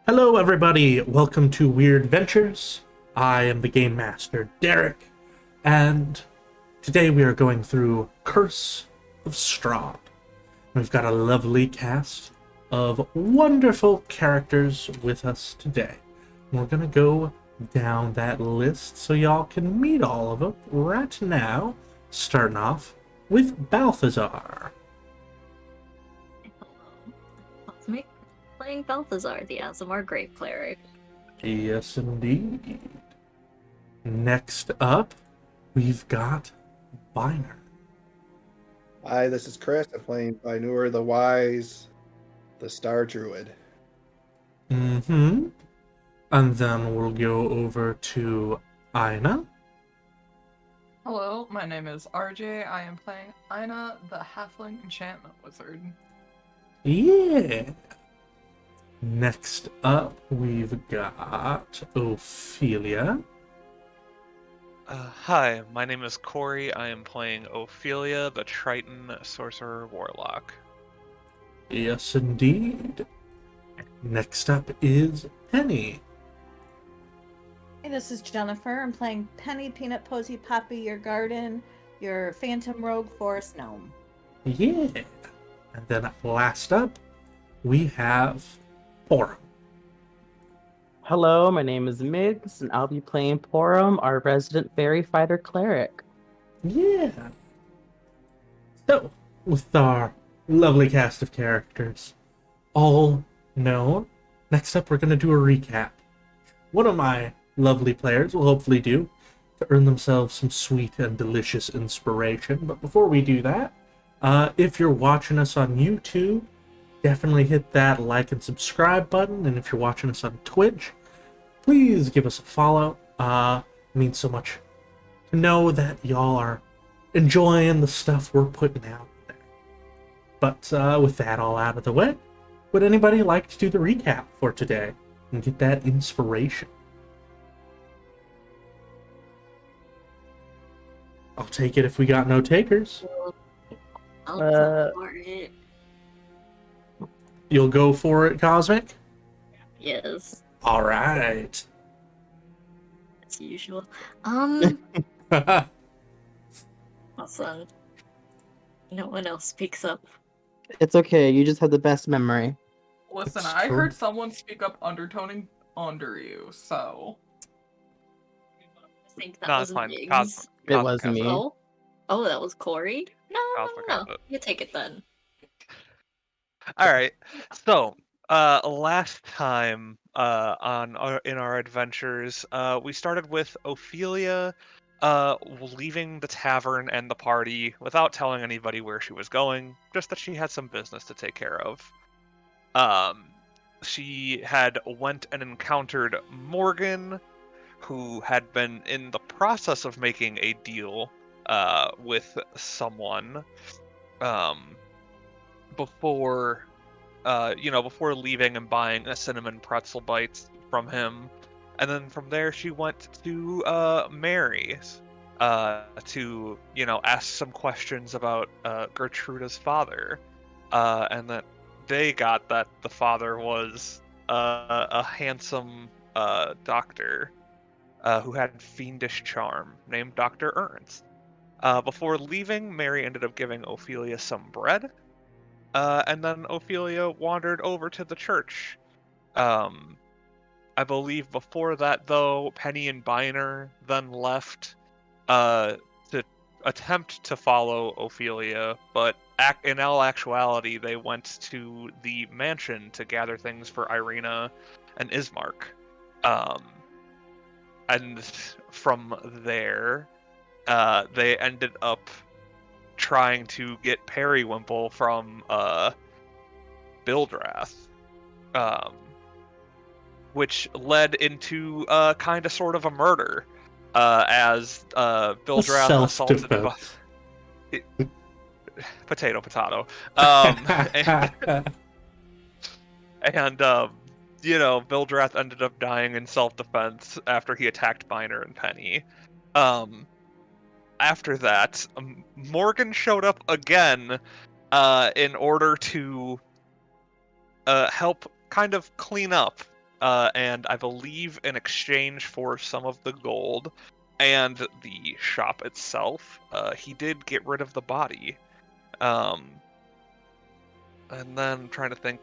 Hello, everybody. Welcome to Weird Ventures. I am the Game Master, Derek, and today we are going through Curse of Strahd. We've got a lovely cast of wonderful characters with us today. We're going to go down that list so y'all can meet all of them right now, starting off with Balthazar. That's me playing Balthazar, the Azamar Great Cleric. Yes, indeed. Next up, we've got Biner. Hi, this is Chris. I'm playing Binur the Wise, the Star Druid. Mm-hmm. And then we'll go over to Aina. Hello, my name is RJ. I am playing Aina, the Halfling Enchantment Wizard. Yeah. Next up, we've got Ophelia. Hi, my name is Corey. I am playing Ophelia, the Triton Sorcerer Warlock. Yes, indeed. Next up is Penny. Hey, this is Jennifer. I'm playing Penny, Peanut Posy Poppy, your garden, your Phantom Rogue Forest Gnome. Yeah. And then last up, we have Porrum. Hello, my name is Migs, and I'll be playing Porrum, our resident fairy fighter cleric. Yeah. So, with our lovely cast of characters all known, next up we're going to do a recap. One of my lovely players will hopefully do to earn themselves some sweet and delicious inspiration. But before we do that, if you're watching us on YouTube, definitely hit that like and subscribe button. And if you're watching us on Twitch, please give us a follow. It means so much to know that y'all are enjoying the stuff we're putting out there. But with that all out of the way, would anybody like to do the recap for today and get that inspiration? I'll take it if we got no takers. I'll go for it. You'll go for it, Cosmic? Yes, All right. as usual. Awesome. No one else speaks up. It's okay, you just have the best memory. Listen, It's I true. heard someone speak up undertoning under you, so. I think that No, was it's fine. Migs. It was me. Oh, that was Corey? Cosmic No. has it. You take it then. Alright, so, last time in our adventures, we started with Ophelia leaving the tavern and the party without telling anybody where she was going, just that she had some business to take care of. She had went and encountered Morgan, who had been in the process of making a deal with someone before before leaving and buying a cinnamon pretzel bites from him. And then from there she went to Mary's to ask some questions about Gertruda's father, and that they got that the father was a handsome doctor who had fiendish charm named Dr. Ernst. Before leaving, Mary ended up giving Ophelia some bread, and then Ophelia wandered over to the church. I believe before that, though, Penny and Biner then left to attempt to follow Ophelia, but in all actuality, they went to the mansion to gather things for Irina and Ismark. and from there, they ended up trying to get Periwimple from Bildrath, which led into kind of sort of a murder, as Bildrath assaulted Self-defense. potato. And Bildrath ended up dying in self-defense after he attacked Biner and Penny. After that, Morgan showed up again in order to help kind of clean up, and I believe in exchange for some of the gold and the shop itself, he did get rid of the body. And then I'm trying to think,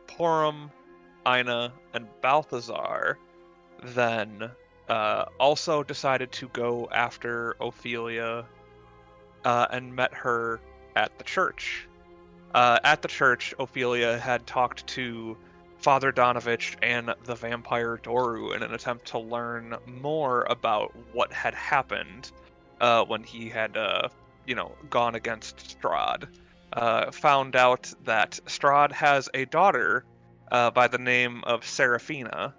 Porrum, Ina, and Balthazar then also decided to go after Ophelia and met her at the church. At the church, Ophelia had talked to Father Donovich and the vampire Doru in an attempt to learn more about what had happened when he had, gone against Strahd. Found out that Strahd has a daughter by the name of Seraphina.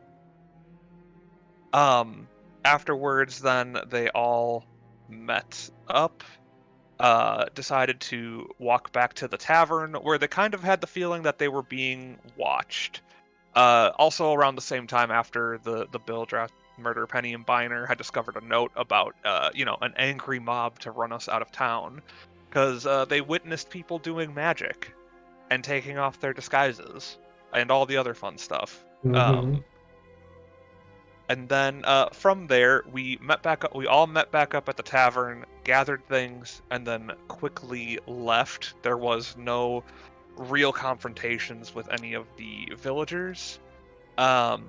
Afterwards, then, they all met up, decided to walk back to the tavern, where they kind of had the feeling that they were being watched. Also, around the same time after the Bildrath murder, Penny and Biner had discovered a note about, an angry mob to run us out of town, because they witnessed people doing magic and taking off their disguises and all the other fun stuff. Mhm. And then from there, we all met back up at the tavern, gathered things, and then quickly left. There was no real confrontations with any of the villagers. On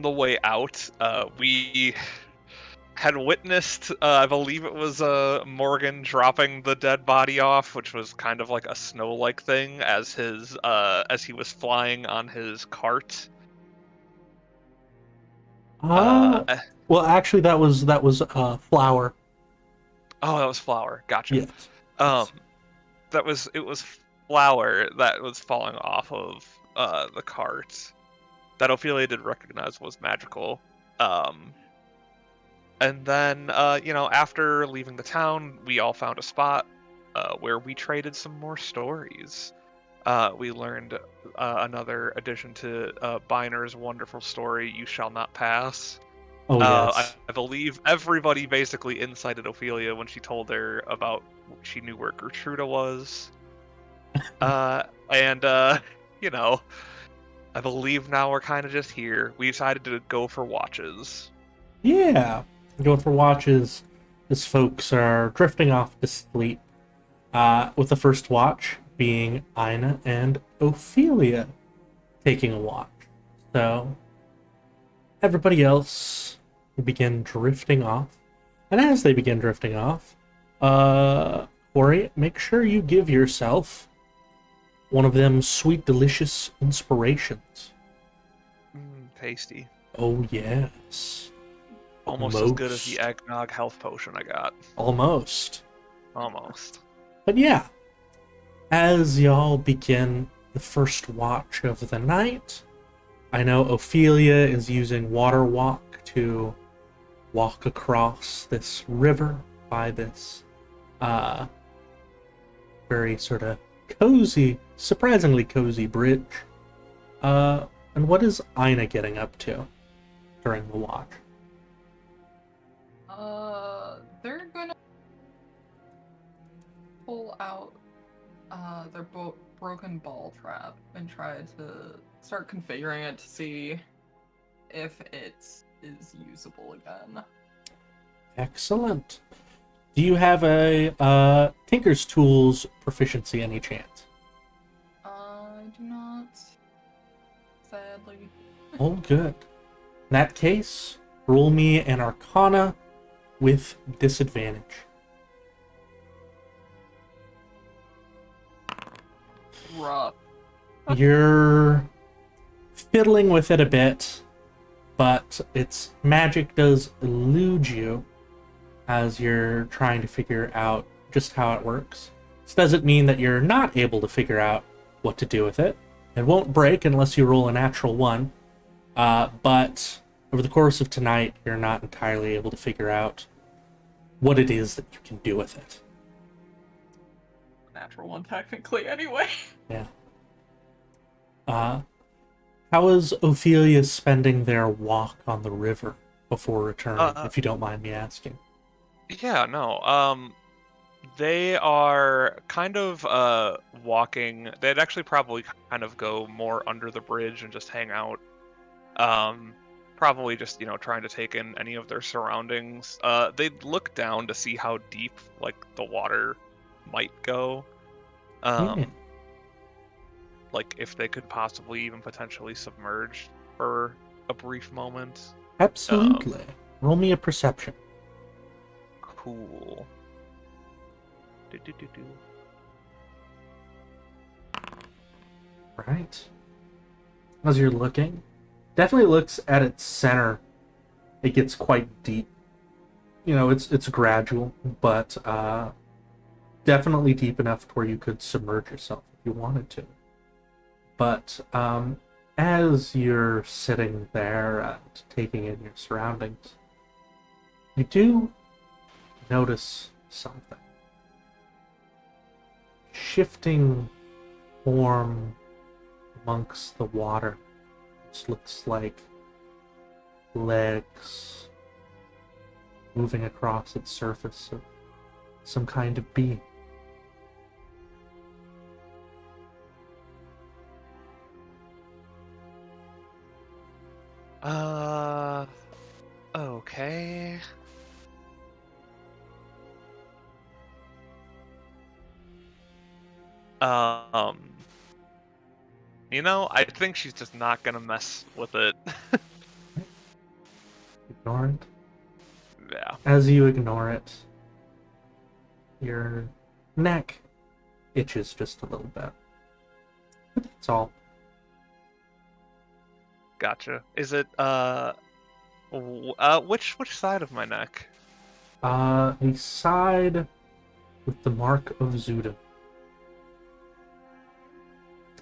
the way out, we had witnessed, I believe it was Morgan dropping the dead body off, which was kind of like a snow-like thing, as he was flying on his cart. Well, actually, that was Flower. Oh, that was Flower. Gotcha. Yes. It was Flower that was falling off of the cart that Ophelia did recognize was magical. And then, after leaving the town, we all found a spot where we traded some more stories. We learned another addition to Biner's wonderful story, You Shall Not Pass. Oh, yes. I believe everybody basically incited Ophelia when she told her about she knew where Gertruda was. And, I believe now we're kind of just here. We decided to go for watches. Yeah. Going for watches as folks are drifting off to sleep. With the first watch being Ina and Ophelia taking a watch. So, everybody else will begin drifting off. And as they begin drifting off, Corey, make sure you give yourself one of them sweet, delicious inspirations. Tasty. Oh, yes. Almost as good as the eggnog health potion I got. Almost. But yeah, as y'all begin the first watch of the night, I know Ophelia is using Water Walk to walk across this river by this very sort of cozy, surprisingly cozy bridge. And what is Ina getting up to during the watch? They're gonna pull out their broken ball trap and try to start configuring it to see if it is usable again. Excellent. Do you have a Tinker's Tools proficiency any chance? I do not, sadly. Oh, good. In that case, roll me an Arcana with disadvantage. Rough. You're fiddling with it a bit, but its magic does elude you as you're trying to figure out just how it works. This doesn't mean that you're not able to figure out what to do with it. It won't break unless you roll a natural 1, but over the course of tonight, you're not entirely able to figure out what it is that you can do with it. Natural 1, technically, anyway. Yeah. How is Ophelia spending their walk on the river before returning, if you don't mind me asking? Yeah, no. They are kind of walking. They'd actually probably kind of go more under the bridge and just hang out. Probably just, trying to take in any of their surroundings. They'd look down to see how deep, like, the water might go. Yeah. Like, if they could possibly even potentially submerge for a brief moment. Absolutely. Roll me a perception. Cool. Do-do-do-do. Right. As you're looking, definitely looks at its center. It gets quite deep. It's gradual, but definitely deep enough to where you could submerge yourself if you wanted to. But as you're sitting there and taking in your surroundings, you do notice something. Shifting form amongst the water. It looks like legs moving across its surface of some kind of being. Okay. I think she's just not gonna mess with it. Ignore it. Yeah. As you ignore it, your neck itches just a little bit. That's all. Gotcha. Is it which side of my neck? The side with the mark of Zuda.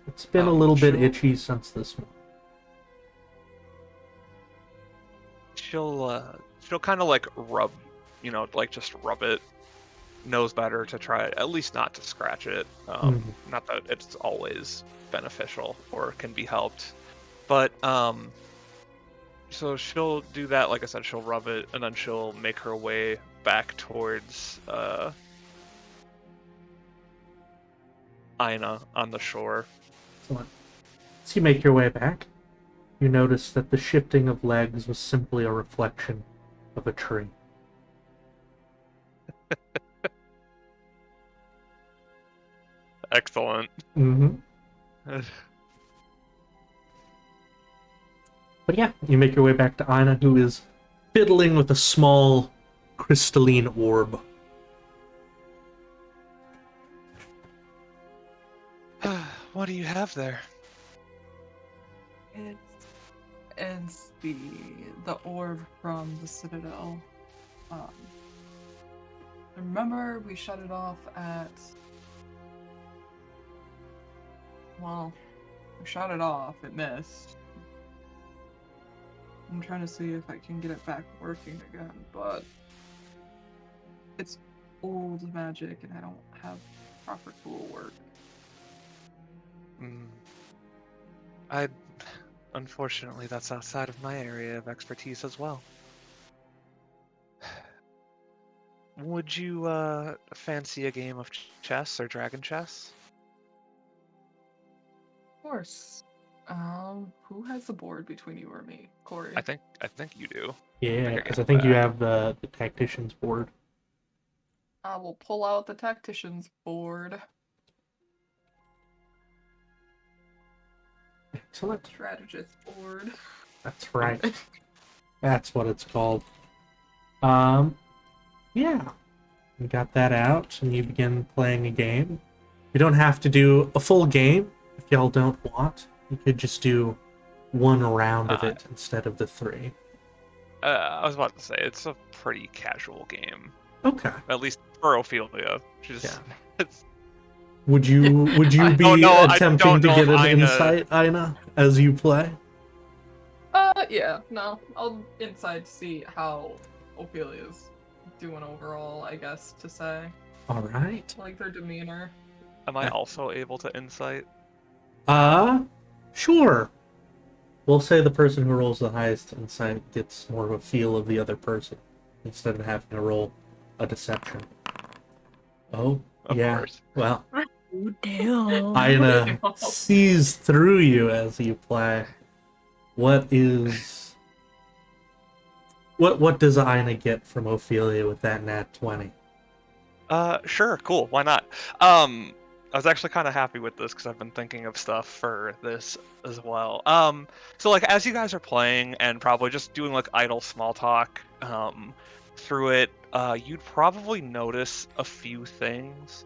It's been a little bit itchy since this one. She'll kind of like rub, just rub it. Knows better to try at least not to scratch it. Not that it's always beneficial or can be helped, but so she'll do that. Like I said, she'll rub it and then she'll make her way back towards Aina on the shore. Excellent. As you make your way back, you notice that the shifting of legs was simply a reflection of a tree. Excellent. But yeah, you make your way back to Aina, who is fiddling with a small crystalline orb. What do you have there? It's the orb from the Citadel. Remember we shut it off at... Well, we shut it off, it missed. I'm trying to see if I can get it back working again, but it's old magic and I don't have proper tool work. Unfortunately, that's outside of my area of expertise as well. Would you fancy a game of chess or dragon chess? Of course. Who has the board between you or me? Corey? I think you do. Yeah, because I think you have the tactician's board. I will pull out the tactician's board. Excellent. Strategist board. That's right. That's what it's called. Yeah. You got that out, and you begin playing a game. You don't have to do a full game if y'all don't want. You could just do one round of Uh, it instead of the 3. I was about to say it's a pretty casual game, Okay. at least for Ophelia. Yeah. It's, Would you I be I attempting don't to know if get an Ina. insight, Ina, as you play? Yeah, no. I'll inside to see how Ophelia's doing overall, I guess, to say. All right. Like their demeanor. Am I also able to insight? Sure. We'll say the person who rolls the highest insight gets more of a feel of the other person instead of having to roll a deception. Oh, Of yeah. course. Well, Oh, damn. Ina sees through you as you play. What does Ina get from Ophelia with that nat 20? Sure, cool. Why not? I was actually kind of happy with this because I've been thinking of stuff for this as well. So like as you guys are playing and probably just doing like idle small talk, through it, you'd probably notice a few things.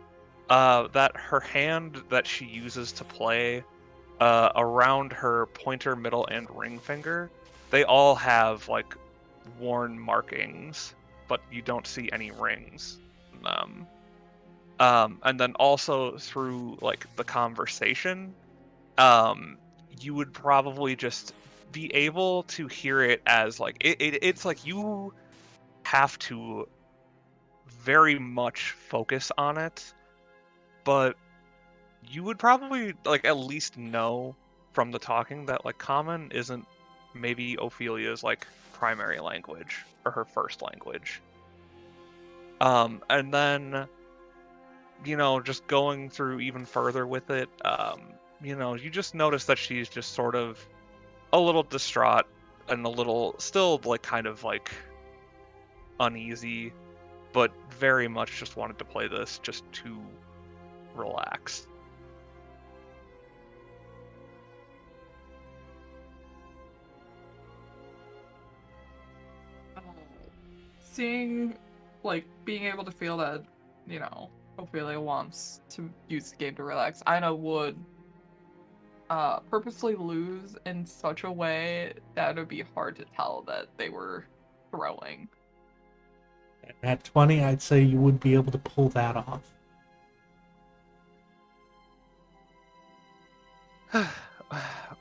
That her hand that she uses to play, around her pointer, middle, and ring finger, they all have like worn markings, but you don't see any rings in them. And then also through like the conversation, you would probably just be able to hear it as like it's like you have to very much focus on it, but you would probably like at least know from the talking that like common isn't maybe Ophelia's like primary language or her first language. And then just going through even further with it, you just notice that she's just sort of a little distraught and a little still like kind of like uneasy, but very much just wanted to play this just to relax. Seeing, like, being able to feel that, Ophelia wants to use the game to relax, Ina would purposely lose in such a way that it would be hard to tell that they were throwing. At 20, I'd say you would be able to pull that off.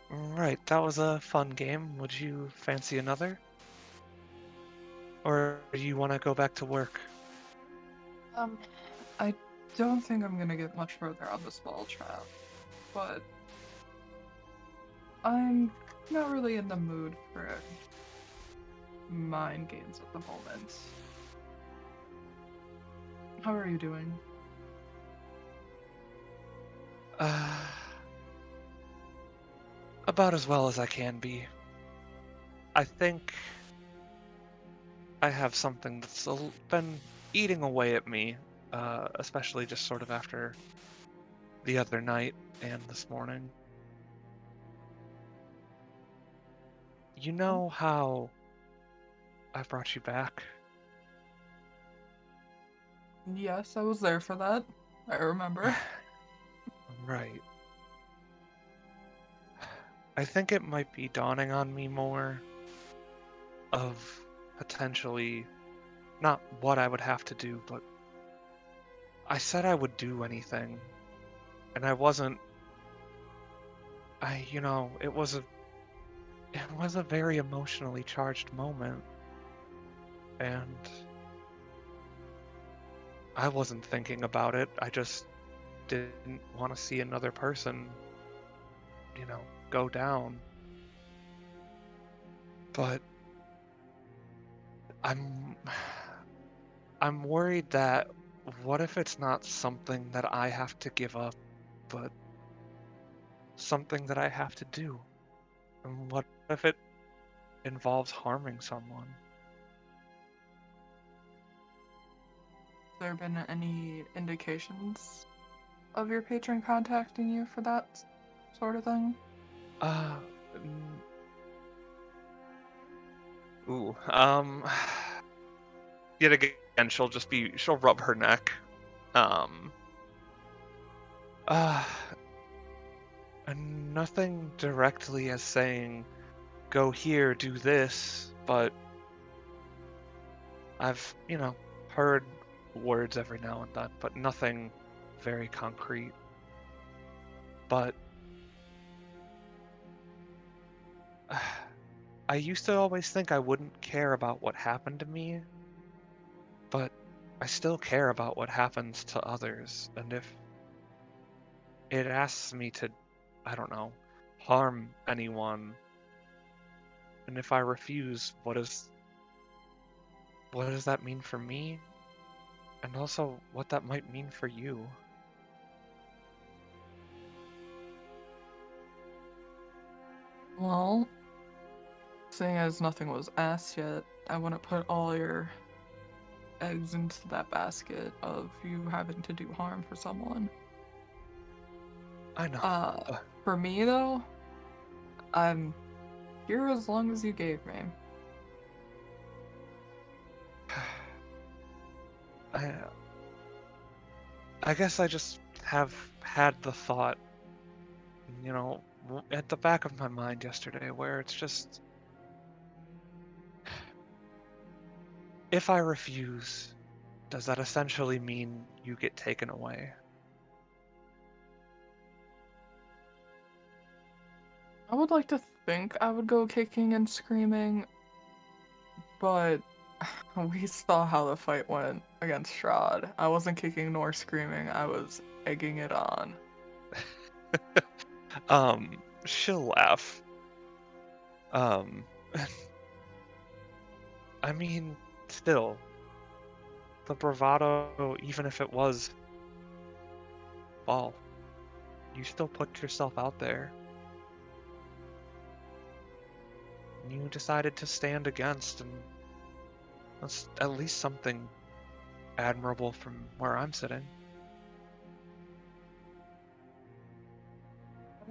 Right, that was a fun game. Would you fancy another? Or do you want to go back to work? I don't think I'm gonna get much further on this ball trap, but I'm not really in the mood for mind games at the moment. How are you doing? About as well as I can be. I think I have something that's been eating away at me, especially just sort of after the other night and this morning. You know how I brought you back? Yes, I was there for that. I remember. Right. I think it might be dawning on me more of potentially not what I would have to do, but I said I would do anything, and I wasn't. It was a very emotionally charged moment, and I wasn't thinking about it. I just didn't want to see another person, go down. But I'm worried that what if it's not something that I have to give up, but something that I have to do? And what if it involves harming someone? Have there been any indications of your patron contacting you for that sort of thing? Uh, ooh, yet again, she'll rub her neck. Uh, And nothing directly as saying, go here, do this, but I've, heard words every now and then, but nothing very concrete. But I used to always think I wouldn't care about what happened to me, but I still care about what happens to others, and if it asks me to, I don't know, harm anyone, and if I refuse, what does that mean for me? And also what that might mean for you. Well, seeing as nothing was asked yet, I wouldn't put all your eggs into that basket of you having to do harm for someone. I know. For me though, I'm here as long as you gave me. I guess I just have had the thought, at the back of my mind yesterday, where it's just, if I refuse, does that essentially mean you get taken away? I would like to think I would go kicking and screaming, but we saw how the fight went against Strahd. I wasn't kicking nor screaming, I was egging it on. She'll laugh. I mean, still, the bravado, even if it was false, you still put yourself out there. You decided to stand against, and that's at least something admirable from where I'm sitting.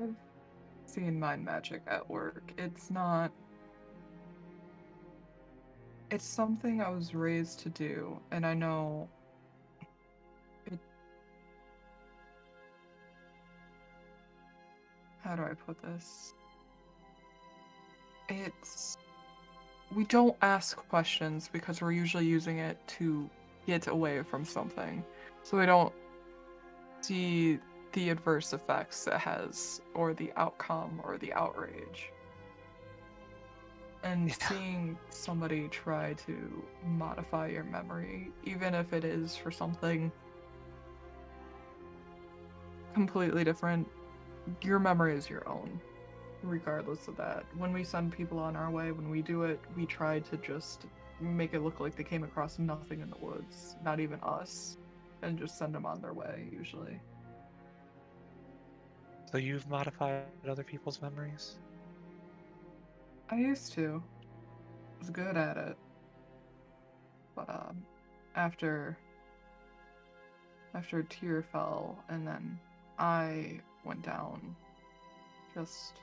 I've seen mind magic at work. It's something I was raised to do, and I know it. How do I put this? We don't ask questions because we're usually using it to get away from something. So we don't see the adverse effects it has, or the outcome, or the outrage. And seeing somebody try to modify your memory, even if it is for something completely different, your memory is your own, regardless of that. When we send people on our way, when we do it, we try to just make it look like they came across nothing in the woods, not even us, and just send them on their way, usually. So you've modified other people's memories? I used to. I was good at it. But after Tyr fell, and then I went down just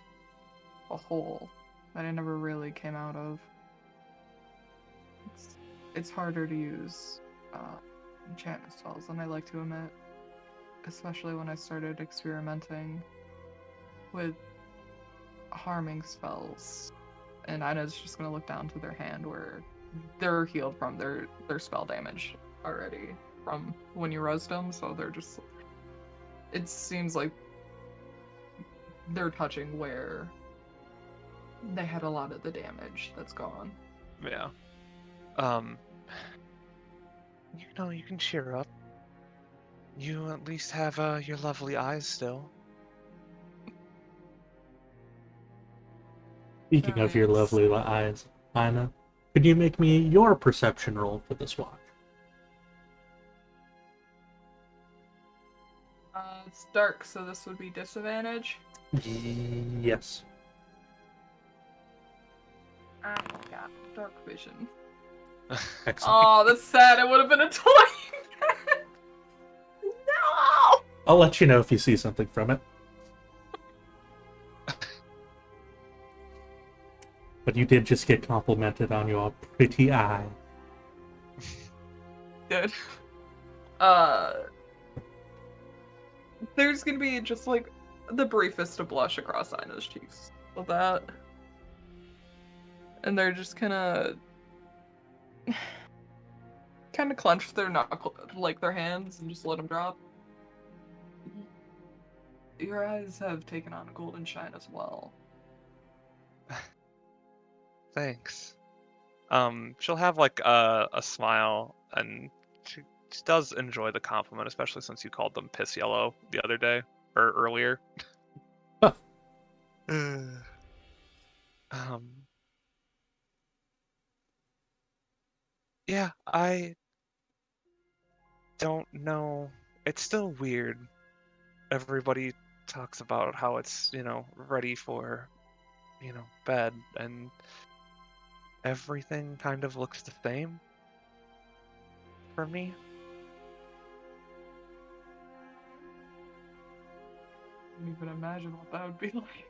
a hole that I never really came out of. It's harder to use enchantment spells than I like to admit, especially when I started experimenting with harming spells. And Ina's just gonna look down to their hand where they're healed from their spell damage already from when you rezzed them, so they're just, it seems like they're touching where they had a lot of the damage that's gone. Yeah. You can cheer up. You at least have your lovely eyes still. Speaking of your Nice. lovely eyes, Ina, could you make me your perception roll for this watch? It's dark, so this would be disadvantage. Yes. I got dark vision. Excellent. Oh, that's sad. It would have been a 20. No! I'll let you know if you see something from it. But you did just get complimented on your pretty eye. Good. There's gonna be just like the briefest of blush across Ina's cheeks. With that. And they're just kind of clench their knuckle, like their hands, and just let them drop. Your eyes have taken on a golden shine as well. Thanks. She'll have like a smile, and she does enjoy the compliment, especially since you called them piss yellow the other day or earlier. Yeah, I don't know. It's still weird. Everybody talks about how it's, ready for, bed, and everything kind of looks the same for me. I can't even imagine what that would be like.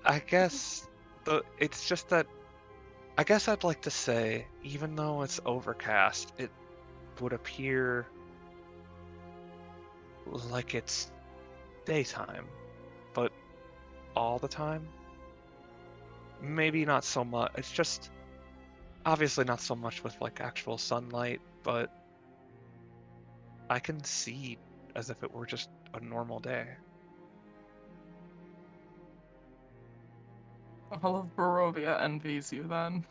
I guess it's just that I guess I'd like to say, even though it's overcast, it would appear like it's daytime, but all the time. Maybe not so much. It's just obviously not so much with like actual sunlight, but I can see as if it were just a normal day. All of Barovia envies you then.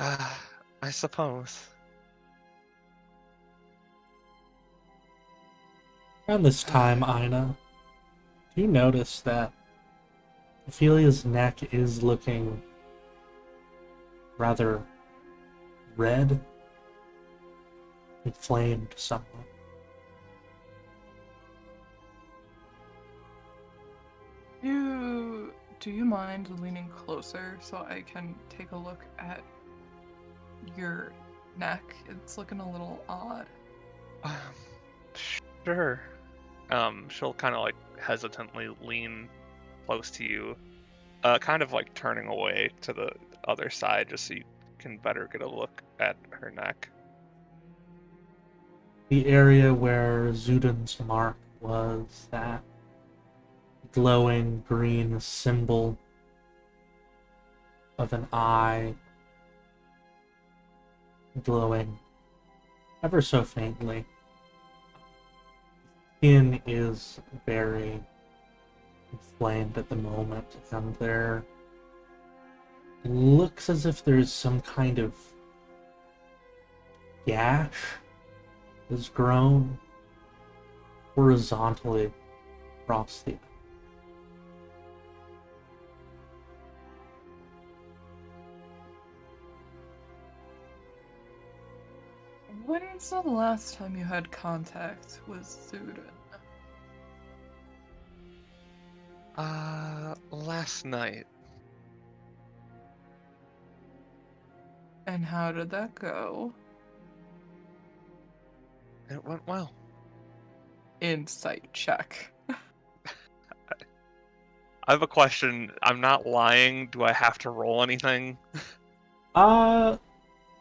I suppose. Around this time, Ina, do you notice that Ophelia's neck is looking rather red, inflamed somewhat? Do you mind leaning closer so I can take a look at your neck? It's looking a little odd. Sure. She'll kind of like hesitantly lean close to you, kind of like turning away to the other side just so you can better get a look at her neck. The area where Zudan's mark was, that glowing green symbol of an eye glowing ever so faintly. Skin is very inflamed at the moment, and there looks as if there's some kind of gash has grown horizontally across the eye. When's the last time you had contact with Zudan? Last night. And how did that go? It went well. Insight check. I have a question. I'm not lying. Do I have to roll anything? Yeah,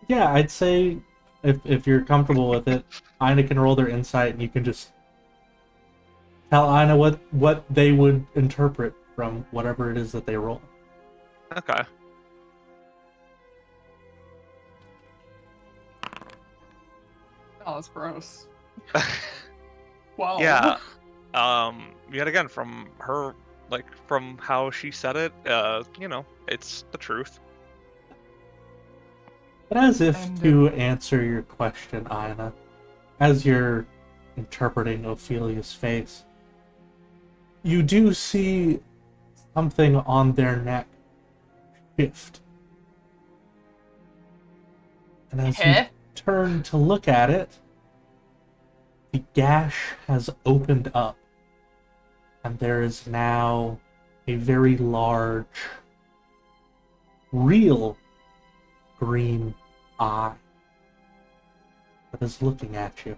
I'd say if you're comfortable with it, Ina can roll their insight, and you can just tell Ina what they would interpret from whatever it is that they roll. Okay. Oh, that's gross. Wow. Yeah. Yet again, from her, like, from how she said it, it's the truth. But as if And, to answer your question, Ina, as you're interpreting Ophelia's face, you do see something on their neck shift. And as you turn to look at it, the gash has opened up, and there is now a very large, real green eye that is looking at you.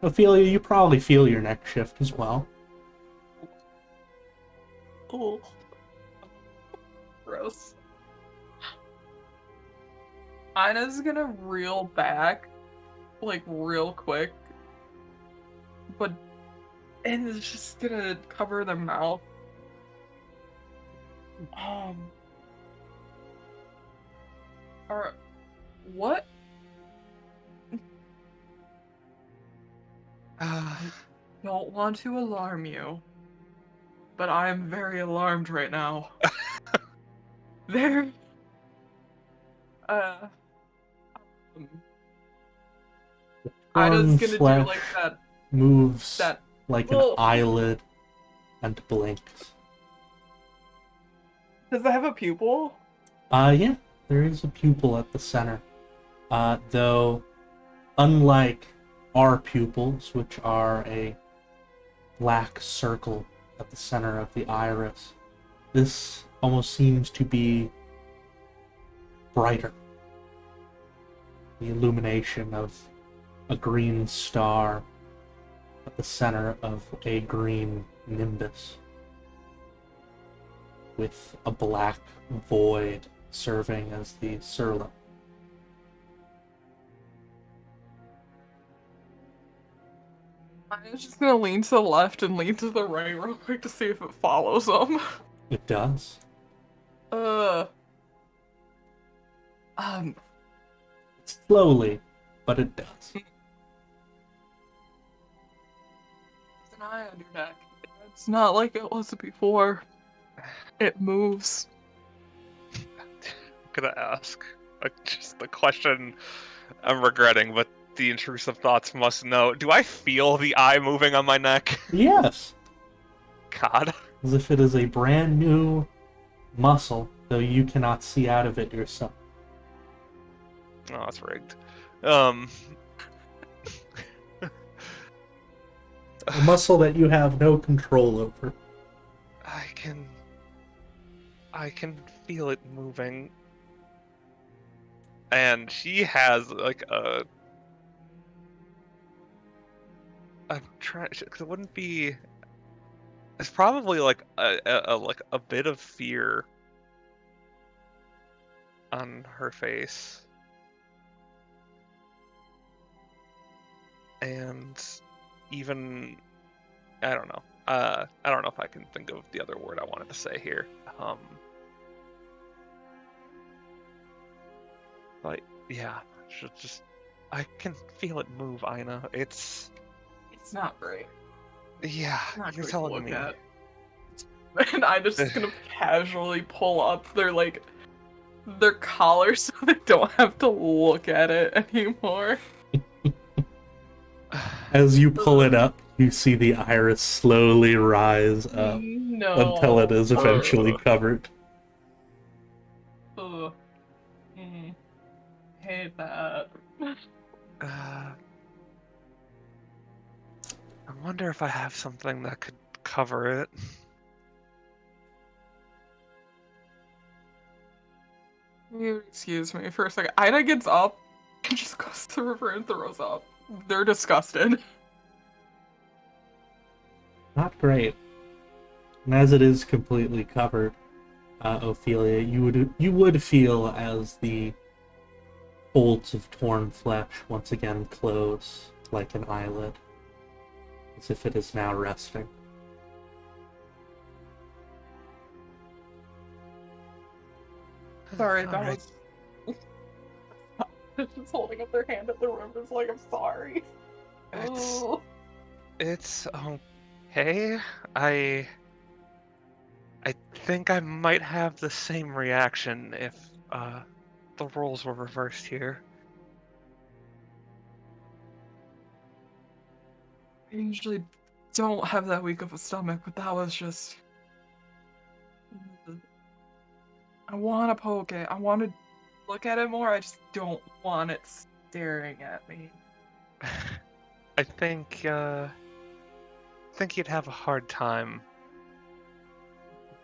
Ophelia, you probably feel your neck shift as well. Oh. Gross. Ina's gonna reel back, like, real quick. And it's just gonna cover their mouth. Or, what? Don't want to alarm you, but I am very alarmed right now. There. Ida's gonna do flesh like that. moves That. like an eyelid and blinks. Does it have a pupil? Yeah, there is a pupil at the center. Though, unlike our pupils, which are a black circle at the center of the iris, this almost seems to be brighter. The illumination of a green star at the center of a green nimbus, with a black void serving as the surlet. I'm just gonna lean to the left and lean to the right real quick to see if it follows them. It does. Slowly, but it does. It's an eye on your neck. It's not like it was before. It moves. I'm gonna ask just the question I'm regretting, but the intrusive thoughts must know. Do I feel the eye moving on my neck? Yes. God. As if it is a brand new muscle, though you cannot see out of it yourself. Oh, that's rigged. A muscle that you have no control over. I can feel it moving. And she has like I'm trying, because it wouldn't be. It's probably like a bit of fear on her face, and even I don't know. I don't know if I can think of the other word I wanted to say here. But yeah, just I can feel it move, Ina. It's not great. Yeah, Not you're great to telling look me. at. And I'm just gonna casually pull up their collar so they don't have to look at it anymore. As you pull it up, you see the iris slowly rise up No. until it is eventually covered. Ugh. Hate that. I wonder if I have something that could cover it. You excuse me for a second. Ida gets up and just goes to the river and throws up. They're disgusted. Not great. And as it is completely covered, Ophelia, you would feel as the folds of torn flesh once again close like an eyelid, as if it is now resting. Sorry, that Alright. was. Just holding up their hand at the river's like, I'm sorry. It's okay. I think I might have the same reaction if the roles were reversed here. I usually don't have that weak of a stomach, but that was just. I want to poke it. I want to look at it more. I just don't want it staring at me. I think you'd have a hard time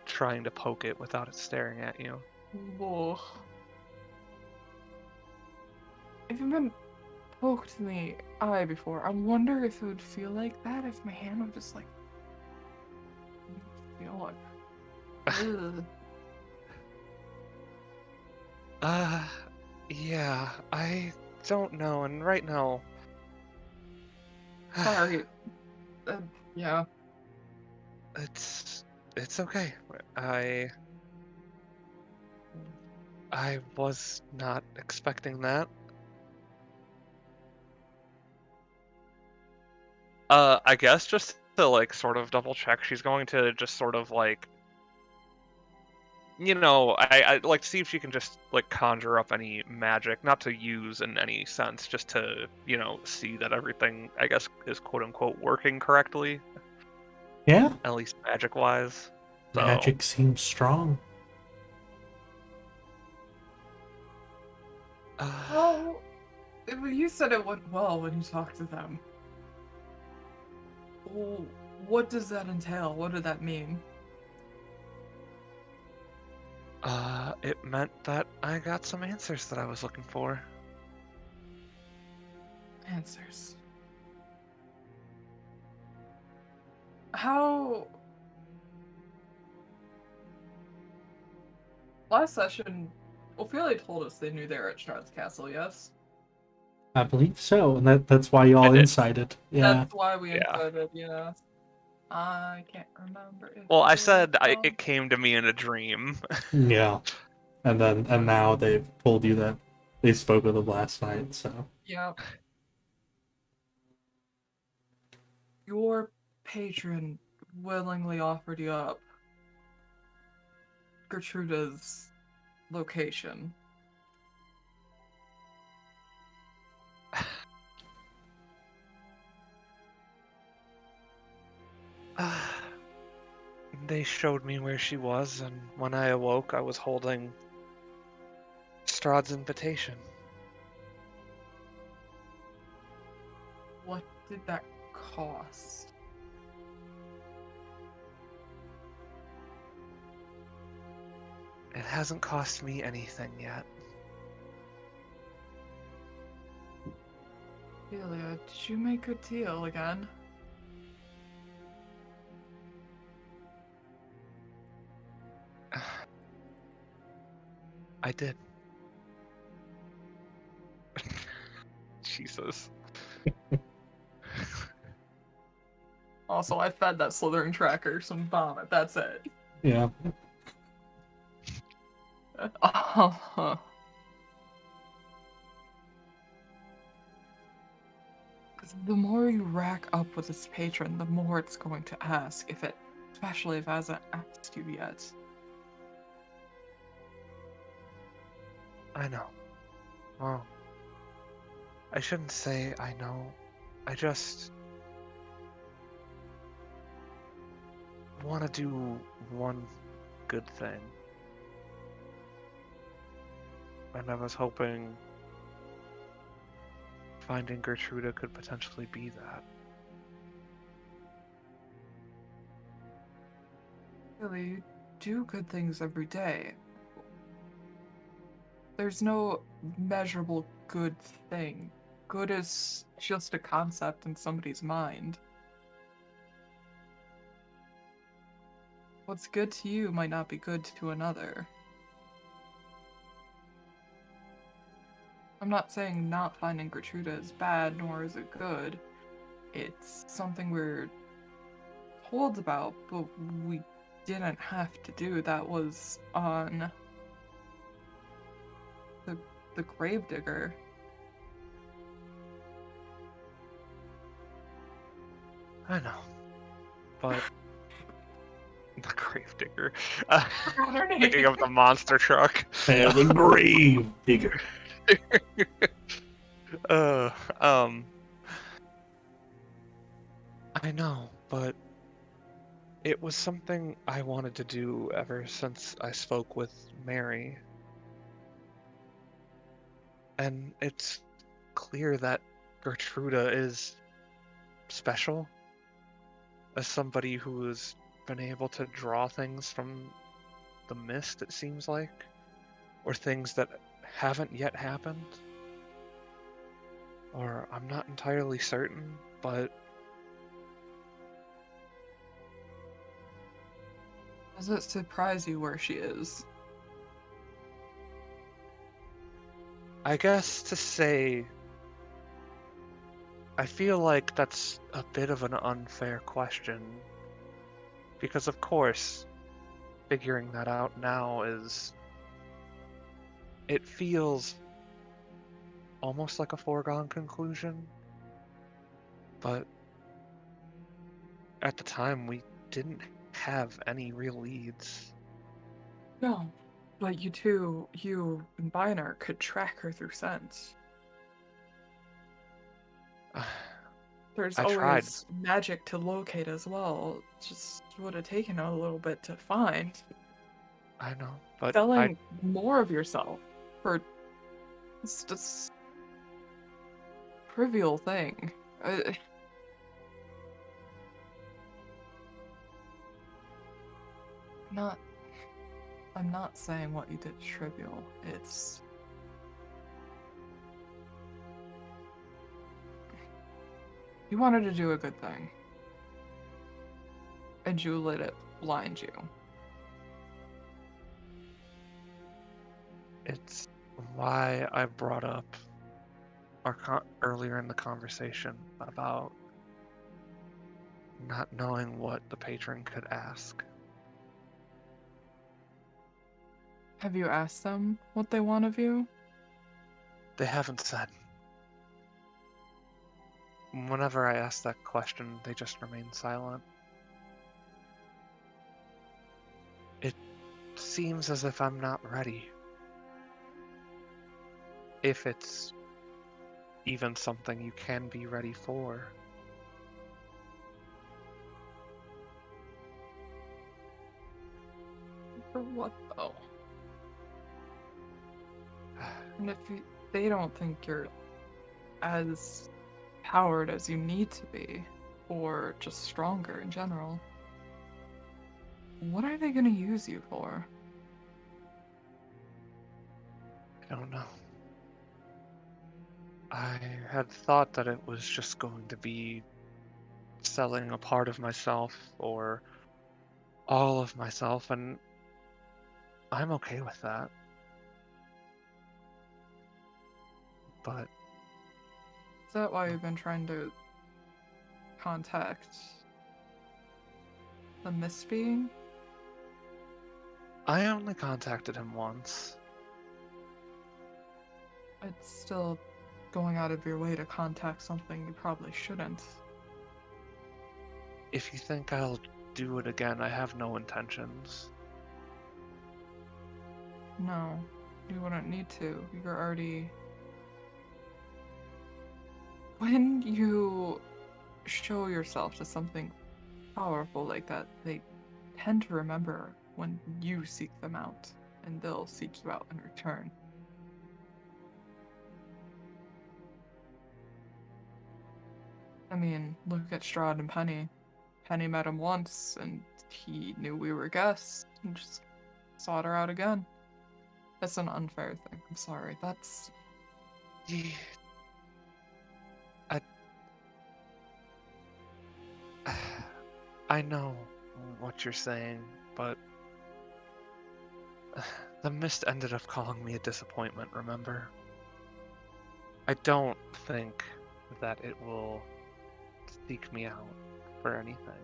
trying to poke it without it staring at you. Ugh. I haven't been poked in the eye before. I wonder if it would feel like that if my hand would just like feel like. Ugh. Yeah, I don't know, and right now... Sorry. Yeah. It's okay. I was not expecting that. I guess just to like sort of double check, she's going to just sort of like, I like to see if she can just like conjure up any magic, not to use in any sense, just to, see that everything, I guess, is quote unquote working correctly, Yeah, at least magic wise. So, magic seems strong. Well, you said it went well when you talked to them. Well, what does that entail? What did that mean? it meant that I got some answers that I was looking for. Answers. How... Last session, Ophelia told us they knew they were at Strahd's castle, yes? I believe so, and that's why you I all did. incited. Yeah. That's why we Yeah. included, yeah. I can't remember if Well, I it said was it came to me in a dream. Yeah. And now they've told you that they spoke with them last night, so. Yeah. Your patron willingly offered you up Gertruda's location. They showed me where she was, and when I awoke, I was holding Strahd's invitation. What did that cost? It hasn't cost me anything yet. Ophelia, did you make a deal again? I did. Jesus. Also, I fed that Slytherin tracker some vomit, that's it. Yeah. The more you rack up with this patron, the more it's going to ask, especially if it hasn't asked you yet. I know. Well, I shouldn't say I know. I just want to do one good thing. And I was hoping finding Gertruda could potentially be that. Really, you do good things every day. There's no measurable good thing. Good is just a concept in somebody's mind. What's good to you might not be good to another. I'm not saying not finding Gertruda is bad, nor is it good. It's something we're told about, but we didn't have to do. That was on the gravedigger. I know. But the gravedigger. Picking up the monster truck. Yeah, the grave digger. I know, but it was something I wanted to do ever since I spoke with Mary. And it's clear that Gertruda is special as somebody who has been able to draw things from the mist, it seems like, or things that haven't yet happened. Or I'm not entirely certain, but Does it surprise you where she is? I guess to say, I feel like that's a bit of an unfair question. Because, of course, figuring that out now it feels almost like a foregone conclusion. But at the time, we didn't have any real leads. No, but you and Biner could track her through sense. There's I tried. always magic to locate as well. Just would have taken a little bit to find. I know, but Selling more of yourself for just trivial thing. I'm not saying what you did is trivial. It's you wanted to do a good thing, and you let it blind you. it's why I brought up earlier in the conversation about not knowing what the patron could ask. Have you asked them what they want of you? They haven't said. Whenever I ask that question, they just remain silent. It seems as if I'm not ready. If it's even something you can be ready for. For what though? And if they don't think you're as powered as you need to be, or just stronger in general, what are they going to use you for? I don't know. I had thought that it was just going to be selling a part of myself or all of myself, and I'm okay with that. But Is that why you've been trying to contact the Mist Being? I only contacted him once. It's still going out of your way to contact something you probably shouldn't. If you think I'll do it again, I have no intentions. No, you wouldn't need to. You're already... When you show yourself to something powerful like that, they tend to remember when you seek them out, and they'll seek you out in return. I mean, look at Strahd and Penny. Penny met him once, and he knew we were guests, and just sought her out again. That's an unfair thing. I'm sorry. That's... Yeah. I know what you're saying, but the mist ended up calling me a disappointment, remember? I don't think that it will seek me out for anything.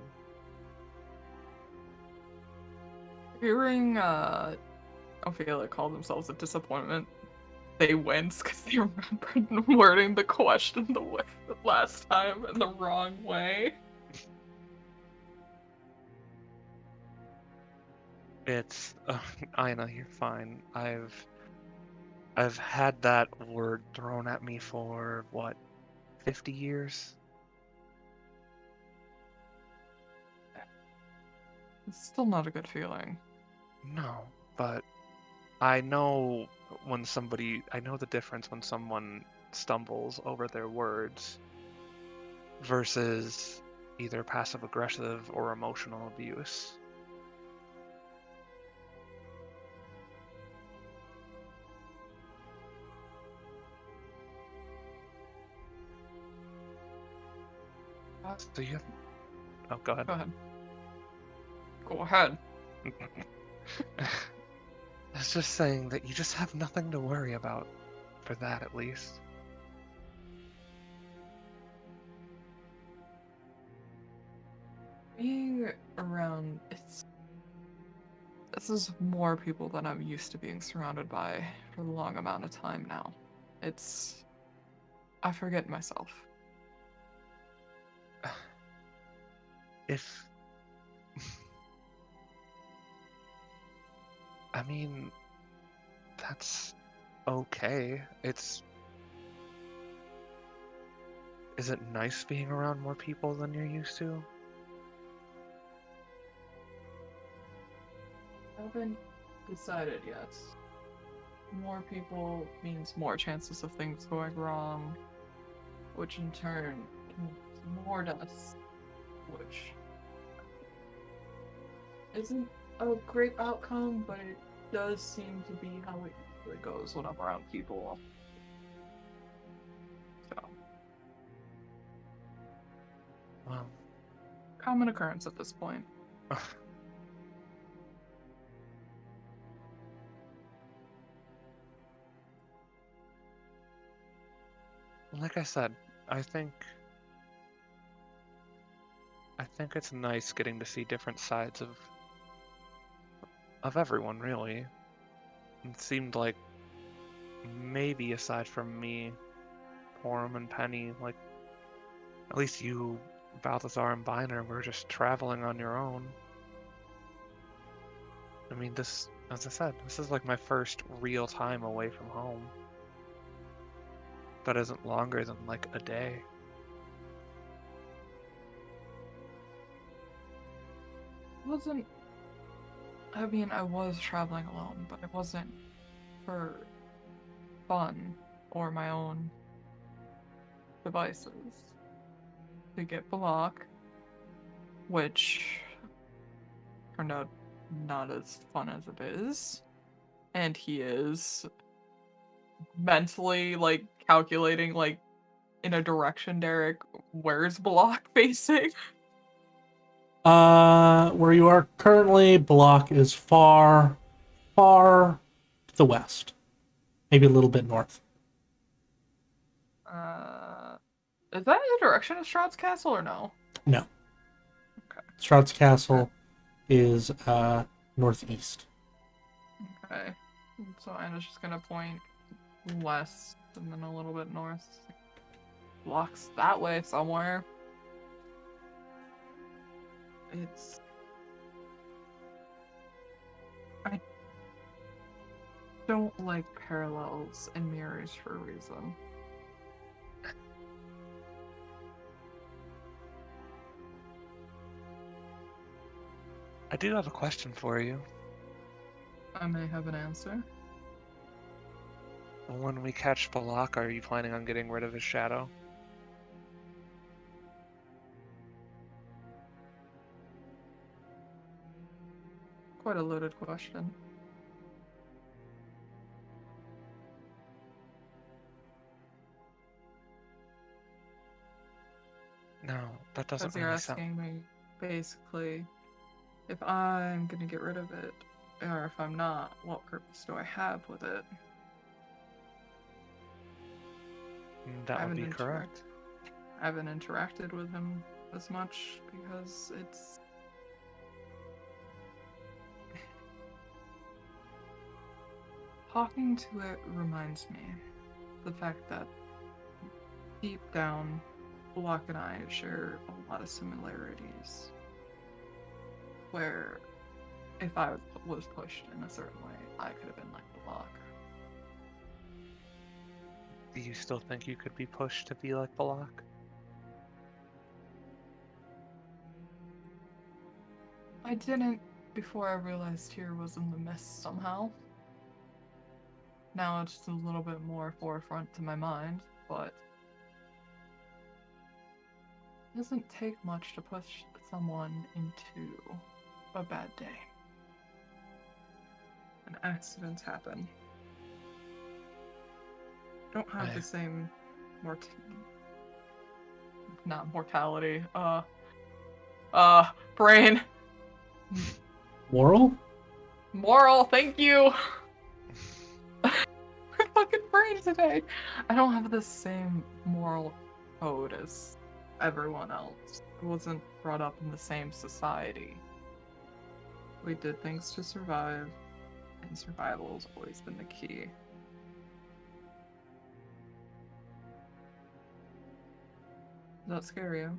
Hearing Ophelia call themselves a disappointment, they wince because they remembered wording the question the last time in the wrong way. It's I know you're fine. I've had that word thrown at me for what, 50 years? It's still not a good feeling. No, but I know I know the difference when someone stumbles over their words versus either passive aggressive or emotional abuse. So you have... Oh, go ahead. Go ahead. Go ahead. I was just saying that you just have nothing to worry about. for that at least. Being around, this is more people than I'm used to being surrounded by for a long amount of time now. I forget myself. If I mean, that's okay. Is it nice being around more people than you're used to? I haven't decided yet. More people means more chances of things going wrong, which in turn means more deaths, which isn't a great outcome, but it does seem to be how it usually goes when I'm around people. So, Well, common occurrence at this point. like I said, I think it's nice getting to see different sides of everyone, really. It seemed like maybe aside from me, Porrum and Penny, like at least you, Balthazar and Biner, were just traveling on your own. I mean, this, as I said, this is like my first real time away from home. That isn't longer than like a day. I mean, I was traveling alone, but it wasn't for fun or my own devices. To get Block, which turned out not as fun as it is. And he is mentally, like, calculating, like, in a direction, Derek, where's Block facing? Where you are currently, Block is far, far to the west. Maybe a little bit north. Is that in the direction of Strahd's castle or no? No. Okay. Strahd's castle is northeast. Okay. So Anna's just gonna point west and then a little bit north. Block's that way somewhere. I don't like parallels and mirrors for a reason. I do have a question for you. I may have an answer. When we catch Balak, are you planning on getting rid of his shadow? Quite a loaded question. No, that doesn't Because you're really sound... asking me, basically, if I'm gonna get rid of it, or if I'm not, what purpose do I have with it? That would be correct. I haven't interacted with him as much because it's... Talking to it reminds me the fact that deep down, Block and I share a lot of similarities. Where if I was pushed in a certain way, I could have been like Block. Do you still think you could be pushed to be like Balak? I didn't before I realized Tyr was in the mist somehow. Now it's a little bit more forefront to my mind, but it doesn't take much to push someone into a bad day. And accidents happen. Don't have the same not mortality. Brain. Moral? Moral, thank you. I fucking brain today. I don't have the same moral code as everyone else. I wasn't brought up in the same society. We did things to survive, and survival has always been the key. Does that scare you?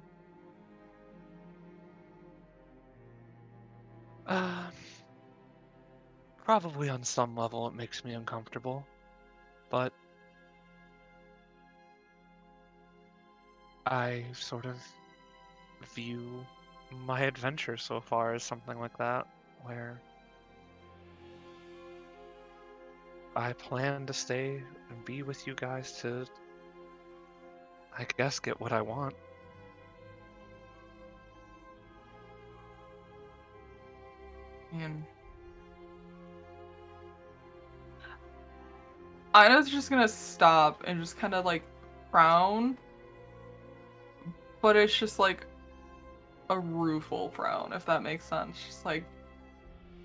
Probably on some level it makes me uncomfortable, but I sort of view my adventure so far as something like that, where I plan to stay and be with you guys to, I guess, get what I want. And Ina's just gonna stop and just kind of like frown, but it's just like a rueful frown, if that makes sense. Just like,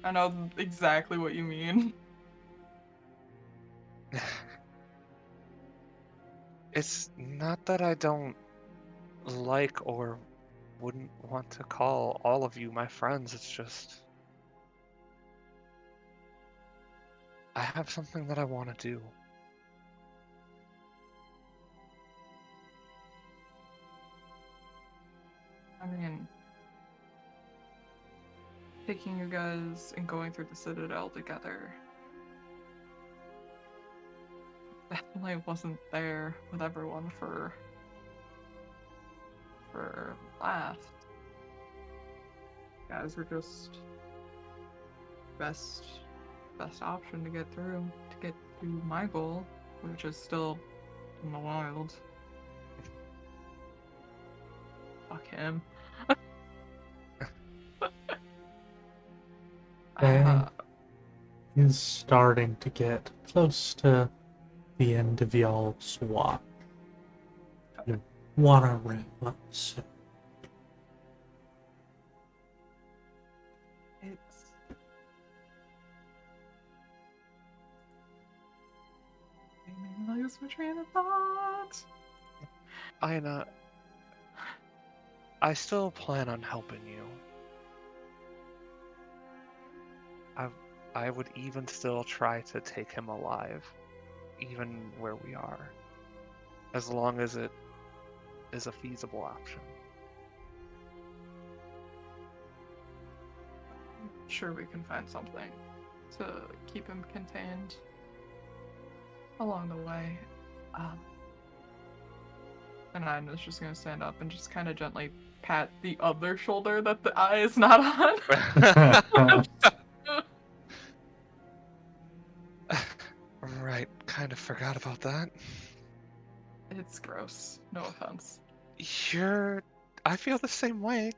I know exactly what you mean. It's not that I don't like or wouldn't want to call all of you my friends, it's just I have something that I want to do. I mean, taking you guys and going through the Citadel together definitely wasn't there with everyone for last. You guys were just best option to get to my goal, which is still in the wild. Fuck him. Okay. Is starting to get close to the end of y'all's watch. You wanna wrap up soon. It's I lose my train of thought. Ina, I still plan on helping you. I would even still try to take him alive, even where we are, as long as it is a feasible option. Sure, we can find something to keep him contained along the way. And Ina's just gonna stand up and just kind of gently pat the other shoulder that the eye is not on. Right, kind of forgot about that. It's gross. No offense. I feel the same way.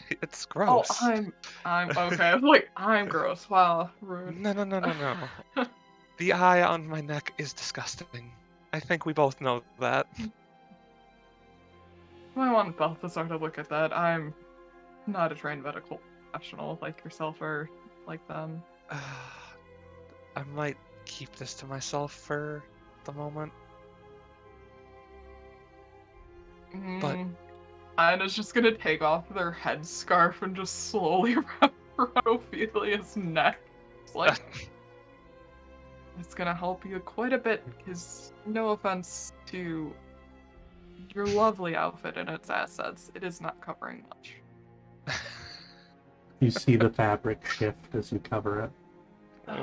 It's Oh, gross. I'm okay. I'm like, I'm gross. Wow, rude. No. The eye on my neck is disgusting. I think we both know that. I want Balthazar to look at that. I'm not a trained medical professional like yourself or like them. I might keep this to myself for the moment. But Ina's just gonna take off their headscarf and just slowly wrap around Ophelia's neck. It's like, it's gonna help you quite a bit, because no offense to your lovely outfit and its assets, it is not covering much. You see the fabric shift as you cover it. Don't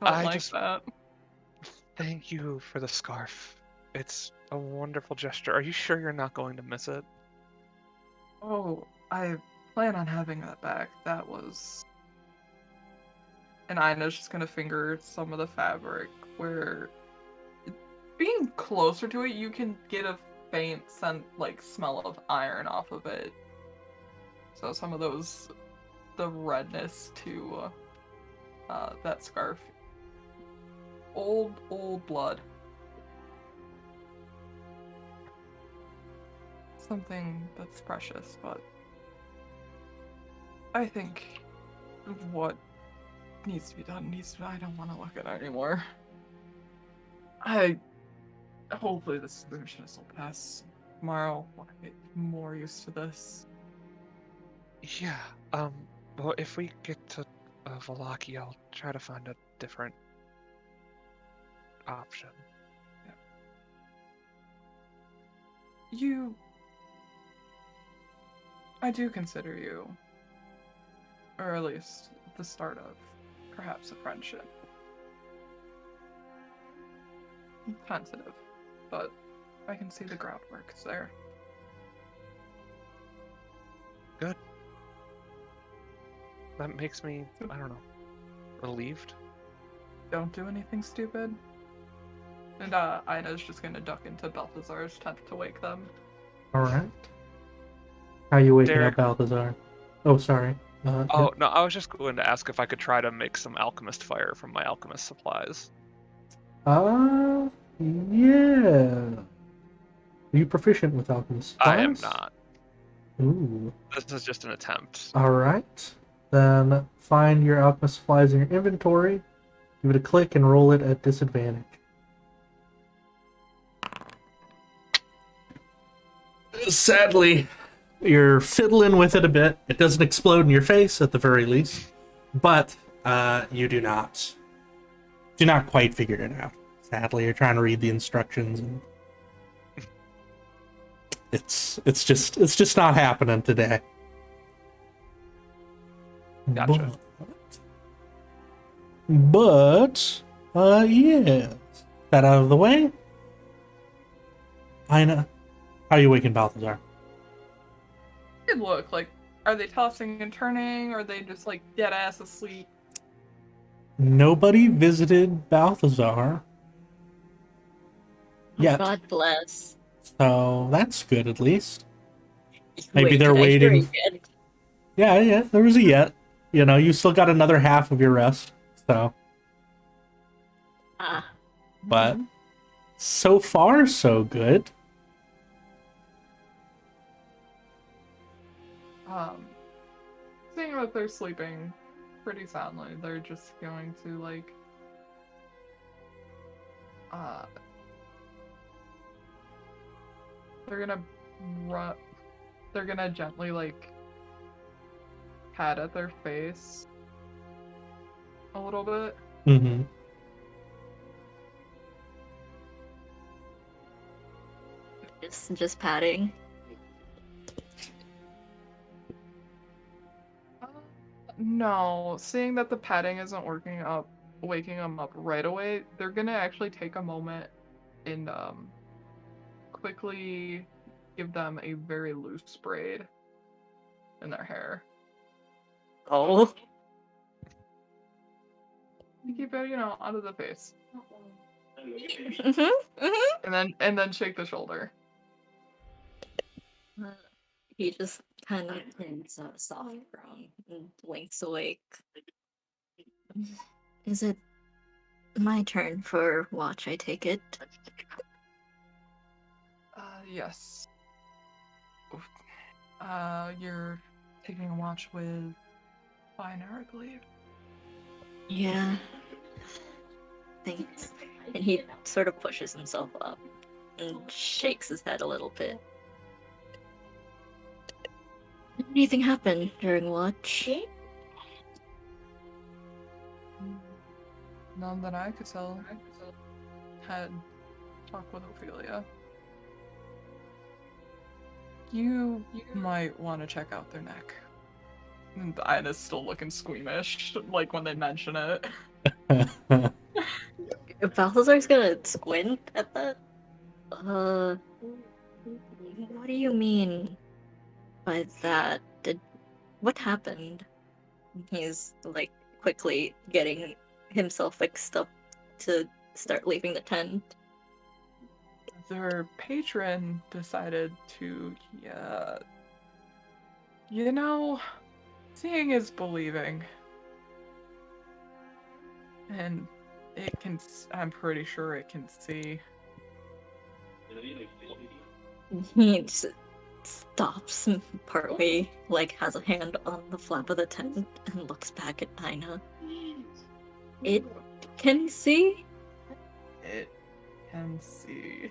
I like just that. thank you for the scarf. It's a wonderful gesture. Are you sure you're not going to miss it? Oh, I plan on having that back. That was... And Ina's just gonna finger some of the fabric where... Being closer to it, you can get a faint scent, like, smell of iron off of it. So some of those... the redness to that scarf. Old blood. Something that's precious, but I think what needs to be done. I don't want to look at it anymore. Hopefully this solution will pass tomorrow. When I get more used to this. Yeah. Well, if we get to Valaki, I'll try to find a different option. I do consider you, or at least the start of, perhaps a friendship. Tentative, but I can see the groundwork's there. Good. That makes me, I don't know, relieved. Don't do anything stupid. And Ina's just gonna duck into Balthazar's tent to wake them. Alright. How you waking Derek. up, Balthazar? Oh, sorry. Oh, no, I was just going to ask if I could try to make some alchemist fire from my alchemist supplies. Yeah. Are you proficient with alchemist I am supplies? not. Ooh. This is just an attempt. Alright. Then find your alchemist supplies in your inventory, give it a click, and roll it at disadvantage. Sadly, you're fiddling with it a bit. It doesn't explode in your face, at the very least. But you do not quite figure it out. Sadly, you're trying to read the instructions, and it's just not happening today. Gotcha. But yeah. That out of the way. Ina, how are you waking Balthazar? Good look, like, are they tossing and turning, or are they just like dead ass asleep? Nobody visited Balthazar yet. God bless. So that's good, at least. Maybe Wait, they're did I hear waiting. a yet? Yeah, there was a yet. You know, you still got another half of your rest. So, Ah, but so far, so good. Seeing that they're sleeping pretty soundly, they're just going to like they're gonna gently like pat at their face a little bit. Mm-hmm. just patting. No, seeing that the patting isn't waking them up right away, they're gonna actually take a moment and quickly give them a very loose braid in their hair. Oh. To keep it, out of the face. Mm-hmm. And then shake the shoulder. He just kind of turns soft brown and winks awake. Is it my turn for watch, I take it? Yes. You're taking a watch with Finer, I believe. Yeah. Thanks. And he sort of pushes himself up and shakes his head a little bit. Did anything happen during watch? None that I could tell. Had talk with Ophelia. You might want to check out their neck. And Ina's still looking squeamish, like when they mention it. Balthazar's gonna squint at that. What do you mean by that? What happened? He's like quickly getting himself fixed up to start leaving the tent. Their patron decided to, seeing is believing. And I'm pretty sure it can see. He just stops partway, like has a hand on the flap of the tent and looks back at Ina. It can see? It can see.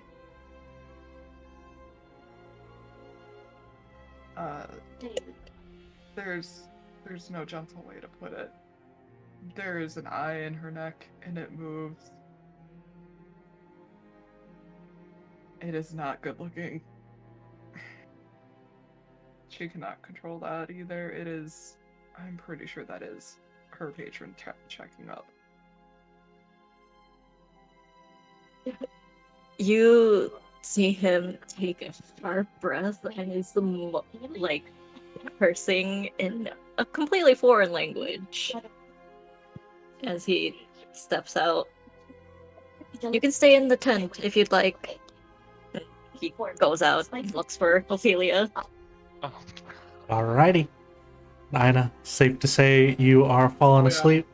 There's no gentle way to put it. There is an eye in her neck, and it moves. It is not good looking. She cannot control that either. It is, I'm pretty sure that is her patron checking up. You see him take a sharp breath and is like cursing in a completely foreign language as he steps out. You can stay in the tent if you'd like. He goes out and looks for Ophelia. Oh, Alrighty. Nina, safe to say you are falling Oh, yeah. asleep.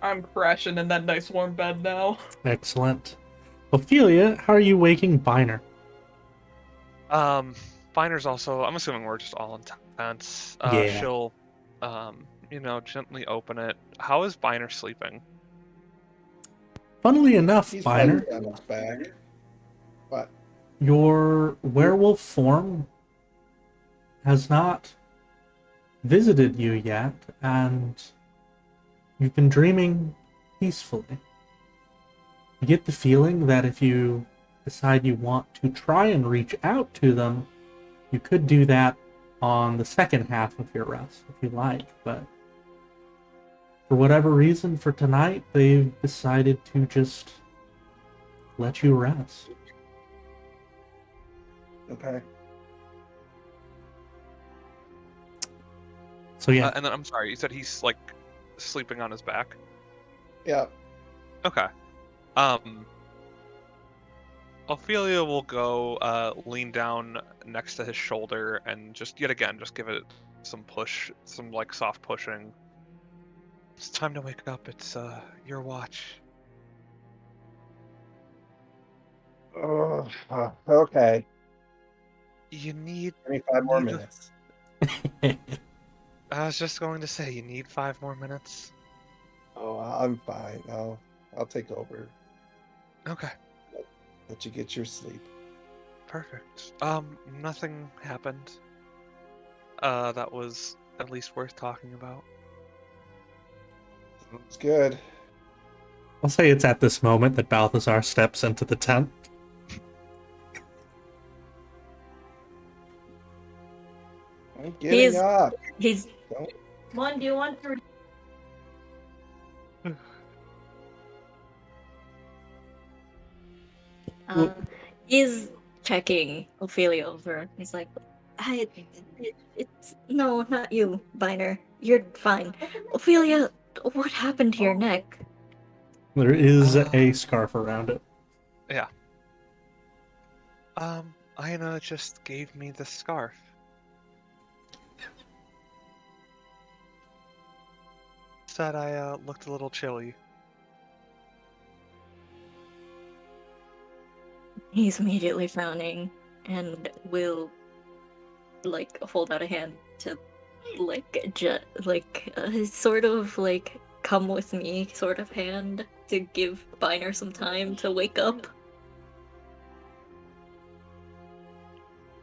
I'm crashing in that nice warm bed now. Excellent. Ophelia, how are you waking Biner? Biner's also. I'm assuming we're just all intense. Yeah. She'll, gently open it. How is Biner sleeping? Funnily enough, He's Biner, playing on his back. What? your werewolf form has not visited you yet, and you've been dreaming peacefully. You get the feeling that if you decide you want to try and reach out to them, you could do that on the second half of your rest, if you like, but for whatever reason, for tonight, they've decided to just let you rest. Okay. So yeah, And then I'm sorry. You said he's like sleeping on his back. Yeah. Okay. Ophelia will go lean down next to his shoulder and just give it some push, some like soft pushing. It's time to wake up. It's your watch. Okay. You need. 25 more Need a- minutes. I was just going to say you need 5 more minutes. Oh, I'm fine. I'll take over. Okay. Let you get your sleep. Perfect. Nothing happened. That was at least worth talking about. It's good. I'll say it's at this moment that Balthazar steps into the tent. I'm getting up. He's Don't- One, do you want to? he's checking Ophelia over. He's like, it's no, not you, Biner. You're fine. Ophelia, what happened to your neck? There is a scarf around it. Yeah. Aina just gave me the scarf. Said I looked a little chilly. He's immediately frowning and will like hold out a hand to sort of like come with me sort of hand to give Biner some time to wake up.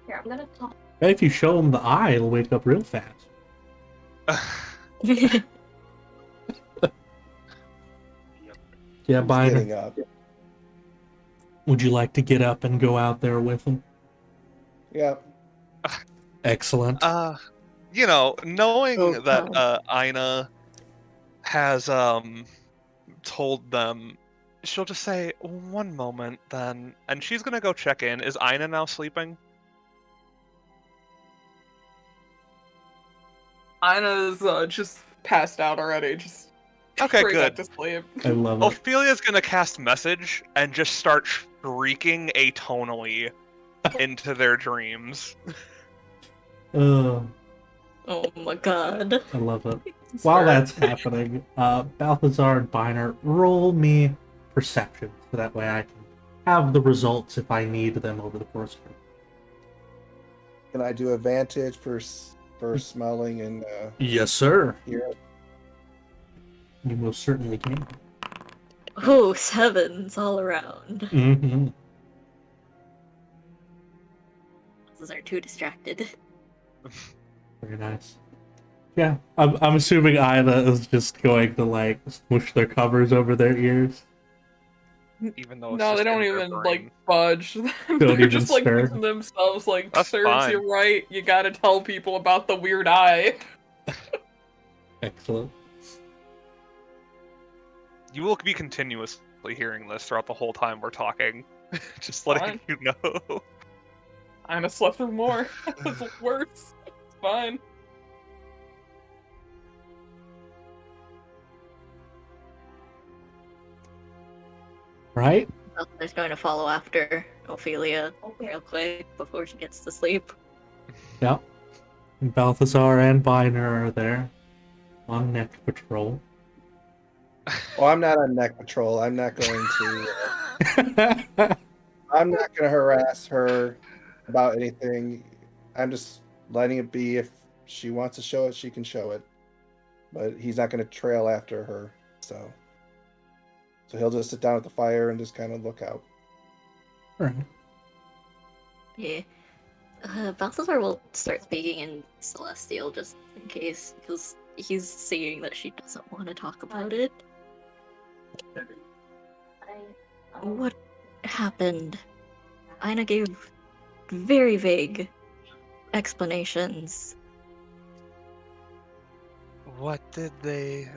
Here, I'm gonna talk. If you show him the eye, he'll wake up real fast. Yeah, He's Biner. getting up. Would you like to get up and go out there with him? Yeah. Excellent. Knowing Oh, that God. Aina has told them, she'll just say, "One moment, then," and she's gonna go check in. Is Aina now sleeping? Ina's just passed out already. Just Okay, straight good. back to sleep. I love it. Ophelia's gonna cast message and just start shrieking atonally into their dreams. Oh my god. I love it. While that's happening, Balthazar and Biner, roll me perception, so that way I can have the results if I need them over the course of it. Can I do advantage for smelling and Yes, sir. hearing? You most certainly can. Oh, sevens all around. Mm-hmm. Those are too distracted. Very nice. Yeah, I'm assuming Ina is just going to like smush their covers over their ears. Even though it's No, just they don't in their even brain. like budge. Don't They're even just like stir. thinking to themselves like, That's serves fine. you right. You gotta tell people about the weird eye. Excellent. You will be continuously hearing this throughout the whole time we're talking. Just letting Fine. you know. I'm gonna slept through more. It's worse. It's fine. Right? Balthazar's going to follow after Ophelia real quick before she gets to sleep. Yep. Balthazar and Biner are there on neck patrol. Oh, I'm not on neck patrol. I'm not going to. I'm not going to harass her about anything. I'm just letting it be. If she wants to show it, she can show it. But he's not going to trail after her. So he'll just sit down at the fire and just kind of look out. Right. Yeah. Balthazar will start speaking in Celestial just in case, because he's seeing that she doesn't want to talk about it. What happened? Ina gave very vague explanations. What did they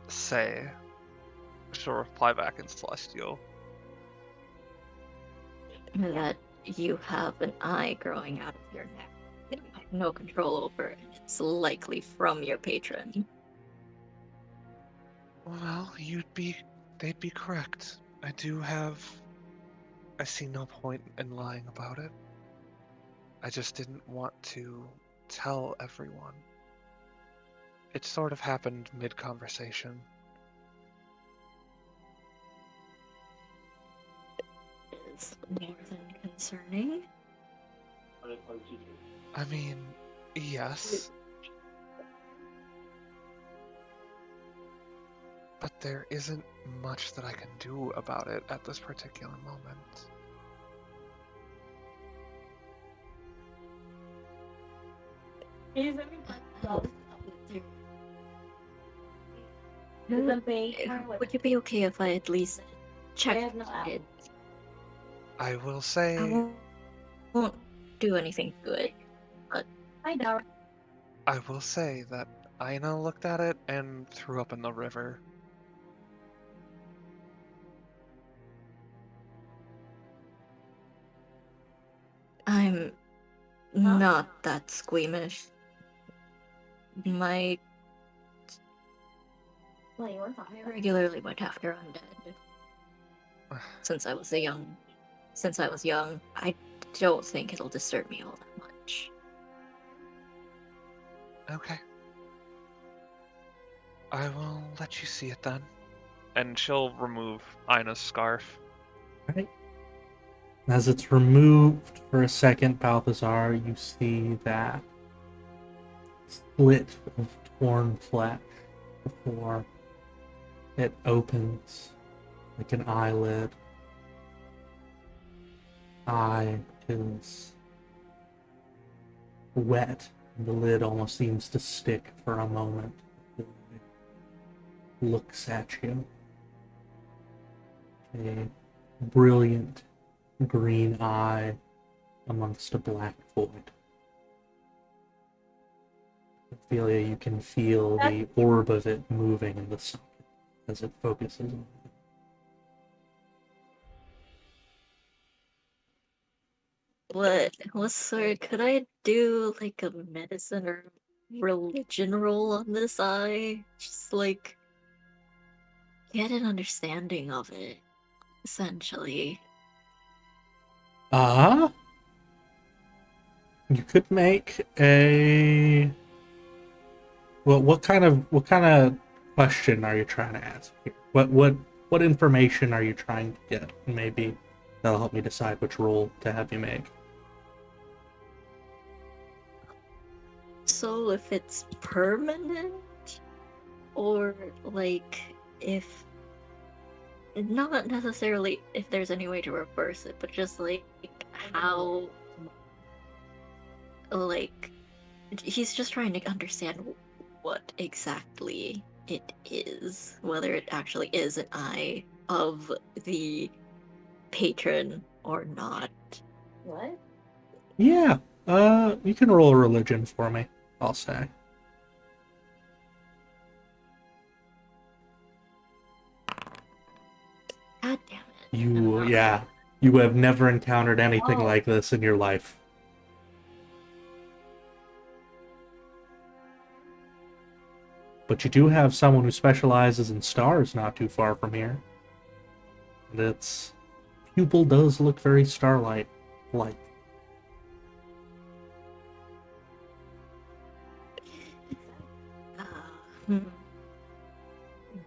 say? She'll reply back in Celestial. That you have an eye growing out of your neck that you have no control over, and it's likely from your patron. Well, they'd be correct. I see no point in lying about it. I just didn't want to tell everyone. It sort of happened mid-conversation. Is more than concerning. I mean, yes. But there isn't much that I can do about it at this particular moment. Would you be okay if I at least check it? I will I say, won't do anything to it, but I will say that Aina looked at it and threw up in the river. I'm not that squeamish. I regularly went after undead. Since I was young, I don't think it'll disturb me all that much. Okay. I will let you see it then. And she'll remove Ina's scarf. Right. As it's removed for a second, Balthazar, you see that slit of torn flesh before it opens like an eyelid. Eye is wet, and the lid almost seems to stick for a moment before it looks at you. A brilliant green eye amongst a black void. Ophelia, you can feel the orb of it moving in the socket as it focuses on you. What sort? Could I do like a medicine or religion roll on this eye? Just like get an understanding of it, essentially. You could make a well. What kind of question are you trying to ask here? What information are you trying to get? Maybe that'll help me decide which role to have you make. So if it's permanent, or like if not necessarily if there's any way to reverse it, but just like how, like, he's just trying to understand what exactly it is, whether it actually is an eye of the patron or not. What? Yeah. You can roll a religion for me, I'll say. God damn it. You have never encountered anything like this in your life. But you do have someone who specializes in stars not too far from here. And its pupil does look very starlight-like. Hmm.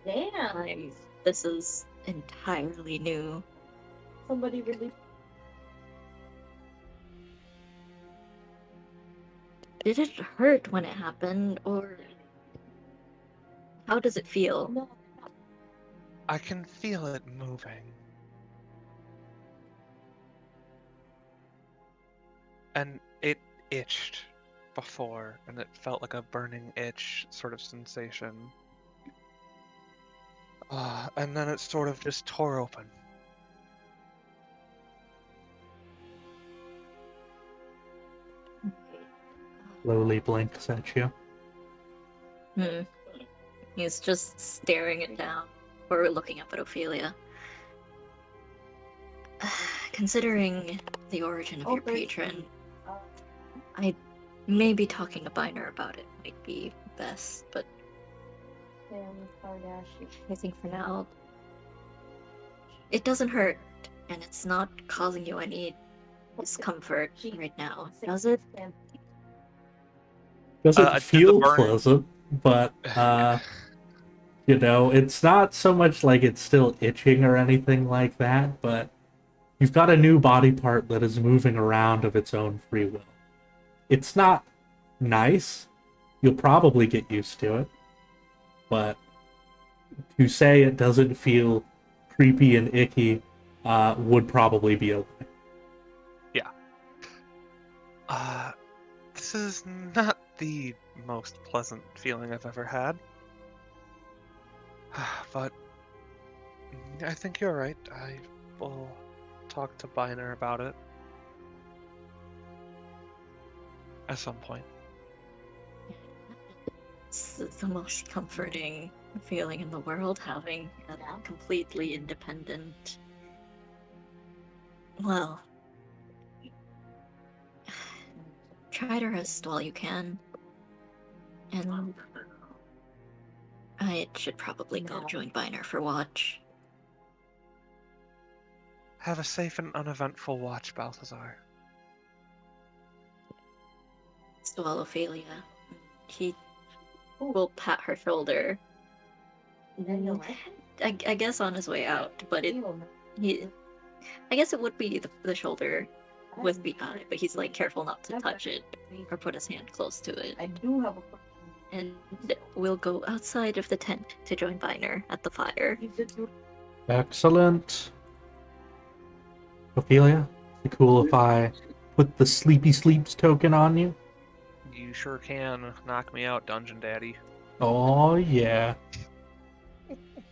Damn. This is entirely new. Somebody really. Did it hurt when it happened, or how does it feel? No. I can feel it moving. And it itched before, and it felt like a burning itch sort of sensation. And then it sort of just tore open. Slowly blinks at you. Hmm. He's just staring it down, or looking up at Ophelia. Considering the origin of your patron, maybe talking to Biner about it might be best, but I think for now, it doesn't hurt, and it's not causing you any discomfort right now, does it? Doesn't Did the feel burn- pleasant, but, you know, it's not so much like it's still itching or anything like that, but you've got a new body part that is moving around of its own free will. It's not nice. You'll probably get used to it. But to say it doesn't feel creepy and icky would probably be a lie. This is not the most pleasant feeling I've ever had. But I think you're right. I will talk to Biner about it at some point. It's the most comforting feeling in the world, having a completely independent... Well... Try to rest while you can. And... I should probably go join Biner for watch. Have a safe and uneventful watch, Balthazar. Swallow Ophelia. He will pat her shoulder. I guess on his way out, but I guess it would be the shoulder with the eye, but he's like careful not to touch it or put his hand close to it. I do have a question. And we'll go outside of the tent to join Biner at the fire. Excellent. Ophelia, is it cool if I put the Sleepy Sleeps token on you? You sure can knock me out, Dungeon Daddy. Oh, yeah.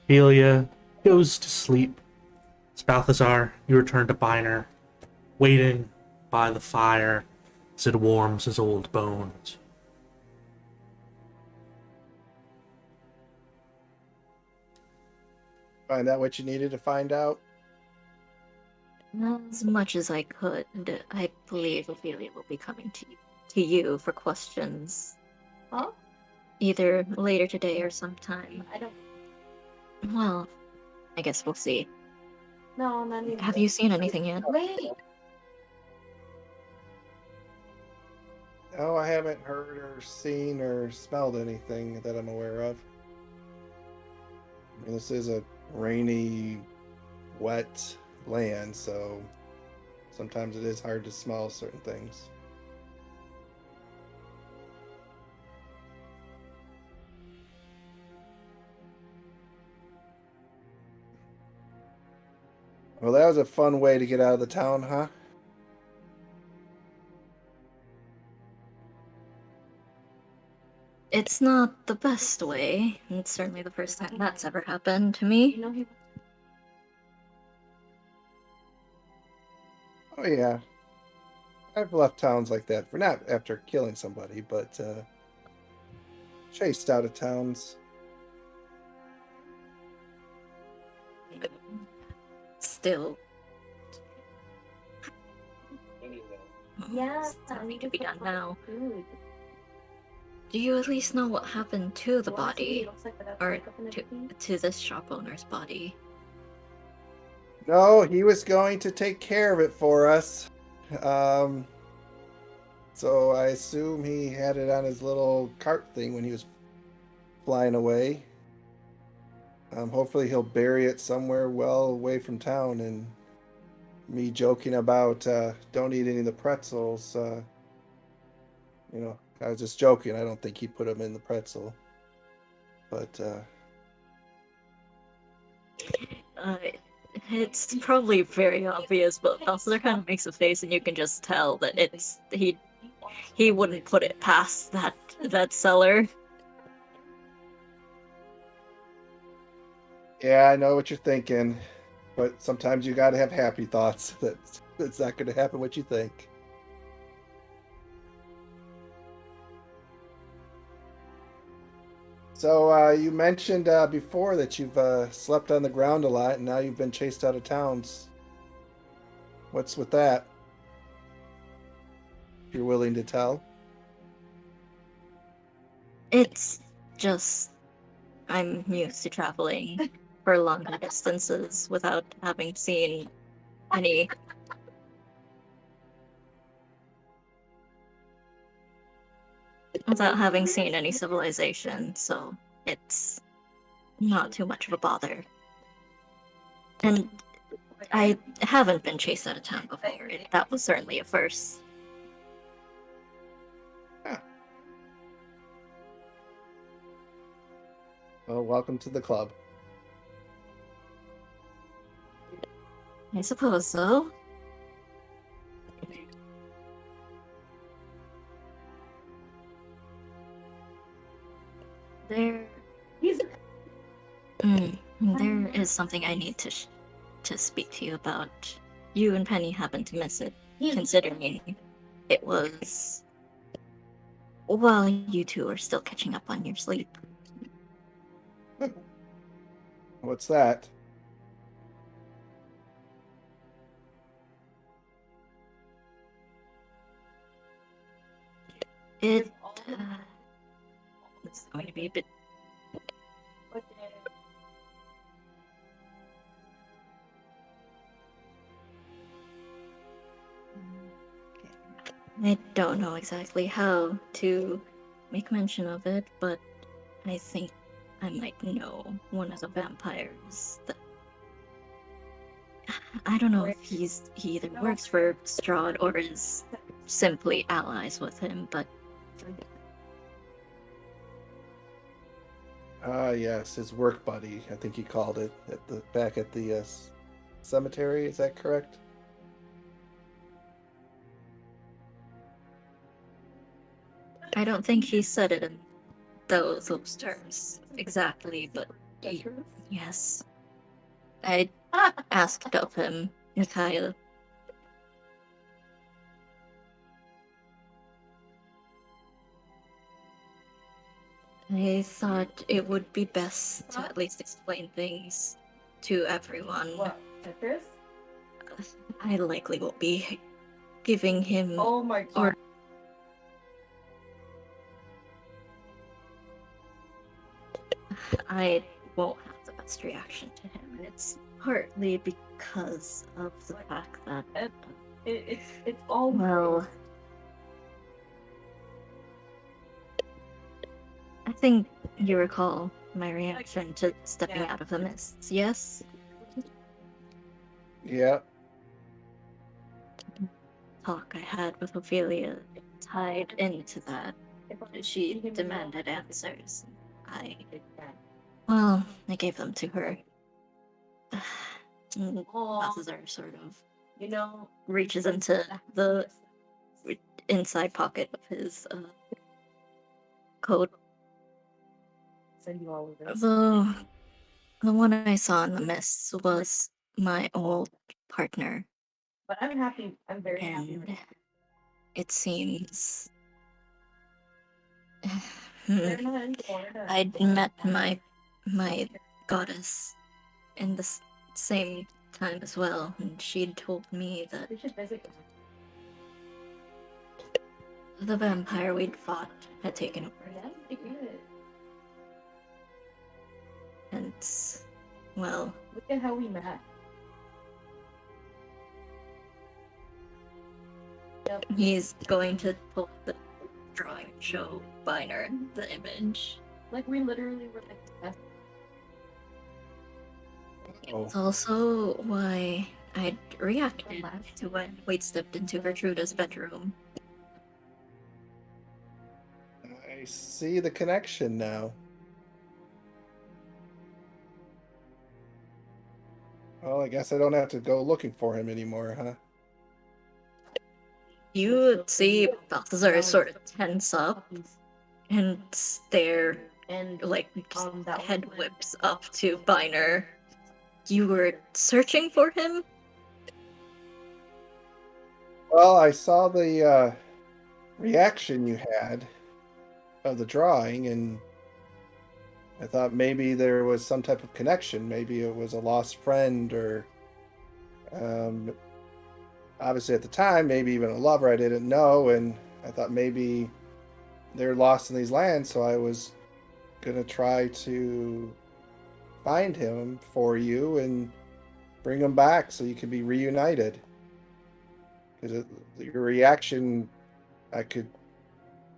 Ophelia goes to sleep. As Balthazar, you return to Biner, waiting by the fire as it warms his old bones. Find out what you needed to find out. As much as I could, I believe Ophelia will be coming to you for questions. Huh? Either later today or sometime. I don't. Well, I guess we'll see. No, not even. Have you seen anything yet? Wait. Oh, I haven't heard or seen or smelled anything that I'm aware of. I mean, this is a rainy, wet land, so sometimes it is hard to smell certain things. Well, that was a fun way to get out of the town, huh? It's not the best way. It's certainly the first time that's ever happened to me. Oh yeah, I've left towns like that for not after killing somebody, but chased out of towns. Still. Yeah, something to be done now. Do you at least know what happened to the body? Or to this shop owner's body? No, he was going to take care of it for us. Um, so I assume he had it on his little cart thing when he was flying away. Hopefully he'll bury it somewhere well away from town. And me joking about don't eat any of the pretzels. I was just joking. I don't think he put them in the pretzel. But It's probably very obvious, but Balthazar kind of makes a face, and you can just tell that he wouldn't put it past that seller. yeah, I know what you're thinking. But sometimes you got to have happy thoughts that it's not going to happen what you think. So you mentioned before that you've slept on the ground a lot, and now you've been chased out of towns. What's with that? If you're willing to tell. It's just I'm used to traveling for longer distances without having seen any civilization, so it's not too much of a bother. And I haven't been chased out of town before. That was certainly a first. Well, welcome to the club. I suppose so. There is something I need to speak to you about. You and Penny happened to miss it, considering it was while you two are still catching up on your sleep. What's that? It's going to be a bit. I don't know exactly how to make mention of it, but I think I might know one of the vampires that. I don't know if he either works for Strahd or is simply allies with him, but Yes, his work buddy. I think he called it back at the cemetery. Is that correct? I don't think he said it in those terms exactly, but yes. I asked of him, Mikhail. I thought it would be best to at least explain things to everyone. What? Like this? I likely won't be giving him Oh my god. I won't have the best reaction to him, and it's partly because of the fact that It's all well, I think you recall my reaction to stepping out of the mists, yes? Yeah. Talk I had with Ophelia tied into that. She demanded answers. I gave them to her. Balthazar sort of, reaches into the inside pocket of his coat. The one I saw in the mists was my old partner. But I'm happy. I'm very happy. And it seems They're not in Florida. I'd met my goddess in the same time as well, and she'd told me that We should visit. the vampire we'd fought had taken over. That'd be good. And, well, Look at how we met. he's going to pull the drawing and show Biner the image. Like we literally were like the best. It's also why I'd reacted to when Wade stepped into Gertruda's bedroom. I see the connection now. Well, I guess I don't have to go looking for him anymore, huh? You see Balthazar sort of tense up and stare and head whips up to Biner. You were searching for him? Well, I saw the reaction you had of the drawing, and I thought maybe there was some type of connection. Maybe it was a lost friend, or obviously at the time, maybe even a lover I didn't know, and I thought maybe they're lost in these lands, so I was gonna try to find him for you and bring him back so you can be reunited. Because your reaction, I could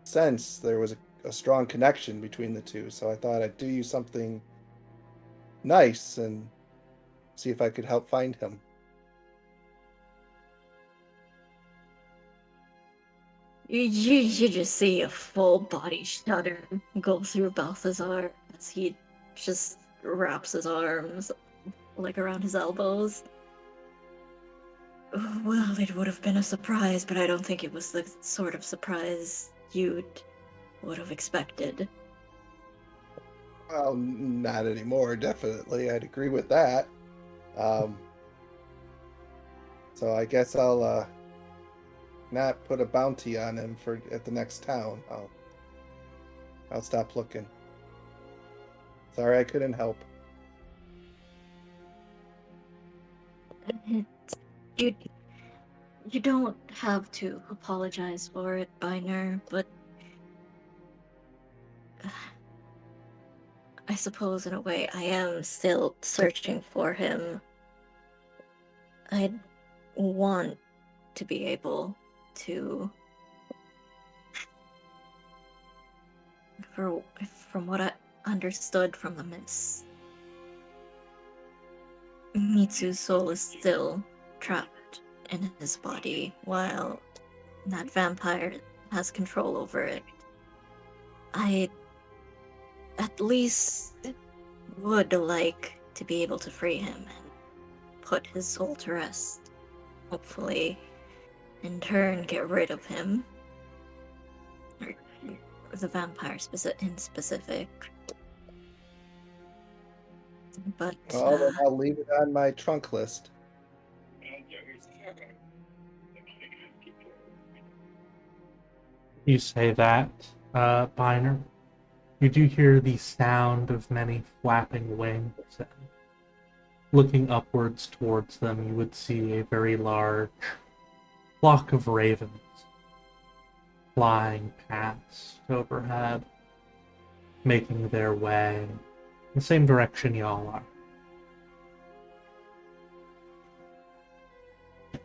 sense there was a strong connection between the two, so I thought I'd do you something nice and see if I could help find him. You just see a full body shudder go through Balthazar as he just wraps his arms around his elbows. Well, it would have been a surprise, but I don't think it was the sort of surprise you would have expected. Well, not anymore, definitely. I'd agree with that. So I guess I'll not put a bounty on him at the next town. I'll stop looking. Sorry I couldn't help. You don't have to apologize for it, Biner, but I suppose in a way I am still searching for him. I'd want to be able to, from what I understood from the mists, Mitsu's soul is still trapped in his body, while that vampire has control over it. I at least would like to be able to free him and put his soul to rest. Hopefully, in turn, get rid of him. Or the vampire in specific. But, Well, then I'll leave it on my trunk list. You say that, Biner. You do hear the sound of many flapping wings, and looking upwards towards them, you would see a very large flock of ravens flying past overhead, making their way in the same direction y'all are.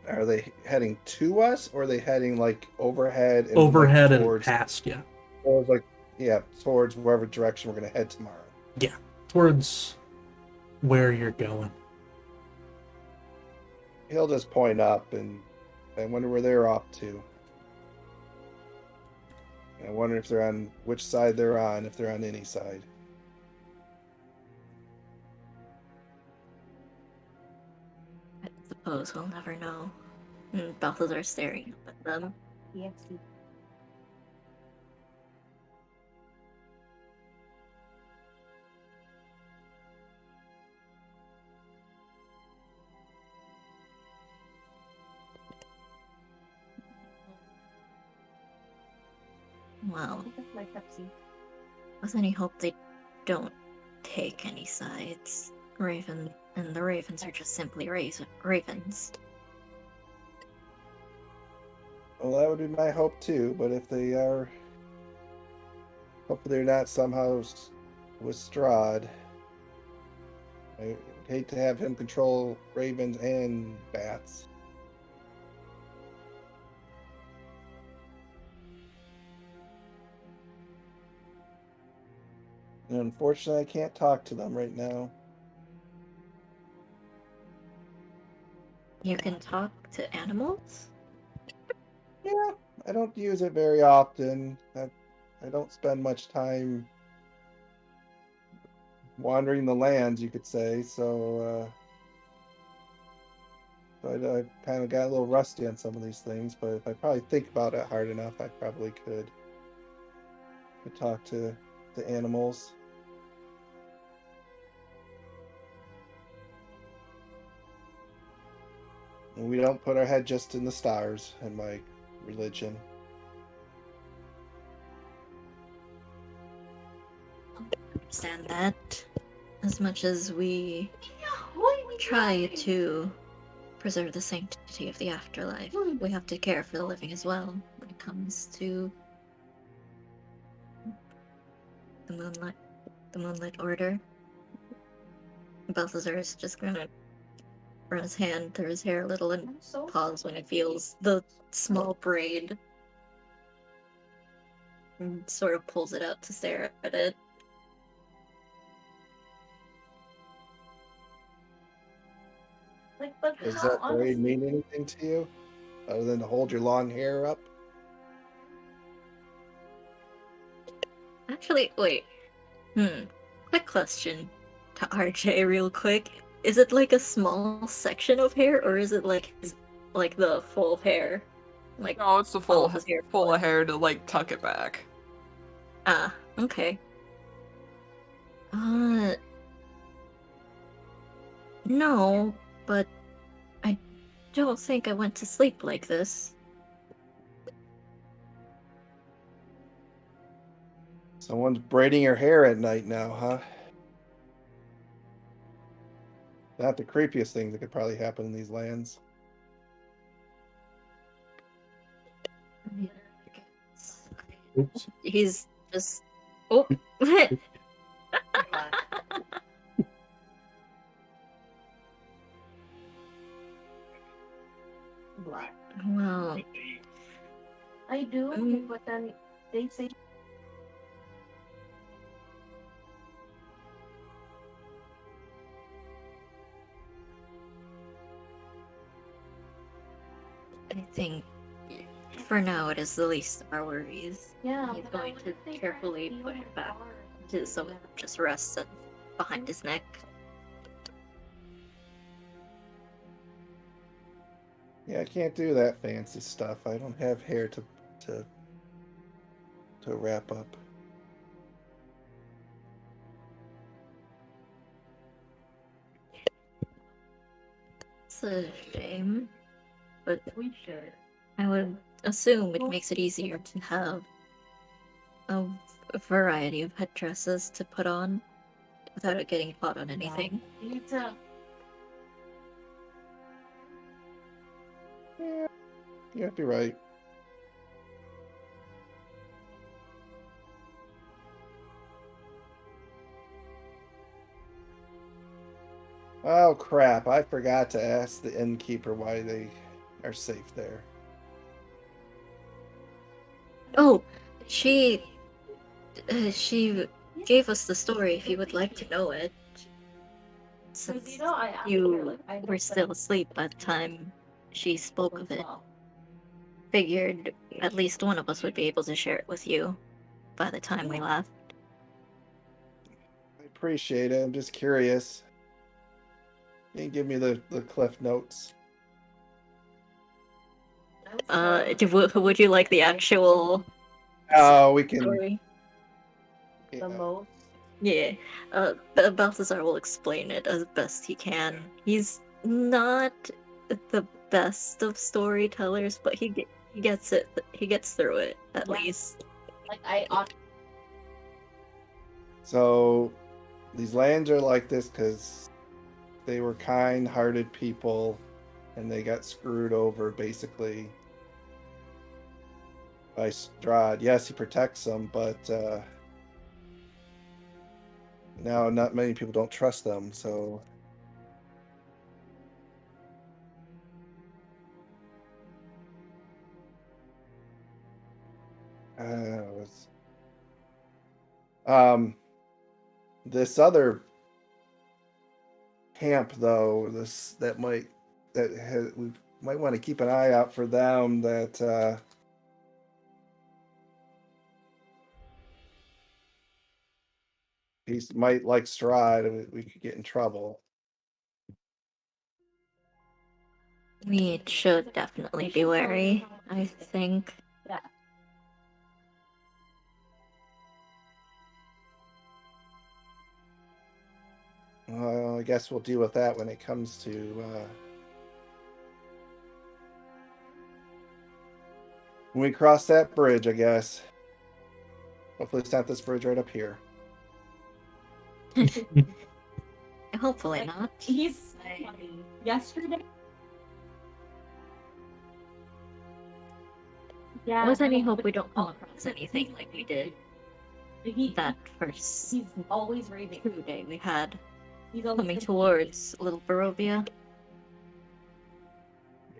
Are they heading to us, or are they heading overhead? And Overhead towards, and past you. Towards wherever direction we're going to head tomorrow. Yeah, towards where you're going. He'll just point up, and I wonder where they're off to. I wonder if they're on which side they're on, if they're on any side. suppose we'll never know. And Balthazar staring up at them. Well, with any hope they don't take any sides. Raven and the Ravens are just simply ravens. Well, that would be my hope too, but if they are... Hopefully they're not somehow with Strahd. I would hate to have him control ravens and bats. And unfortunately, I can't talk to them right now. You can talk to animals? Yeah, I don't use it very often. I don't spend much time wandering the lands, you could say. So I kind of got a little rusty on some of these things. But if I probably think about it hard enough, I probably could talk to the animals. And we don't put our head just in the stars in my religion. Understand that. As much as we try to preserve the sanctity of the afterlife, we have to care for the living as well when it comes to the moonlit order. Balthazar is just gonna run his hand through his hair a little and pause when he feels the small braid and sort of pulls it out to stare at it. Does that braid mean anything to you? Other than to hold your long hair up? Actually, wait. Quick question to RJ real quick. Is it like a small section of hair or is it like the full hair? Like No, it's the all full of his hair. full of hair to like tuck it back. Ah, okay. No, but I don't think I went to sleep like this. Someone's braiding your hair at night now, huh? Not the creepiest thing that could probably happen in these lands. Oops. He's just... Oh! Well... I do, but then they say I think for now it is the least of our worries. yeah. He's going to carefully put it back so it just rests behind his neck. Yeah, I can't do that fancy stuff. I don't have hair to wrap up. It's a shame, but I would assume it makes it easier to have a variety of headdresses to put on without it getting caught on anything. Yeah, you'd be right. Oh crap, I forgot to ask the innkeeper why they are safe there. Oh, she gave us the story if you would like to know it. Since you were still asleep by the time she spoke of it. Figured at least one of us would be able to share it with you by the time we left. I appreciate it. I'm just curious. Can you give me the cliff notes? Would you like the actual Oh, we can. story? Yeah. Yeah. Balthazar will explain it as best he can. He's not the best of storytellers, but he gets it. He gets through it at least. So these lands are like this because they were kind-hearted people, and they got screwed over basically by Strahd. Yes, he protects them, but now not many people don't trust them. So it's- this other camp though, we might want to keep an eye out for them. That he might like Strahd, and we could get in trouble. We should definitely be wary, I think. I guess we'll deal with that when it comes to when we cross that bridge, I guess. Hopefully it's not this bridge right up here. Hopefully not. Yesterday. With any hope we don't come across anything like we did that first He's always raving. crew day we had coming towards Little Barovia.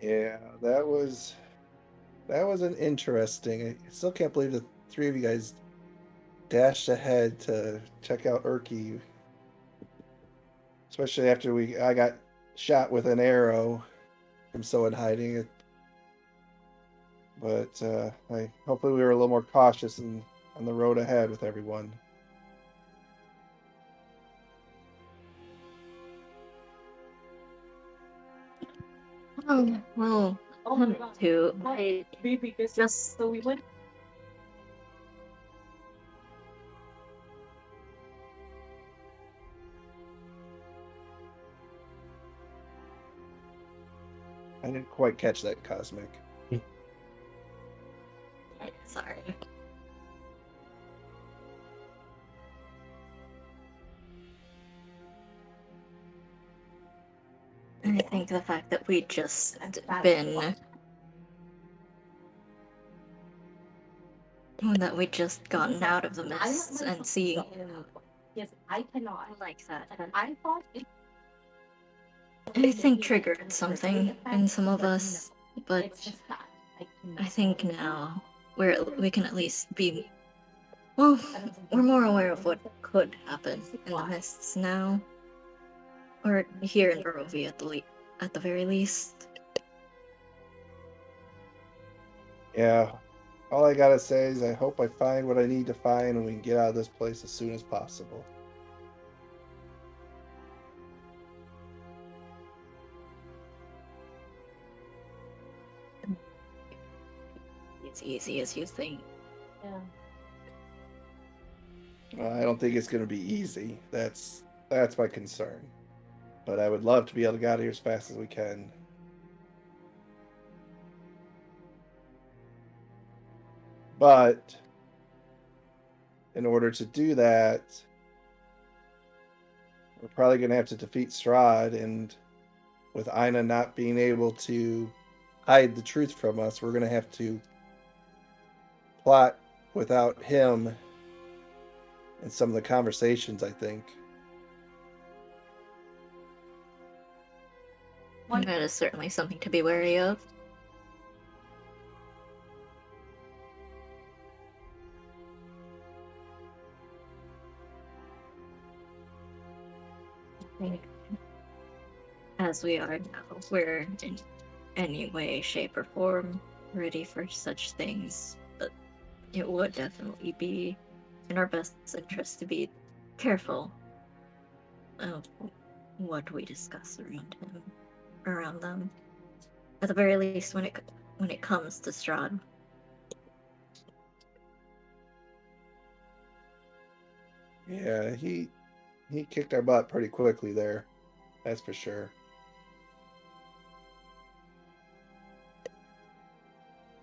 Yeah, that was an interesting. I still can't believe the three of you guys dashed ahead to check out Urki, especially after I got shot with an arrow from someone hiding it. But hopefully we were a little more cautious on the road ahead with everyone. Oh, well, to just so we went. I didn't quite catch that, Cosmic. sorry. I think the fact that we just gotten out of the mists and seeing him Yes, I cannot. like that, I thought I think triggered something in some of us, but it's just that. I think now we can at least be, well, we're more aware of what could happen in the mists now, or here in Barovia at the very least. Yeah. All I gotta say is I hope I find what I need to find and we can get out of this place as soon as possible. It's easy as you think. Yeah. I don't think it's gonna be easy. That's my concern. But I would love to be able to get out of here as fast as we can. But in order to do that, we're probably going to have to defeat Strahd, and with Aina not being able to hide the truth from us, we're going to have to plot without him in some of the conversations, I think. That is certainly something to be wary of. As we are now, we're in any way, shape, or form ready for such things, but it would definitely be in our best interest to be careful of what we discuss around them. At the very least, when it when it comes to Strahd. Yeah, he kicked our butt pretty quickly there. That's for sure.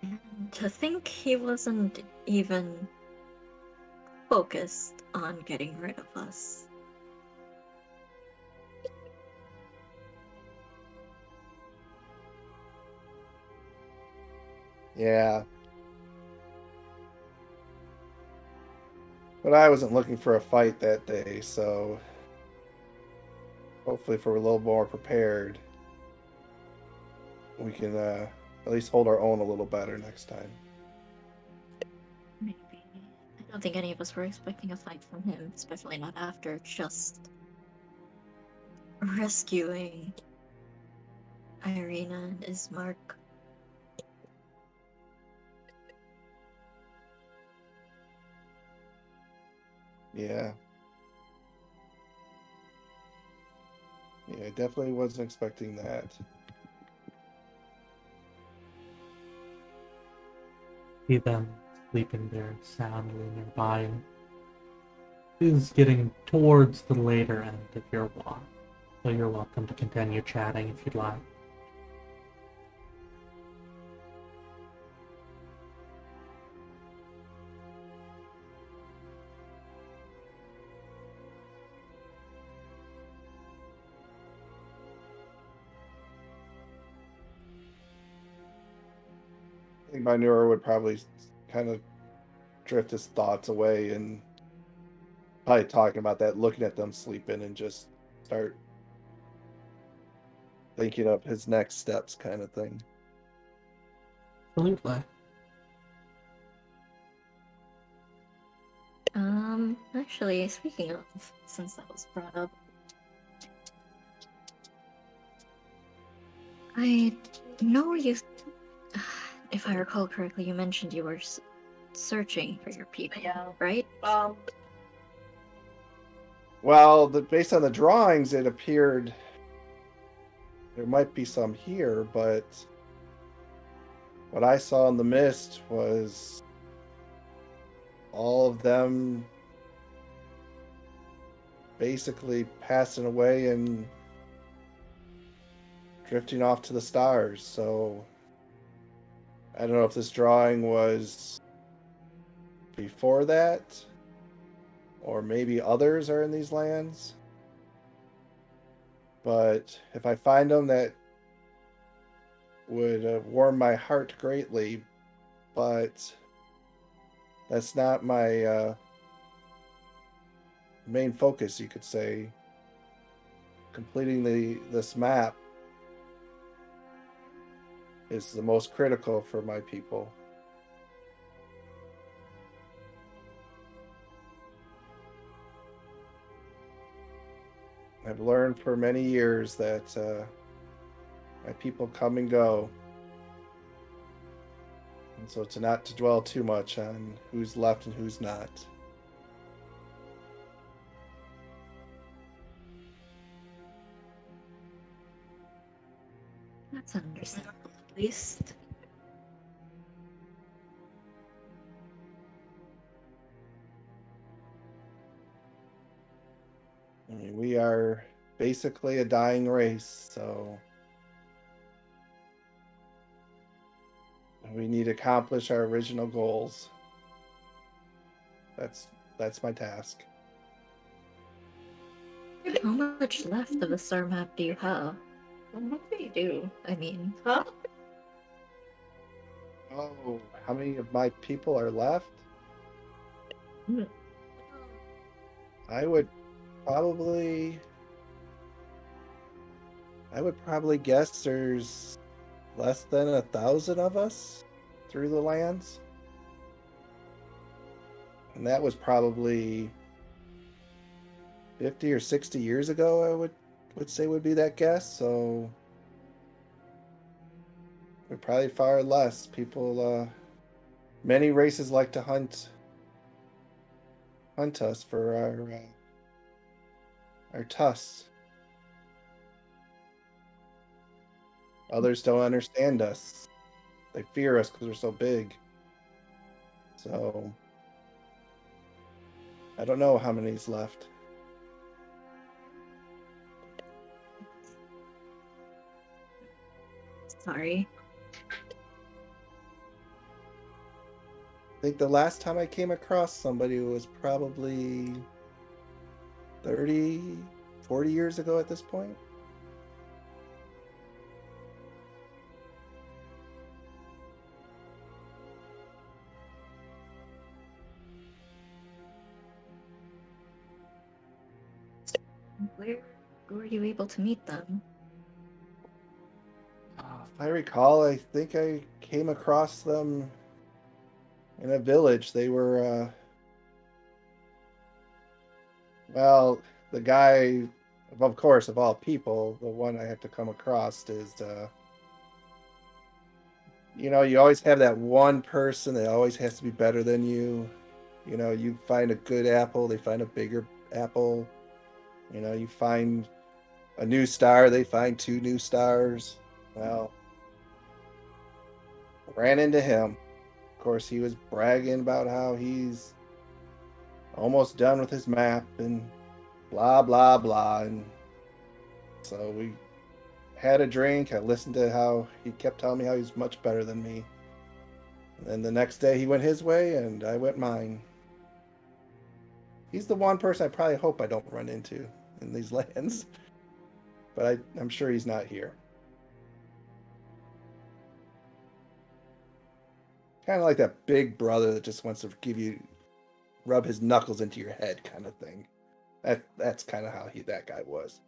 And to think he wasn't even focused on getting rid of us. Yeah. But I wasn't looking for a fight that day, so hopefully if we're a little more prepared, we can at least hold our own a little better next time. Maybe. I don't think any of us were expecting a fight from him, especially not after just rescuing Irina and Ismark. Yeah. Yeah, I definitely wasn't expecting that. See them sleeping there soundly nearby, and it is getting towards the later end of your walk, so you're welcome to continue chatting if you'd like. I think Minura would probably kind of drift his thoughts away and probably talking about that, looking at them sleeping, and just start thinking of his next steps kind of thing. Absolutely. Actually, speaking of, since that was brought up, I know you, if I recall correctly, you mentioned you were searching for your people, right? Well, based on the drawings, it appeared there might be some here, but what I saw in the mist was all of them basically passing away and drifting off to the stars. So I don't know if this drawing was before that, or maybe others are in these lands. But if I find them, that would warm my heart greatly. But that's not my main focus, you could say. Completing this map is the most critical for my people. I've learned for many years that my people come and go. And so not to dwell too much on who's left and who's not. That's understandable, at least. I mean, we are basically a dying race, so we need to accomplish our original goals. That's my task. How much left of the star map do you have? What do you do? I mean, huh? Oh, how many of my people are left? Hmm. I would probably guess there's less than 1,000 of us through the lands. And that was probably 50 or 60 years ago, I would say would be that guess. So we're probably far less. People, many races like to hunt us for our tusks. Others don't understand us. they fear us because we're so big. So I don't know how many's left. Sorry. I think the last time I came across somebody was probably 30, 40 years ago at this point. Where were you able to meet them? If I recall, I think I came across them in a village. They were, well, the guy, of course, of all people, the one I have to come across is, you know, you always have that one person that always has to be better than you. You know, you find a good apple, they find a bigger apple. You know, you find a new star, they find 2 new stars. Well, ran into him. Of course, he was bragging about how he's almost done with his map and blah, blah, blah. And so we had a drink. I listened to how he kept telling me how he's much better than me. And then the next day he went his way and I went mine. He's the one person I probably hope I don't run into in these lands. But I'm sure he's not here. Kind of like that big brother that just wants to rub his knuckles into your head kind of thing. That's kind of how that guy was.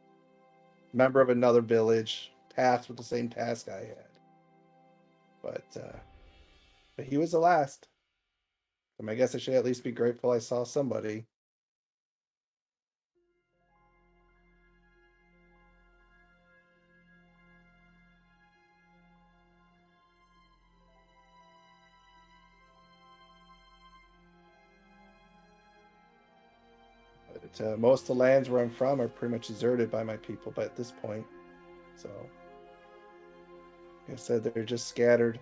Member of another village, tasked with the same task I had. But he was the last. I guess I should at least be grateful I saw somebody. But most of the lands where I'm from are pretty much deserted by my people by this point. So, like I said, they're just scattered.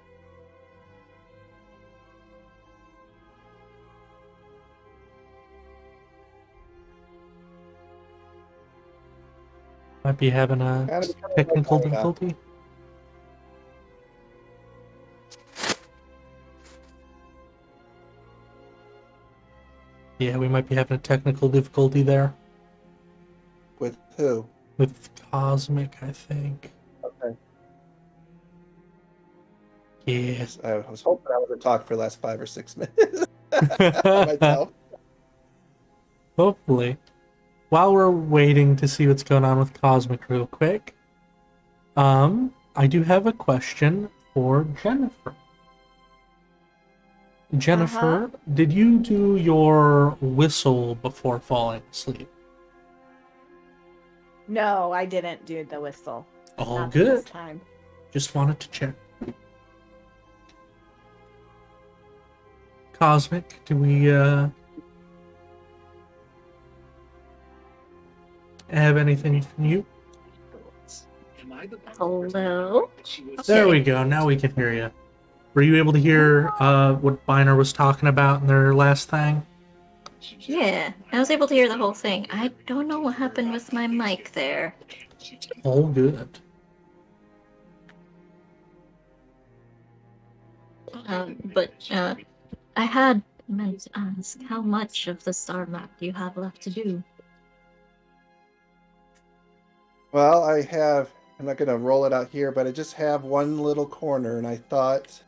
Might be having a Kind of technical like difficulty. Yeah, we might be having a technical difficulty there. With who? With Cosmic, I think. Okay. Yeah. I was hoping I would talk for the last 5 or 6 minutes myself. Hopefully. While we're waiting to see what's going on with Cosmic real quick, I do have a question for Jennifer. Jennifer, did you do your whistle before falling asleep? No, I didn't do the whistle. All Not good. this time. Just wanted to check. Cosmic, do we have anything from you? Hello? There we go. Now we can hear you. Were you able to hear what Biner was talking about in their last thing? Yeah, I was able to hear the whole thing. I don't know what happened with my mic there. All good. But I had meant to ask, how much of the star map do you have left to do? Well, I'm not going to roll it out here, but I just have one little corner, and I thought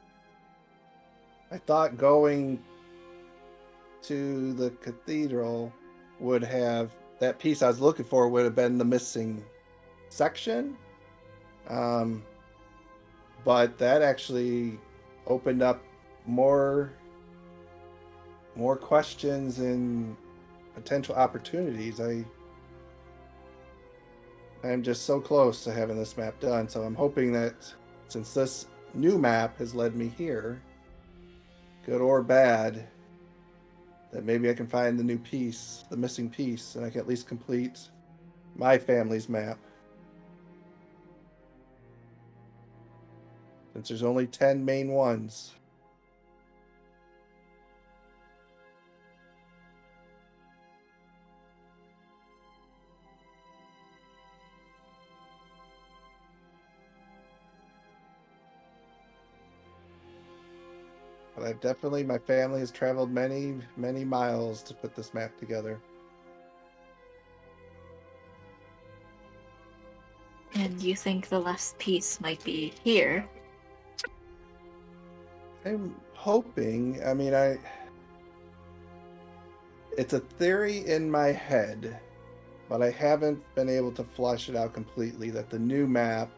going to the cathedral would have, that piece I was looking for would have been the missing section. But that actually opened up more questions and potential opportunities. I'm just so close to having this map done, so I'm hoping that since this new map has led me here, good or bad, that maybe I can find the new piece, the missing piece, and I can at least complete my family's map. since there's only 10 main ones. But my family has traveled many, many miles to put this map together. And you think the last piece might be here? I'm hoping, it's a theory in my head, but I haven't been able to flush it out completely, that the new map,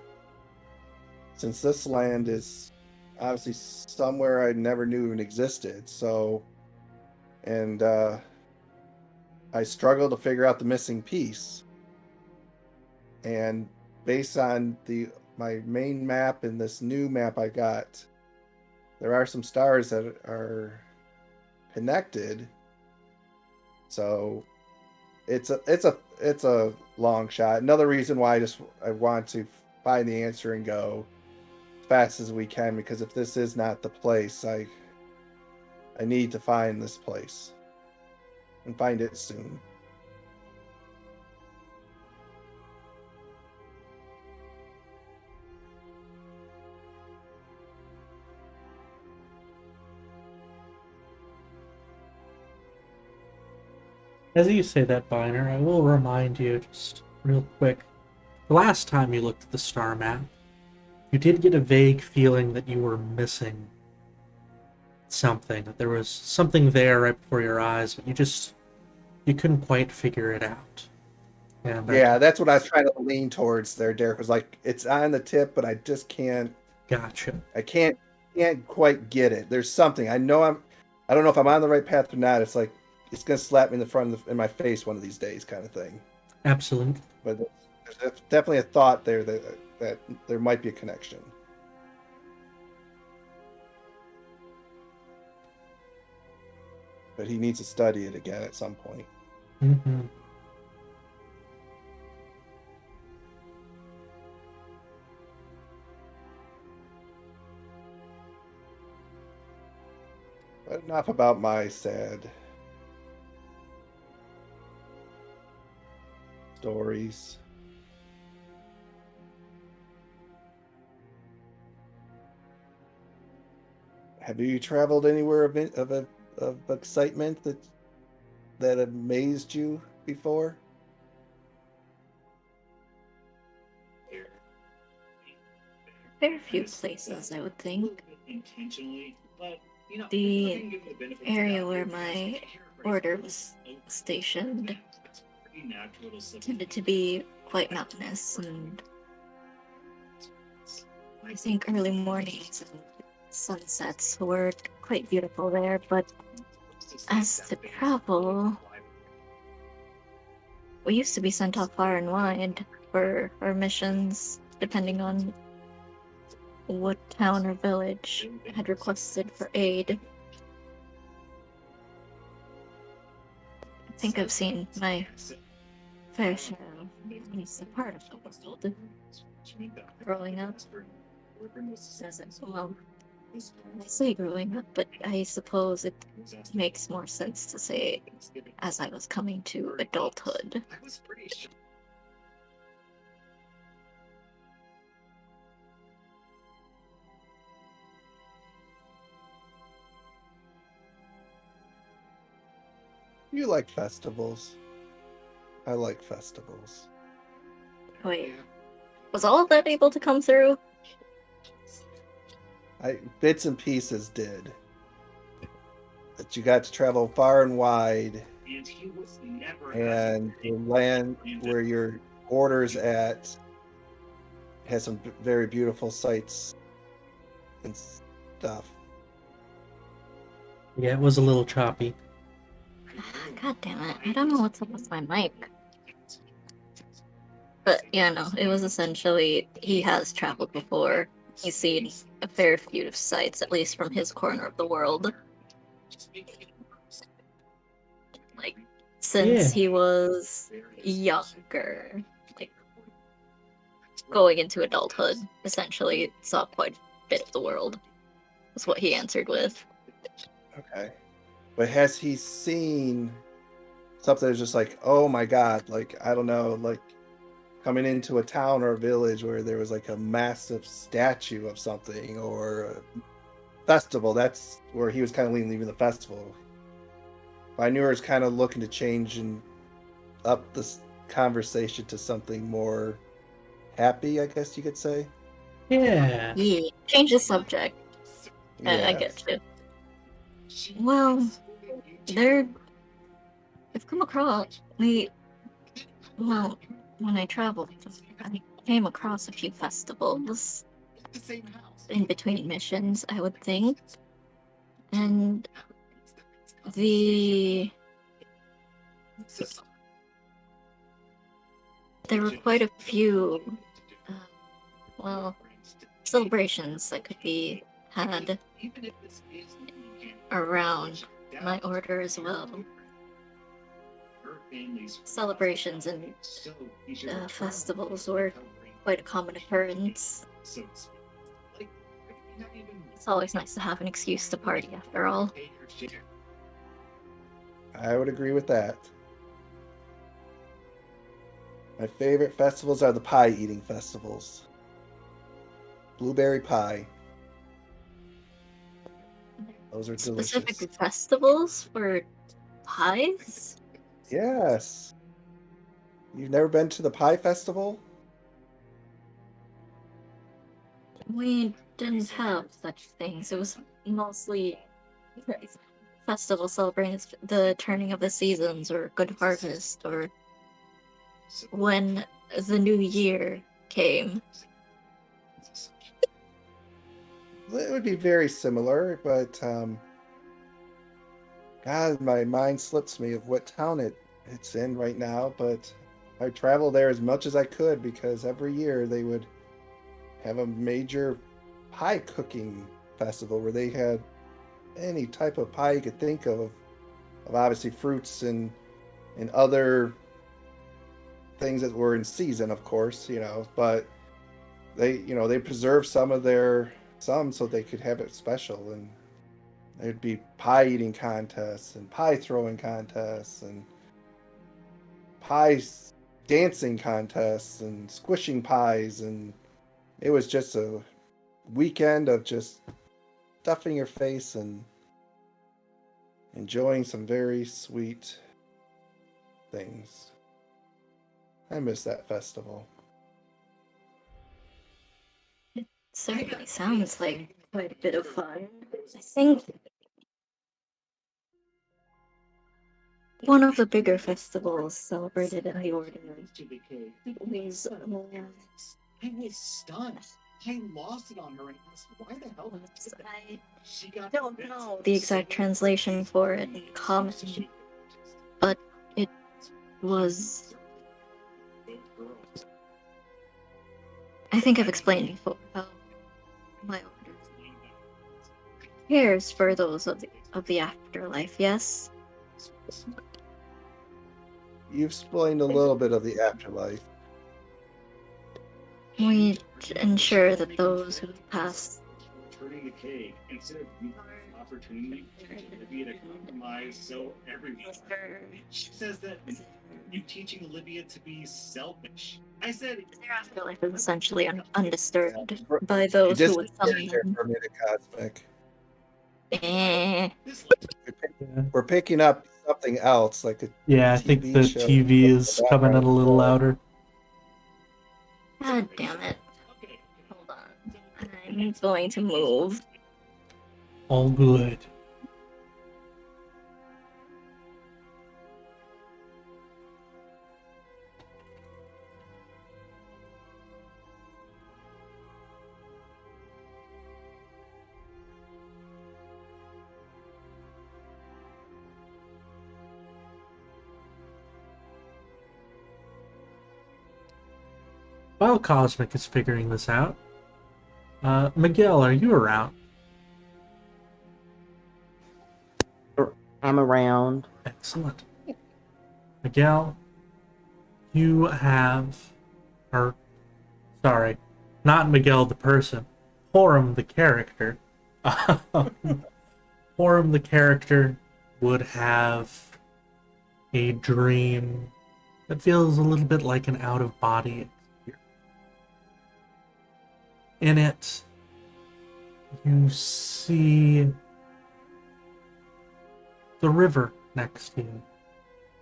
since this land is obviously somewhere I never knew even existed, and I struggle to figure out the missing piece. And based on my main map and this new map I got, there are some stars that are connected. So it's a long shot. Another reason why I want to find the answer and go as fast as we can, because if this is not the place, I need to find this place and find it soon. As you say that, Biner, I will remind you just real quick. The last time you looked at the star map, you did get a vague feeling that you were missing something, that there was something there right before your eyes, but you couldn't quite figure it out. And that's what I was trying to lean towards there, Derek. Was like, it's on the tip, but I just can't. Gotcha. I can't quite get it. There's something. I don't know if I'm on the right path or not. It's like it's gonna slap me in my face one of these days, kind of thing. Absolutely. But there's definitely a thought there that there might be a connection. But he needs to study it again at some point. Mm-hmm. But enough about my sad stories. Have you traveled anywhere of excitement that amazed you before? Very few places, I would think. The area where my order was stationed tended to be quite mountainous, and I think early mornings and sunsets were quite beautiful there, but as to travel, we used to be sent off far and wide for our missions, depending on what town or village had requested for aid. I think I've seen my fair share of at least a part of the world growing up. Well, I say growing up, but I suppose it makes more sense to say as I was coming to adulthood. You like festivals. I like festivals. Wait, was all of that able to come through? Bits and pieces did. That you got to travel far and wide, and the land where your order's at has some very beautiful sights and stuff. Yeah, it was a little choppy. God damn it, I don't know what's up with my mic. But yeah, no, it was essentially, he has traveled before. He's seen a fair few of sights, at least from his corner of the world. Like, since he was younger, like, going into adulthood, essentially saw quite bit of the world. That's what he answered with. Okay. But has he seen something that's just like, oh my god, like, I don't know, like coming into a town or a village where there was like a massive statue of something or a festival? That's where he was kind of leaving the festival. I knew I was kind of looking to change and up this conversation to something more happy, I guess you could say. Yeah. Yeah, change the subject. I get you. Well, I've come across, well, when I traveled, I came across a few festivals in between missions, I would think. And there were quite a few, well, celebrations that could be had around my order as well. Celebrations and festivals were quite a common occurrence. It's always nice to have an excuse to party after all. I would agree with that. My favorite festivals are the pie eating festivals. Blueberry pie. Those are delicious. Specific festivals for pies? Yes. You've never been to the pie festival? We didn't have such things. It was mostly festival celebrating the turning of the seasons or good harvest or when the new year came. It would be very similar, but God, my mind slips me of what town it's in right now, but I traveled there as much as I could because every year they would have a major pie cooking festival where they had any type of pie you could think of obviously fruits and other things that were in season, of course, but they preserved some so they could have it special, and there'd be pie eating contests and pie throwing contests and pie dancing contests and squishing pies, and it was just a weekend of just stuffing your face and enjoying some very sweet things. I miss that festival. Certainly sounds like quite a bit of fun. I think one of the bigger festivals celebrated in the order was I was stunned. I lost it on her and asked, why the hell I don't know the exact translation for it in common, but it was... I think I've explained before how my order cares for those of the afterlife, yes? You've explained a little bit of the afterlife. We ensure that those who passed turning the cake instead of using this opportunity to be a compromise so everyone. She says that you're teaching Olivia to be selfish. I said their afterlife is essentially undisturbed Yeah. by You those who just would there summon them. for a minute, Cosmic. Eh. We're picking up something else, like a Yeah, I think TV the show TV in is the coming in a background. little louder. God damn it. Hold on. I'm going to move. All good. While Cosmic is figuring this out, Miguel, are you around? I'm around. Excellent. Miguel, you have... Or, sorry, not Miguel the person. Porrum the character, Porrum the character would have a dream that feels a little bit like an out-of-body experience. In it, you see the river next to you,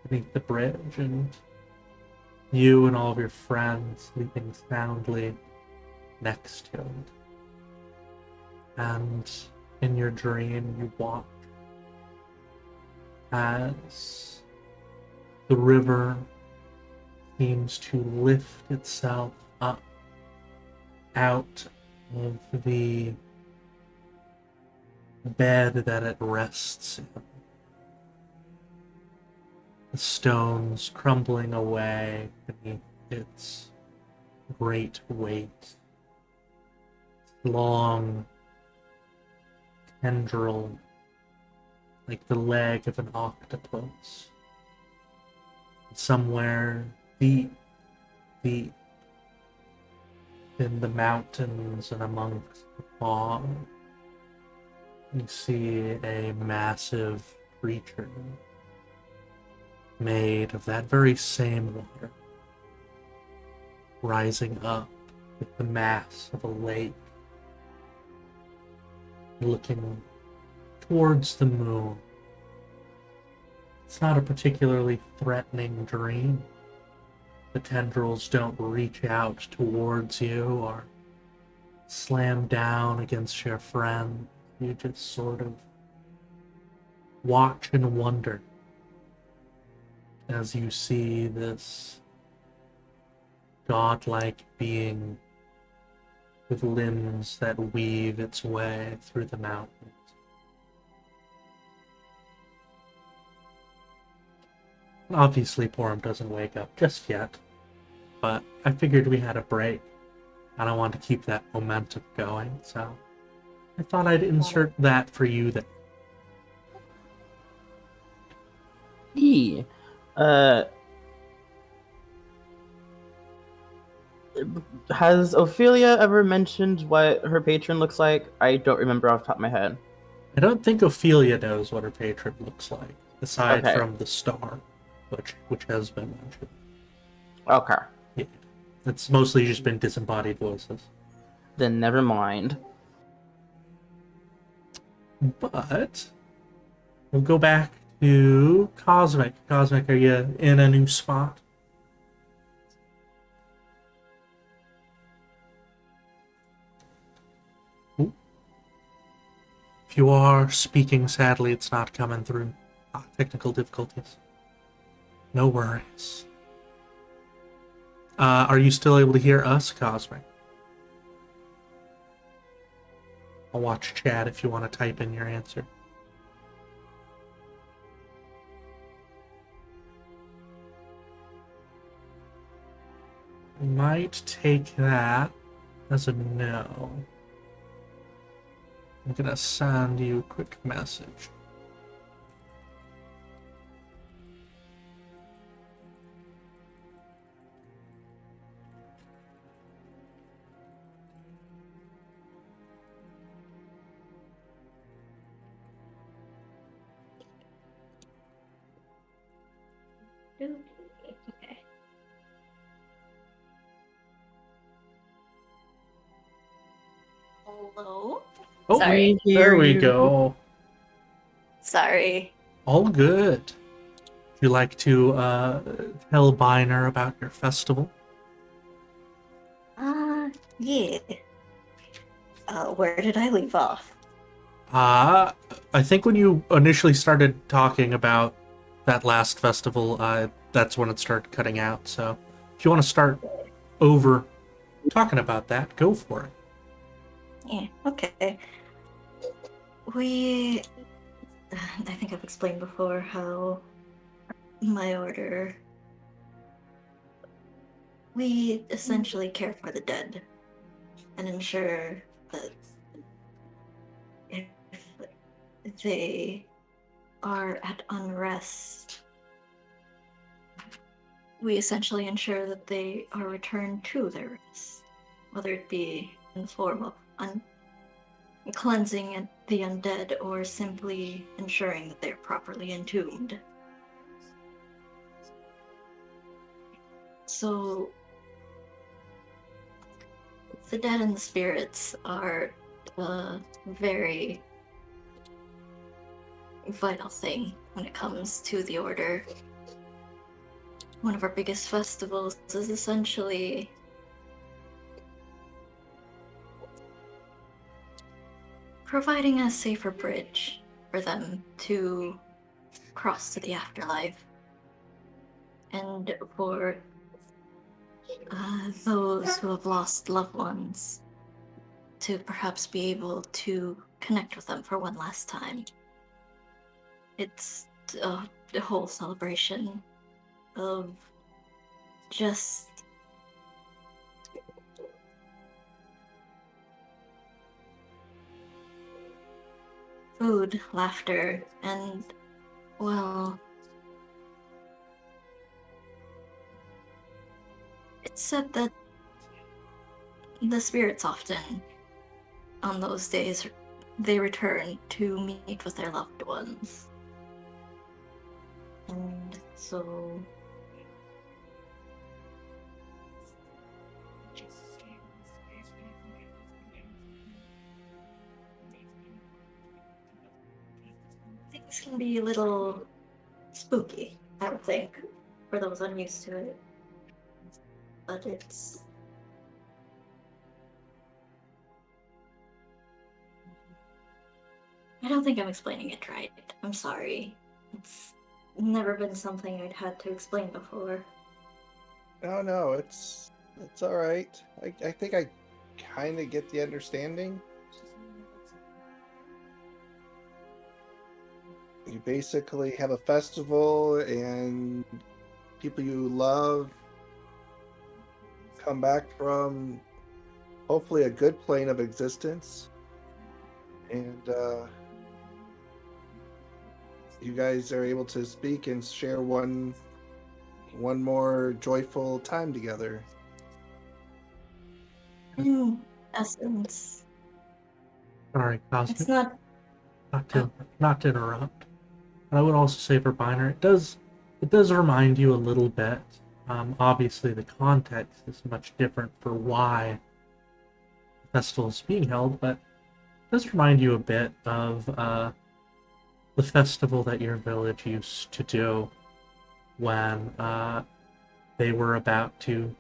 beneath the bridge, and you and all of your friends sleeping soundly next to it. And in your dream, you watch as the river seems to lift itself up out of the bed that it rests in. The stones crumbling away beneath its great weight. Long tendril, like the leg of an octopus. Somewhere deep, deep in the mountains and amongst the fog, you see a massive creature made of that very same water, rising up with the mass of a lake, looking towards the moon. It's not a particularly threatening dream. The tendrils don't reach out towards you or slam down against your friend. You just sort of watch and wonder as you see this godlike being with limbs that weave its way through the mountains. Obviously, Porrum doesn't wake up just yet, but I figured we had a break, and I want to keep that momentum going, so I thought I'd insert that for you there. E. Has Ophelia ever mentioned what her patron looks like? I don't remember off the top of my head. I don't think Ophelia knows what her patron looks like, aside Okay. from the star, which has been mentioned. Okay. Yeah. It's mostly just been disembodied voices. Then never mind. But we'll go back to Cosmic. Cosmic, are you in a new spot? Ooh. If you are speaking, sadly, it's not coming through. Technical difficulties. No worries. Are you still able to hear us, Cosmic? I'll watch chat if you want to type in your answer. Might take that as a no. I'm gonna send you a quick message. Okay. Hello? Oh, Sorry. there we go. Sorry. All good. Would you like to tell Biner about your festival? Yeah. Where did I leave off? I think when you initially started talking about that last festival, that's when it started cutting out. So if you want to start over talking about that, go for it. Yeah, okay. I think I've explained before how my order, we essentially care for the dead and ensure that if they are at unrest, we essentially ensure that they are returned to their rest, whether it be in the form of cleansing the undead or simply ensuring that they're properly entombed. So, the dead and the spirits are a very vital thing when it comes to the Order. One of our biggest festivals is essentially providing a safer bridge for them to cross to the afterlife. And for those who have lost loved ones to perhaps be able to connect with them for one last time. It's a whole celebration of just food, laughter, and, well, it's said that the spirits often, on those days, they return to meet with their loved ones. And so things can be a little spooky, I would think, for those unused to it. But it's... I don't think I'm explaining it right. I'm sorry. It's never been something I'd had to explain before. No, it's all right. I think I kind of get the understanding. You basically have a festival, and people you love come back from hopefully a good plane of existence, and you guys are able to speak and share one more joyful time together. In essence, Sorry, it's Cosmic. not... Not to interrupt. I would also say for Biner, it does remind you a little bit. Obviously, the context is much different for why the festival is being held, but it does remind you a bit of the festival that your village used to do when they were about to,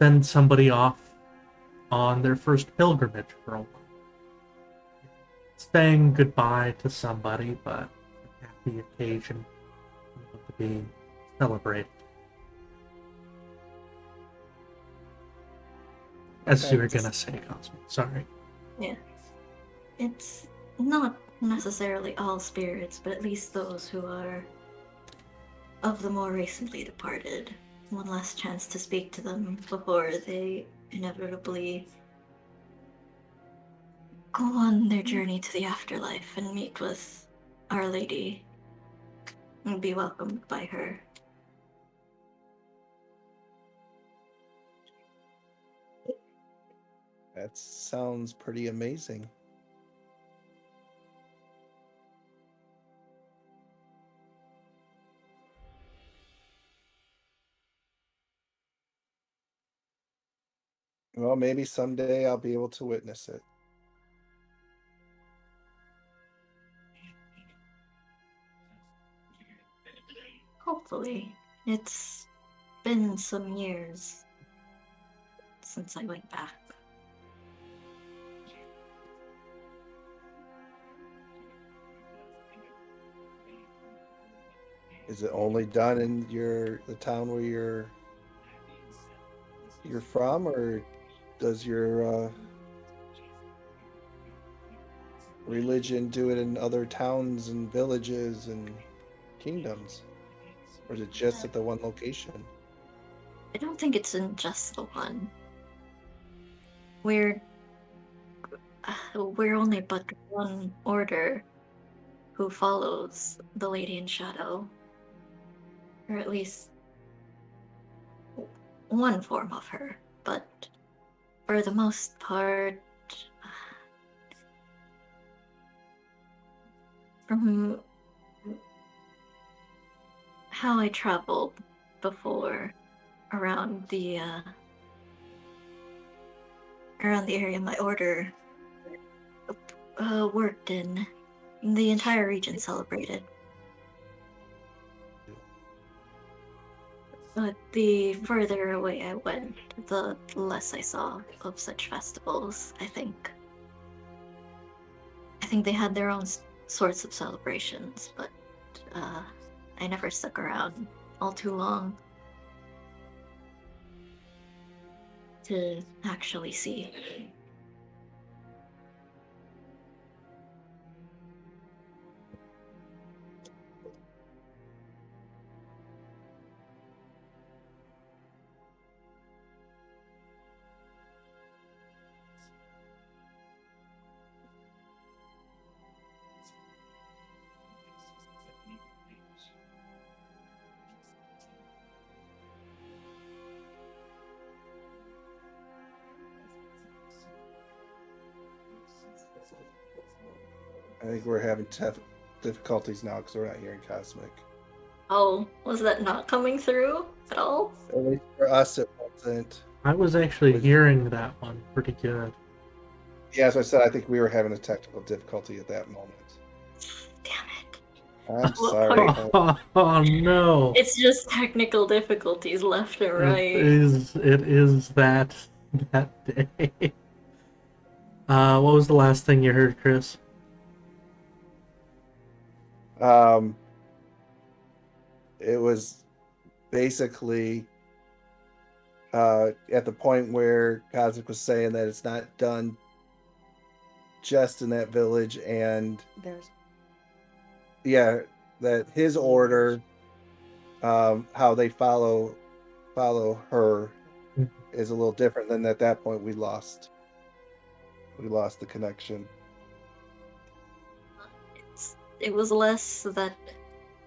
send somebody off on their first pilgrimage for a while. Saying goodbye to somebody, but a happy occasion to be celebrated. As you were gonna say, Cosmic. Sorry. Yeah. It's not necessarily all spirits, but at least those who are of the more recently departed. One last chance to speak to them before they inevitably go on their journey to the afterlife and meet with Our Lady and be welcomed by her. That sounds pretty amazing. Well, maybe someday I'll be able to witness it. Hopefully. It's been some years since I went back. Is it only done in the town where you're from, or does your religion do it in other towns and villages and kingdoms? Or is it just at the one location? I don't think it's in just the one. We're only but one order who follows the Lady in Shadow. Or at least one form of her. But for the most part, from how I traveled before around the area my order worked in, the entire region celebrated. But the further away I went, the less I saw of such festivals, I think. I think they had their own sorts of celebrations, but I never stuck around all too long to actually see. I think we're having tough difficulties now because we're not hearing Cosmic. Oh, was that not coming through at all? At least for us, it wasn't. I was actually hearing that one pretty good. Yeah, as I said, I think we were having a technical difficulty at that moment. Damn it. I'm sorry. Oh no! It's just technical difficulties left and right. It is that day. What was the last thing you heard, Chris? It was basically at the point where Cosmic was saying that it's not done just in that village, and that his order, how they follow her, is a little different. Than at that point we lost the connection. It was less that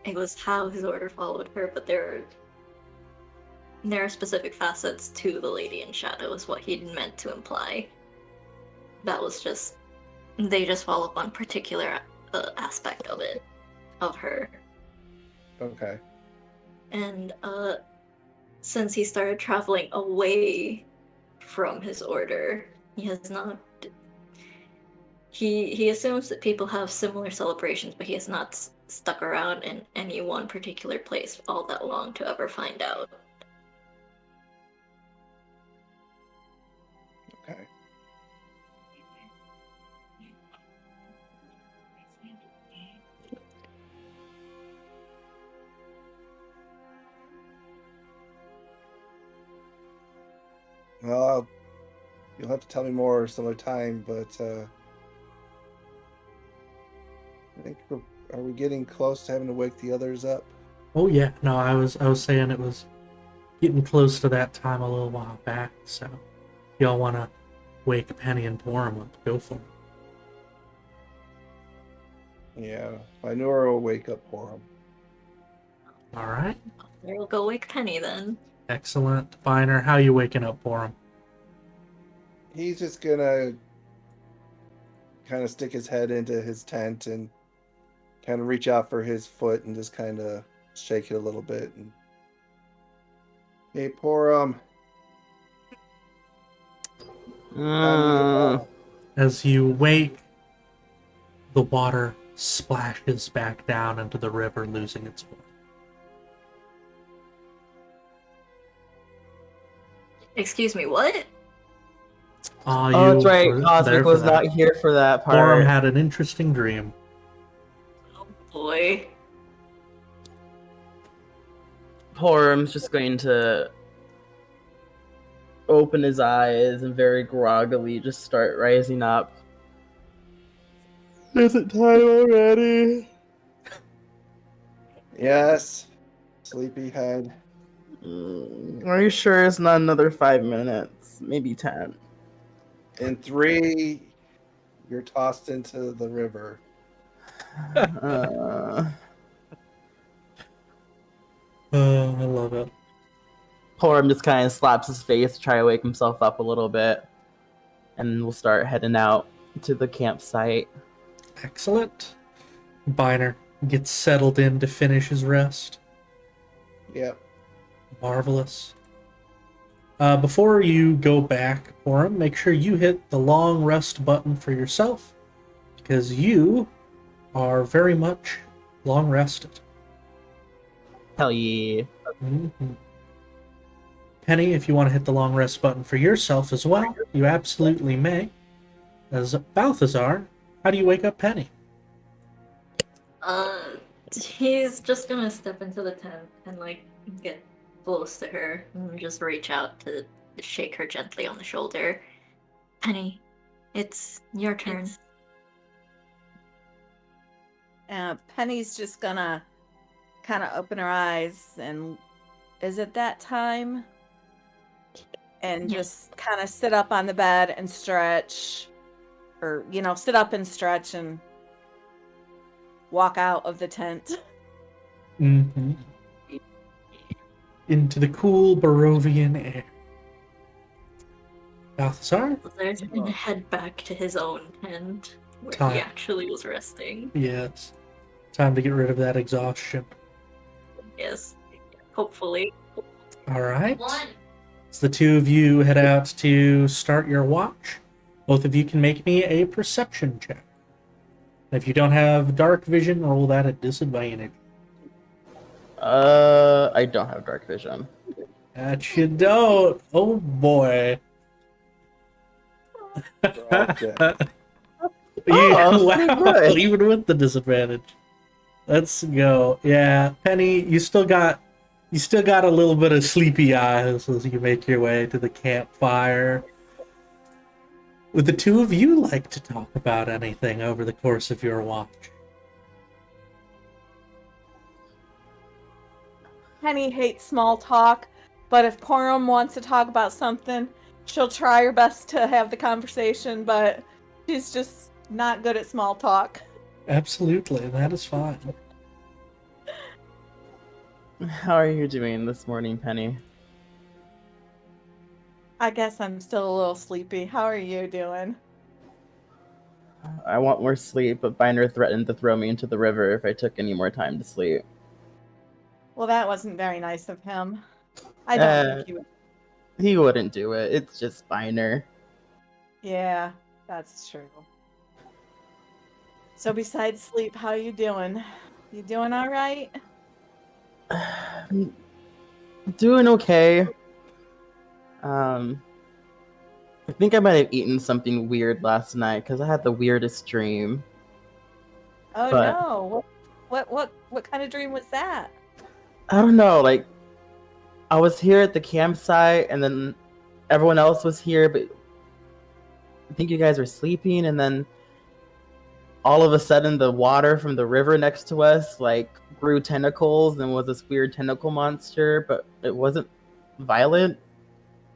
it was how his order followed her, but there are specific facets to the Lady in Shadow, is what he meant to imply. That was just, they just follow up on particular aspect of it, of her. Okay. And since he started traveling away from his order, he has not. He assumes that people have similar celebrations, but he has not stuck around in any one particular place all that long to ever find out. Okay. Well, you'll have to tell me more some other time, but I think are we getting close to having to wake the others up? Oh yeah, no, I was saying it was getting close to that time a little while back. So, if y'all want to wake Penny and Porrum up, go for it. Yeah, if I knew her, I'll wake up for him. All right. We'll go wake Penny then. Excellent, Biner. How you waking up Porrum? He's just gonna kind of stick his head into his tent and kind of reach out for his foot and just kind of shake it a little bit. And hey, Porrum. As you wake, the water splashes back down into the river, losing its form. Excuse me, what? Oh, that's right. were there Cosmic for was that. not here for that part. Porrum had an interesting dream. Oh boy. Porrum's just going to open his eyes and very groggily just start rising up. Is it time already? Yes, sleepyhead. Are you sure it's not another 5 minutes? Maybe 10. In 3, you're tossed into the river. Oh, I love it. Porrum just kind of slaps his face to try to wake himself up a little bit. and we'll start heading out to the campsite. Excellent. Biner gets settled in to finish his rest. Yep. Marvelous. Before you go back, Porrum, make sure you hit the long rest button for yourself, because you are very much long rested. Hell yeah. Mm-hmm. Penny, if you want to hit the long rest button for yourself as well, you absolutely may. As Balthazar, how do you wake up Penny? He's just gonna step into the tent and get close to her and just reach out to shake her gently on the shoulder. Penny, it's your turn. Penny's just gonna kind of open her eyes and, is it that time? And just kind of sit up on the bed and stretch, or sit up and stretch and walk out of the tent. Mm-hmm. Into the cool Barovian air. Balthazar? Balthazar's gonna head back to his own tent where he actually was resting. Yes. Time to get rid of that exhaustion. Yes. Hopefully. Alright. As the two of you head out to start your watch, both of you can make me a perception check. If you don't have dark vision, roll that at disadvantage. I don't have dark vision. That you don't. Oh boy. Wow, even with the disadvantage. Let's go. Yeah, Penny, you still got a little bit of sleepy eyes as you make your way to the campfire. Would the two of you like to talk about anything over the course of your watch? Penny hates small talk, but if Porrum wants to talk about something, she'll try her best to have the conversation, but she's just not good at small talk. Absolutely, that is fine. How are you doing this morning, Penny? I guess I'm still a little sleepy. How are you doing? I want more sleep, but Binder threatened to throw me into the river if I took any more time to sleep. Well, that wasn't very nice of him. I don't think he would. He wouldn't do it. It's just Binder. Yeah, that's true. So besides sleep, how you doing? You doing all right? Doing okay. I think I might have eaten something weird last night because I had the weirdest dream. Oh no! What kind of dream was that? I don't know. Like, I was here at the campsite, and then everyone else was here, but I think you guys were sleeping, and then all of a sudden the water from the river next to us grew tentacles and was this weird tentacle monster, but it wasn't violent.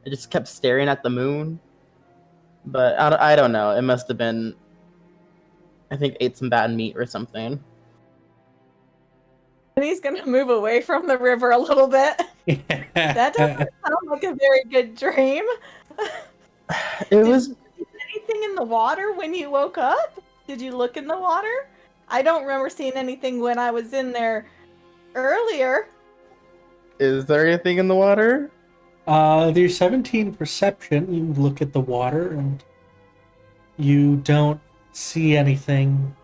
It just kept staring at the moon. But I don't know. It must have been, I think, ate some bad meat or something. And he's gonna move away from the river a little bit. That doesn't sound like a very good dream. It was. Did you see anything in the water when you woke up? Did you look in the water? I don't remember seeing anything when I was in there earlier. Is there anything in the water? There's 17 perception. You look at the water and you don't see anything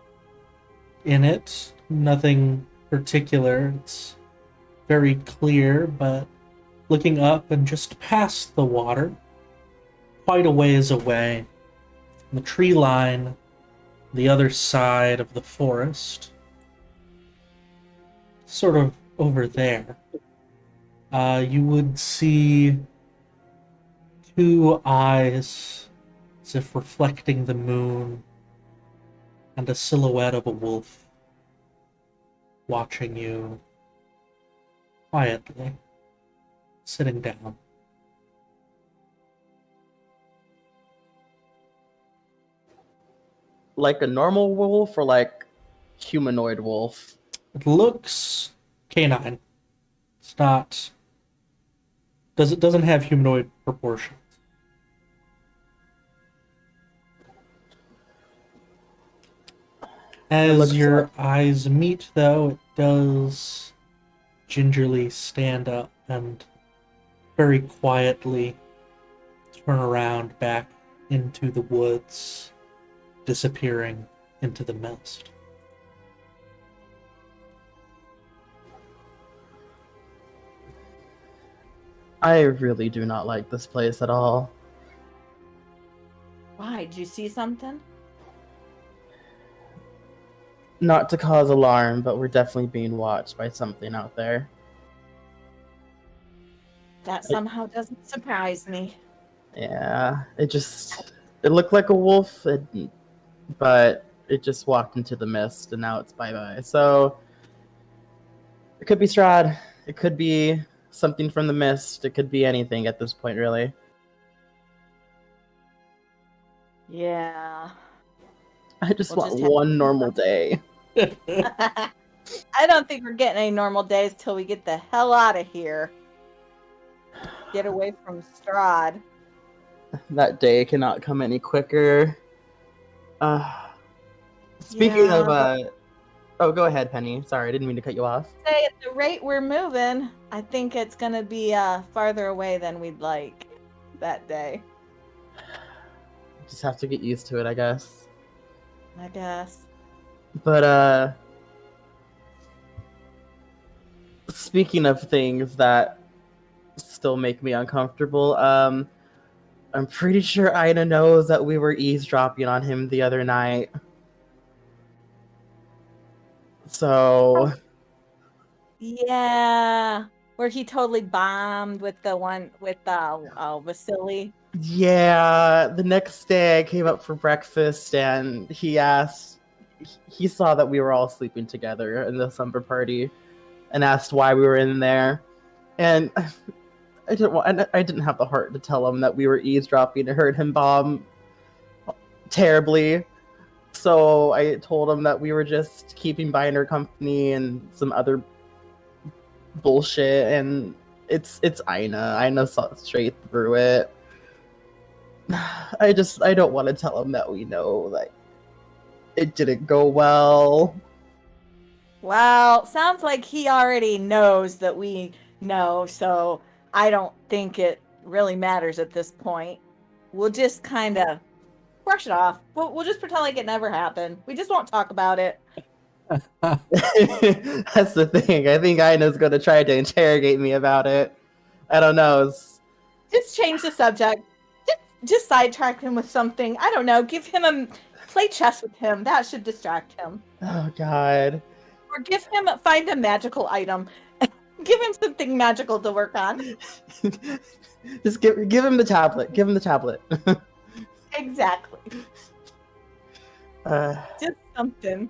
in it. Nothing particular. It's very clear, but looking up and just past the water, quite a ways away, the tree line, the other side of the forest, sort of over there, you would see two eyes as if reflecting the moon and a silhouette of a wolf watching you quietly, sitting down. Like a normal wolf or like humanoid wolf? It looks canine. It's not. It doesn't have humanoid proportions. As looks your eyes meet, though, it does gingerly stand up and very quietly turn around back into the woods, disappearing into the mist. I really do not like this place at all. Why? Did you see something? Not to cause alarm, but we're definitely being watched by something out there. That somehow doesn't surprise me. Yeah, it looked like a wolf, but it just walked into the mist and now it's bye-bye. So it could be Strahd, it could be something from the mist, it could be anything at this point, really. Yeah. I just We'll want just have- one normal day. I don't think we're getting any normal days till we get the hell out of here. Get away from Strahd. That day cannot come any quicker. Speaking of, oh, go ahead, Penny. Sorry, I didn't mean to cut you off. Say at the rate we're moving, I think it's gonna be farther away than we'd like that day. Just have to get used to it, I guess. I guess. But speaking of things that still make me uncomfortable, I'm pretty sure Ina knows that we were eavesdropping on him the other night. So Yeah, where he totally bombed with the one with Vasily. yeah, the next day I came up for breakfast and he saw that we were all sleeping together in the slumber party and asked why we were in there. And I didn't have the heart to tell him that we were eavesdropping and heard him bomb terribly. So I told him that we were just keeping Binder company and some other bullshit, and it's Ina. Ina saw straight through it. I don't want to tell him that we know like it didn't go well. Well, sounds like he already knows that we know, so I don't think it really matters at this point. We'll just kind of brush it off. We'll just pretend like it never happened. We just won't talk about it. That's the thing. I think Ina's going to try to interrogate me about it. I don't know. Just change the subject. Just sidetrack him with something. I don't know. Play chess with him. That should distract him. Oh God. Or find a magical item. Give him something magical to work on. Just give him the tablet. Give him the tablet. Exactly. Just something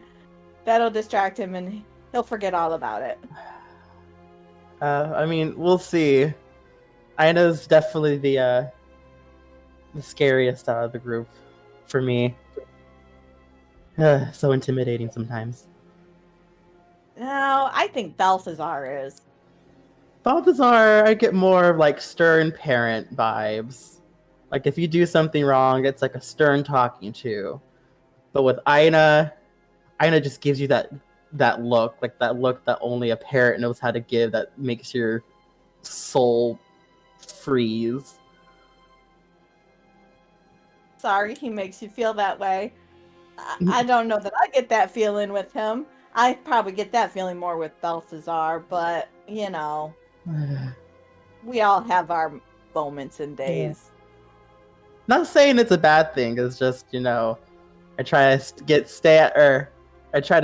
that'll distract him and he'll forget all about it. I mean, we'll see. Ina's definitely the scariest out of the group for me. So intimidating sometimes. No, I think Balthazar is. Balthazar, I get more of like stern parent vibes. Like if you do something wrong, it's like a stern talking to. But with Ina just gives you that look, like that look that only a parent knows how to give, that makes your soul freeze. Sorry, he makes you feel that way. I don't know that I get that feeling with him. I probably get that feeling more with Balthazar, but you know, we all have our moments and days. Not saying it's a bad thing. It's just, you know, I try to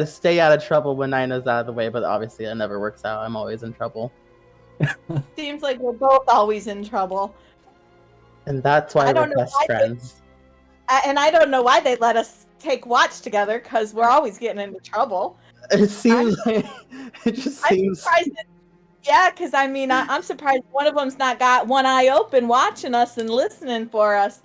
stay out of trouble when Ina's out of the way, but obviously it never works out. I'm always in trouble. Seems like we're both always in trouble. And that's why we're best friends. And I don't know why they let us take watch together, because we're always getting into trouble. It seems I'm surprised yeah, because I mean, I'm surprised one of them's not got one eye open watching us and listening for us,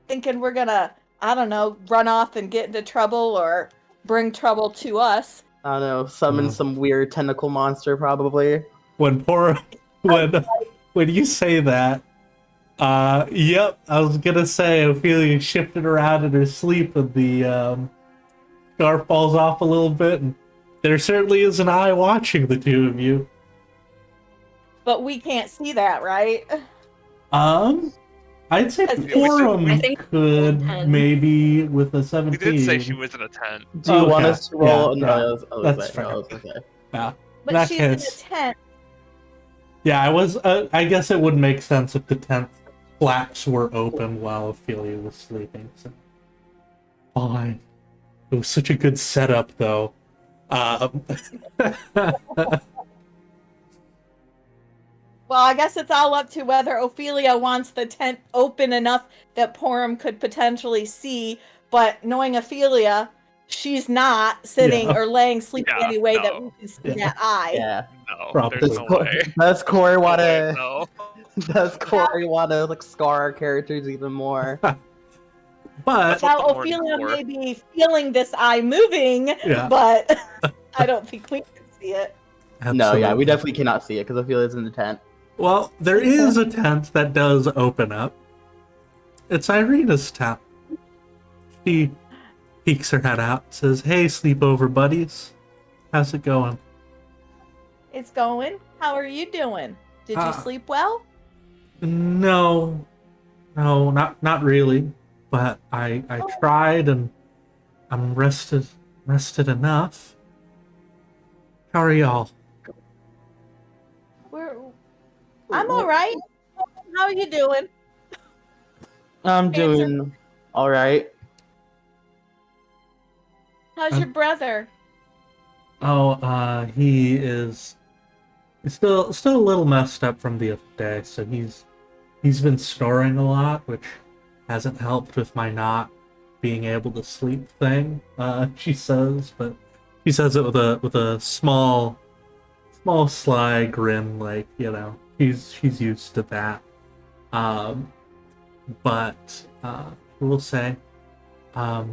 thinking we're gonna, I don't know, run off and get into trouble or bring trouble to us. I don't know, summon some weird tentacle monster, probably. When you say that, yep, I was gonna say Ophelia shifted around in her sleep in the Gar falls off a little bit, and there certainly is an eye watching the two of you. But we can't see that, right? I'd say Because Porrum I think could 10. maybe with a He 17. did say she was in a tent. Do you want Okay, us to roll? yeah, No, yeah. I was That's like, fair. no, it's okay. Yeah. In but that she's in a case, tent. yeah, I was. I guess it would make sense if the tent flaps were open while Ophelia was sleeping. So fine. It was such a good setup, though. Well, I guess it's all up to whether Ophelia wants the tent open enough that Porrum could potentially see. But knowing Ophelia, she's not sitting Yeah. or laying sleeping Yeah, any way no. that we can see Yeah. that eye. Yeah. No, Probably. there's no way. Does Corey No want way, to? no. Does Corey want to like scar our characters even more? But That's what Now the morning's Ophelia for. may be feeling this eye moving, Yeah. but I don't think we can see it. No, yeah, we absolutely. definitely cannot see it because Ophelia's in the tent. Well, there is a tent that does open up. It's Irina's tent. She peeks her head out, says, "Hey, sleepover buddies. How's it going?" It's going. How are you doing? Did you sleep well? No, not really. But I tried, and I'm rested enough. How are y'all? I'm all right. How are you doing? I'm doing all right. How's your brother? Oh, he's still a little messed up from the other day, so he's been snoring a lot, which hasn't helped with my not being able to sleep thing. She says, but she says it with a small sly grin, like, you know, she's used to that. But I will say, I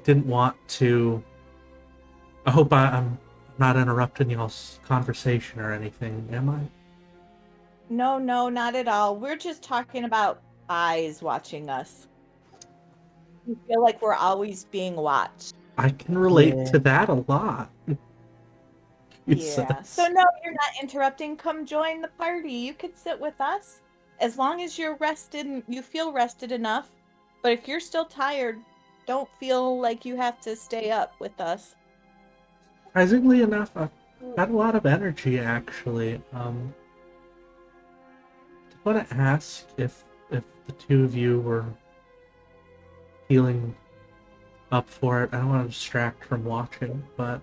didn't want to. I hope I'm not interrupting y'all's conversation or anything, am I? No, not at all. We're just talking about eyes watching us. We feel like we're always being watched. I can relate Yeah. to that a lot. He Yeah. says. So no, you're not interrupting. Come join the party. You could sit with us as long as you're rested and you feel rested enough. But if you're still tired, don't feel like you have to stay up with us. Surprisingly enough, I've got a lot of energy, actually. I want to ask if the two of you were feeling up for it. I don't want to distract from watching, but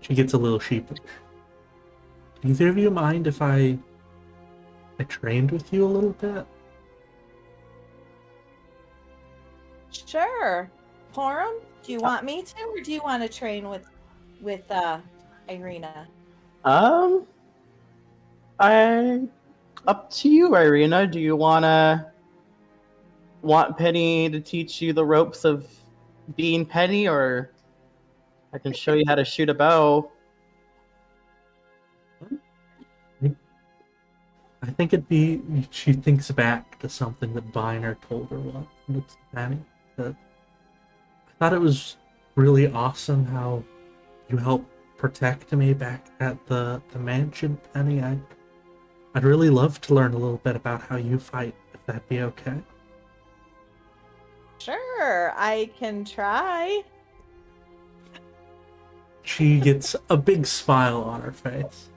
she gets a little sheepish. Do either of you mind if I trained with you a little bit? Sure. Porrum, do you want me to, or do you want to train with Irina? I up to you, Irina. Do you want Penny to teach you the ropes of being Penny, or I can show you how to shoot a bow? I think it'd be. She thinks back to something that Viner told her once. And it's Penny. That I thought it was really awesome how you helped protect me back at the mansion, Penny. I'd really love to learn a little bit about how you fight, if that'd be okay. Sure, I can try. She gets a big smile on her face.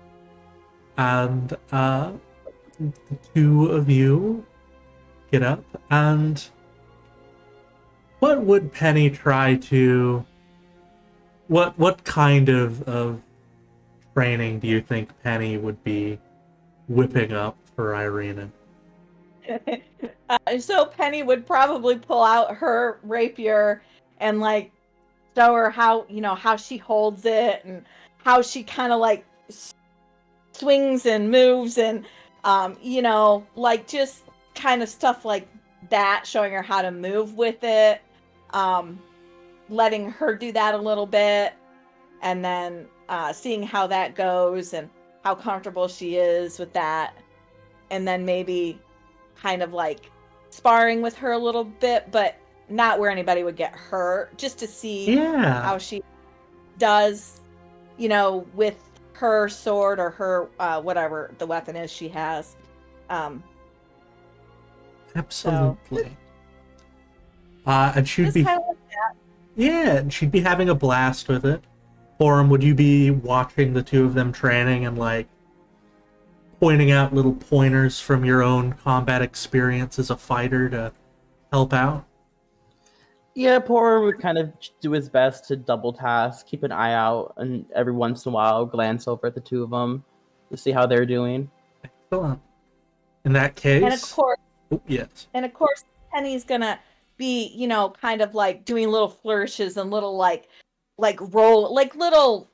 And the two of you get up, and what would Penny try to... What kind of training do you think Penny would be whipping up for Irina? So Penny would probably pull out her rapier and like show her how she holds it and how she kind of like swings and moves and like just kind of stuff like that, showing her how to move with it, letting her do that a little bit, and then seeing how that goes and how comfortable she is with that, and then maybe kind of like sparring with her a little bit, but not where anybody would get hurt, just to see Yeah. how she does, with her sword or her whatever the weapon is she has. Absolutely. And she'd Just be kind of like that. yeah, and she'd be having a blast with it. Porrum, would you be watching the two of them training and like pointing out little pointers from your own combat experience as a fighter to help out? Yeah, Porrum would kind of do his best to double task, keep an eye out, and every once in a while glance over at the two of them to see how they're doing. Excellent. In that case, And of course, yes. Penny's gonna be, kind of like doing little flourishes and little like roll, like little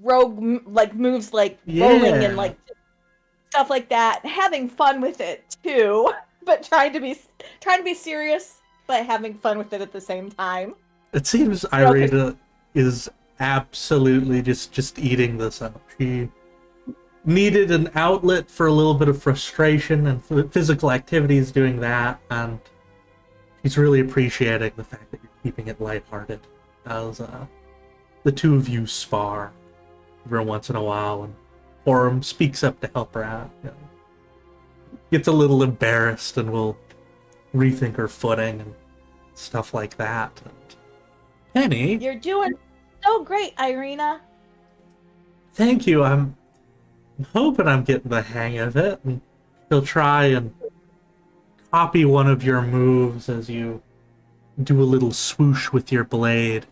rogue like moves, like rolling and like stuff like that, having fun with it too, but trying to be serious, but having fun with it at the same time. It seems Irina is absolutely just eating this up. She needed an outlet for a little bit of frustration, and physical activities doing that, and she's really appreciating the fact that you're keeping it lighthearted as the two of you spar every once in a while, and Porrum speaks up to help her out. Gets a little embarrassed and will rethink her footing and stuff like that. And Penny, You're doing so great, Irina. thank you. I'm hoping I'm getting the hang of it, and she'll try and copy one of your moves as you do a little swoosh with your blade.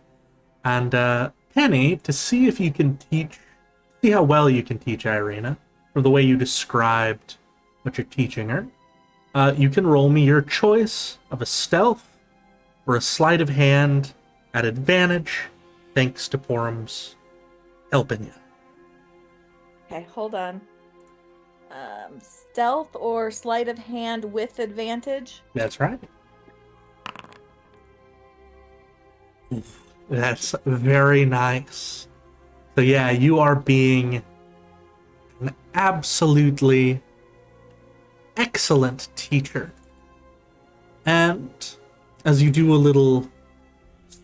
And Penny, to see if you can see how well you can teach Irina, from the way you described what you're teaching her, you can roll me your choice of a stealth or a sleight of hand at advantage, thanks to Porrum's helping you. Okay, hold on. Stealth or sleight of hand with advantage? That's right. That's very nice. So yeah, you are being an absolutely excellent teacher. And as you do a little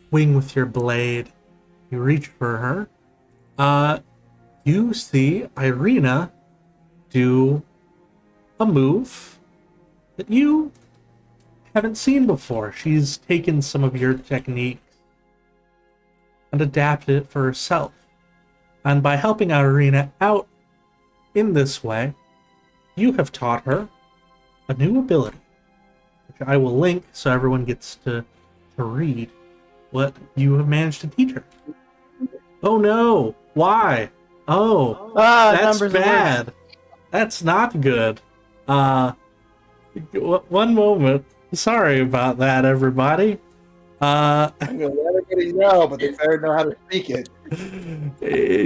swing with your blade, you reach for her, you see Irina do a move that you haven't seen before. She's taken some of your techniques and adapted it for herself. And by helping Irina out in this way, you have taught her a new ability, which I will link so everyone gets to read what you have managed to teach her. Oh no! Why? Oh, that's bad. That's not good. One moment. Sorry about that, everybody. I'm gonna let everybody know, but they better know how to speak it.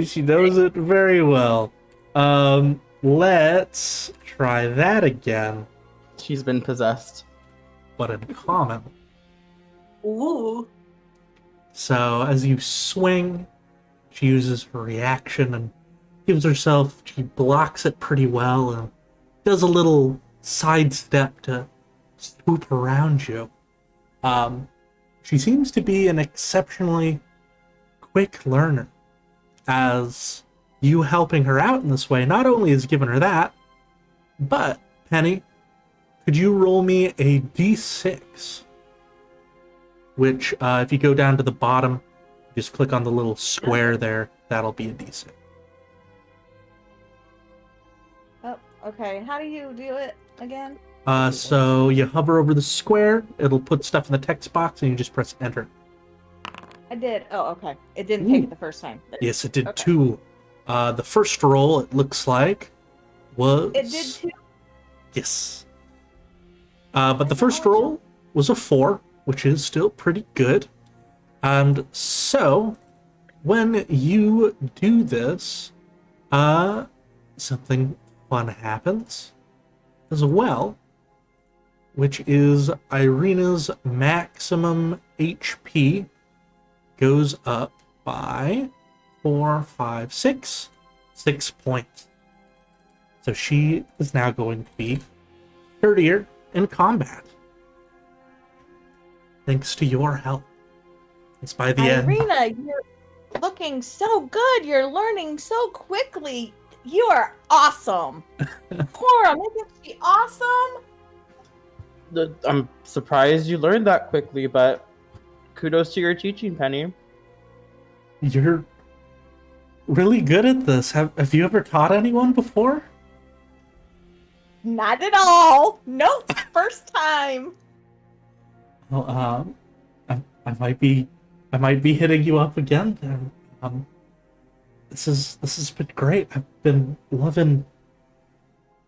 She knows it very well. Let's try that again. She's been possessed. But in common. Ooh. So as you swing, she uses her reaction and gives herself, she blocks it pretty well and does a little sidestep to swoop around you. She seems to be an exceptionally quick learner, as you helping her out in this way not only has given her that, but, Penny, could you roll me a d6? Which, if you go down to the bottom, just click on the little square there, that'll be a d6. Oh, okay. How do you do it again? So you hover over the square, it'll put stuff in the text box, and you just press enter. I did. Oh, okay. It didn't take it the first time. Yes, it did Okay. too. The first roll, it looks like, was... It did too? Yes. But the first roll was a 4, which is still pretty good. And so, when you do this, something fun happens as well, which is Irina's maximum HP goes up by 4, 5, 6 points. So she is now going to be sturdier in combat. thanks to your help. It's by the end. Irina, you're looking so good. You're learning so quickly. You are awesome. Porrum, isn't she awesome? I'm surprised you learned that quickly, but kudos to your teaching, Penny. You're really good at this. Have you ever taught anyone before? Not at all. Nope. First time. Well, I might be hitting you up again then. This has been great. I've been loving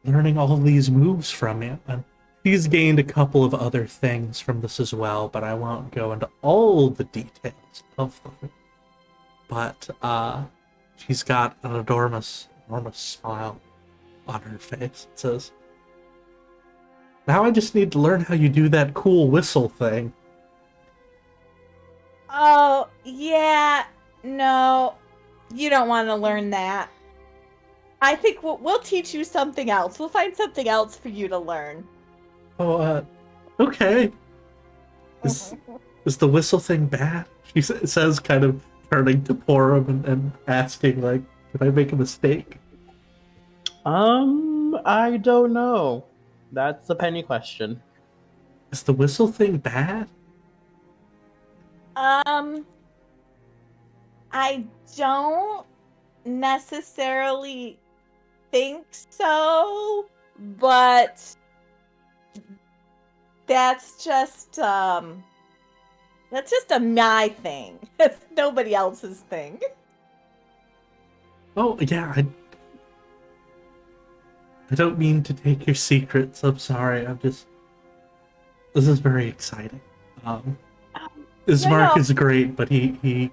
learning all of these moves from you. And she's gained a couple of other things from this as well, but I won't go into all the details of them. But she's got an enormous smile on her face. It says, "Now I just need to learn how you do that cool whistle thing." Oh, yeah. No, you don't want to learn that. I think we'll teach you something else. We'll find something else for you to learn. Oh, okay. Is the whistle thing bad? She says, kind of turning to Porrum and asking, like, did I make a mistake? I don't know. That's a Penny question. Is the whistle thing bad? I don't necessarily think so, but that's just a my thing. It's nobody else's thing. Oh, yeah, I don't mean to take your secrets. I'm sorry. This is very exciting. Ismark is great, but he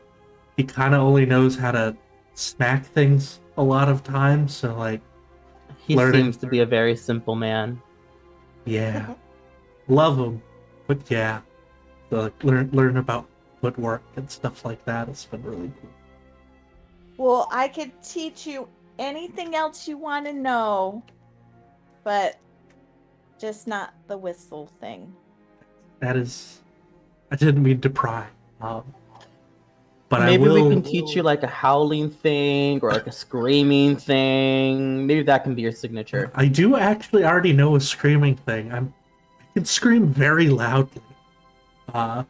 kind of only knows how to smack things a lot of times, so like He seems to be a very simple man. Yeah. Love him. But yeah. So, like, learn about footwork and stuff like that. It's been really cool. Well, I could teach you anything else you want to know, but just not the whistle thing. That is, I didn't mean to pry. But maybe I will... we can teach you like a howling thing or like a screaming thing. Maybe that can be your signature. I do actually already know a screaming thing. I can scream very loudly.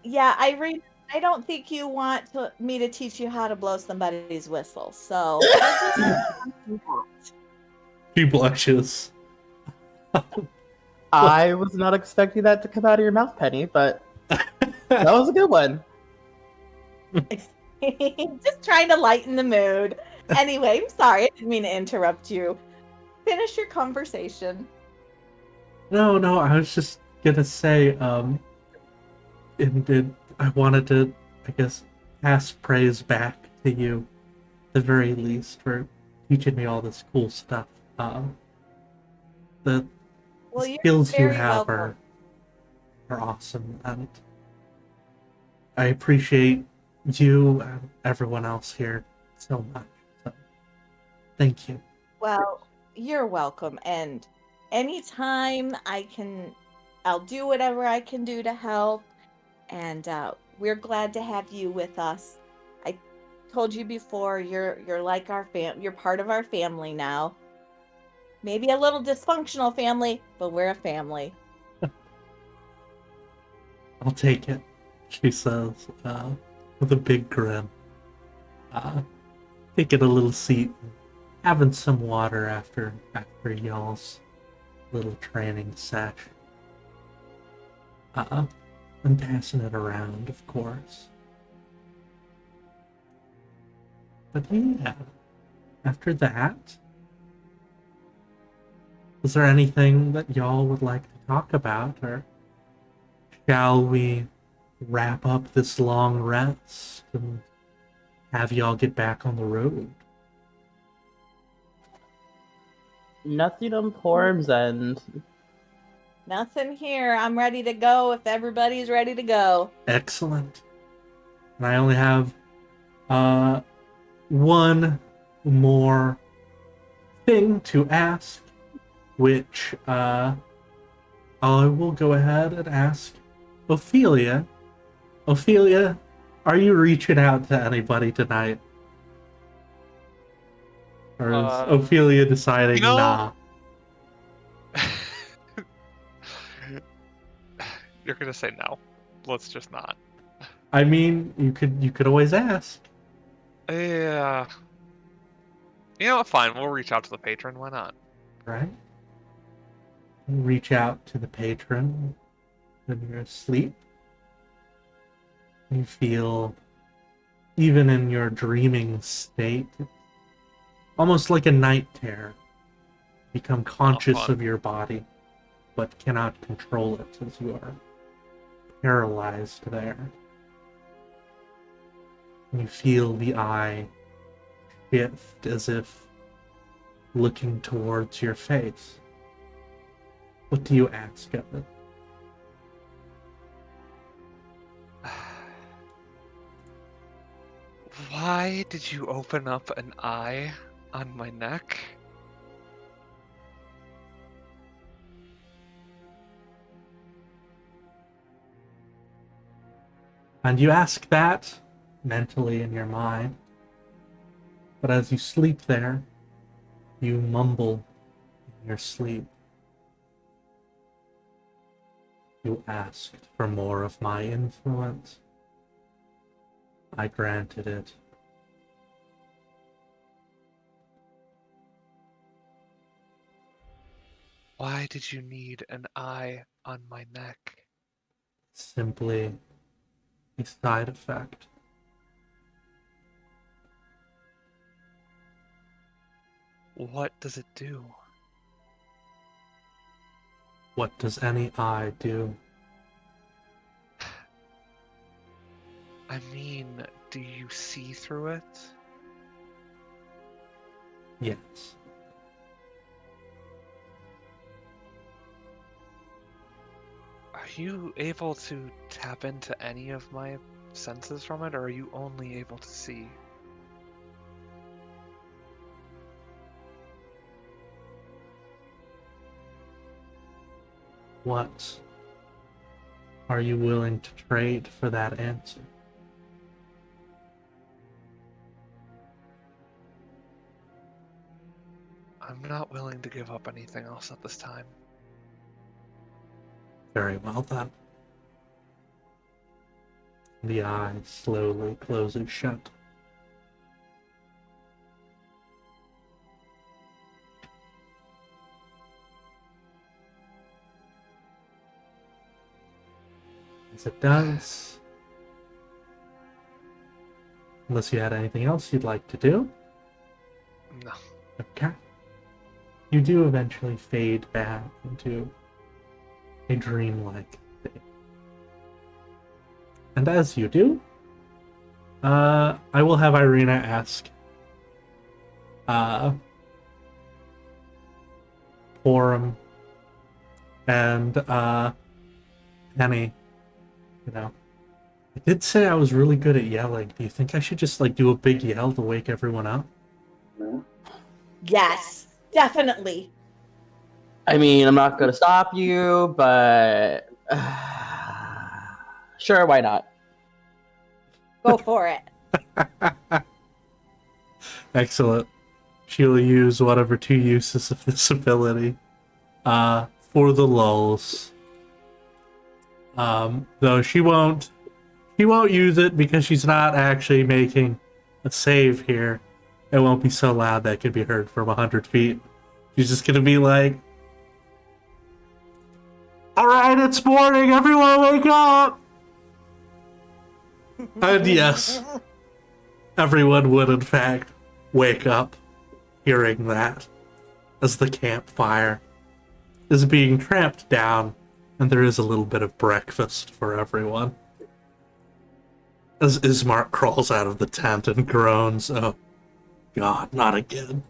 Yeah, I don't think you want me to teach you how to blow somebody's whistle, so... She blushes. I was not expecting that to come out of your mouth, Penny, but that was a good one. Just trying to lighten the mood. Anyway, I'm sorry. I didn't mean to interrupt you. Finish your conversation. No, I was just gonna say, I wanted to, I guess, pass praise back to you, at the very least, for teaching me all this cool stuff. The skills you have are awesome, and I appreciate you and everyone else here so much. So, thank you. Well, you're welcome, and anytime I'll do whatever I can do to help, and we're glad to have you with us. I told you before, you're like our you're part of our family now. Maybe a little dysfunctional family, but we're a family. I'll take it, she says, with a big grin. Taking a little seat, having some water after y'all's little training sesh. And passing it around, of course. But yeah, after that, is there anything that y'all would like to talk about, or shall we wrap up this long rest and have y'all get back on the road? Nothing on Porrum's end. Nothing here. I'm ready to go if everybody's ready to go. Excellent. And I only have one more thing to ask, which I will go ahead and ask Ophelia Ophelia, are you reaching out to anybody tonight? Or is Ophelia deciding, you know- nah? You're gonna say no. Let's just not. I mean, you could always ask. Yeah. You know what? Fine. We'll reach out to the patron. Why not? Right? Reach out to the patron when you're asleep. You feel, even in your dreaming state, almost like a night terror. Become conscious fun. of your body, but cannot control it as you are paralyzed there. You feel the eye shift as if looking towards your face. What do you ask of it? Why did you open up an eye on my neck? And you ask that mentally in your mind. But as you sleep there, you mumble in your sleep. You asked for more of my influence. I granted it. Why did you need an eye on my neck? Simply a side effect. What does it do? What does any eye do? I mean, do you see through it? Yes. Are you able to tap into any of my senses from it, or are you only able to see? What are you willing to trade for that answer? I'm not willing to give up anything else at this time. Very well then. The eye slowly closes shut. As it does, unless you had anything else you'd like to do. No. Okay. You do eventually fade back into a dreamlike state. And as you do, I will have Irina ask Porrum and Penny, you know, I did say I was really good at yelling. Do you think I should just like do a big yell to wake everyone up? Yes, definitely. I mean, I'm not gonna stop you, but sure, why not? Go for it. Excellent. She'll use whatever 2 uses of this ability for the lulls. Though she won't use it because she's not actually making a save here. It won't be so loud that it can be heard from 100 feet. She's just gonna be like, "Alright, it's morning, everyone wake up!" And yes, everyone would in fact wake up hearing that as the campfire is being tramped down and there is a little bit of breakfast for everyone. As Ismark crawls out of the tent and groans, "Oh God, not again."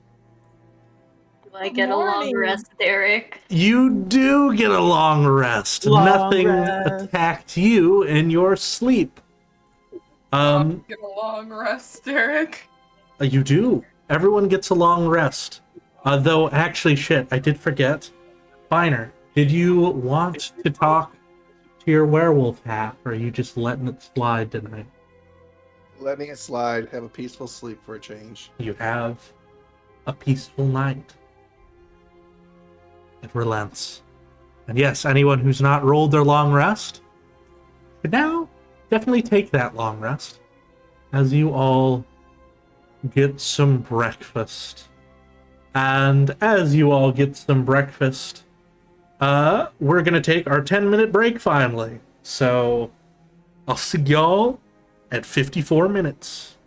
Do I get a long rest, Derek? You do get a long rest. Long Nothing rest. attacked you in your sleep. Get a long rest, Derek. You do. Everyone gets a long rest. Though, actually, shit, I did forget. Finer, did you want to talk to your werewolf half, or are you just letting it slide tonight? Letting it slide. Have a peaceful sleep for a change. You have a peaceful night. It relents. And yes, anyone who's not rolled their long rest should now definitely take that long rest as you all get some breakfast. And as you all get some breakfast, we're gonna take our 10-minute break finally. So I'll see y'all at 54 minutes.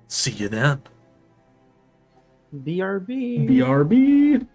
See you then. BRB. BRB.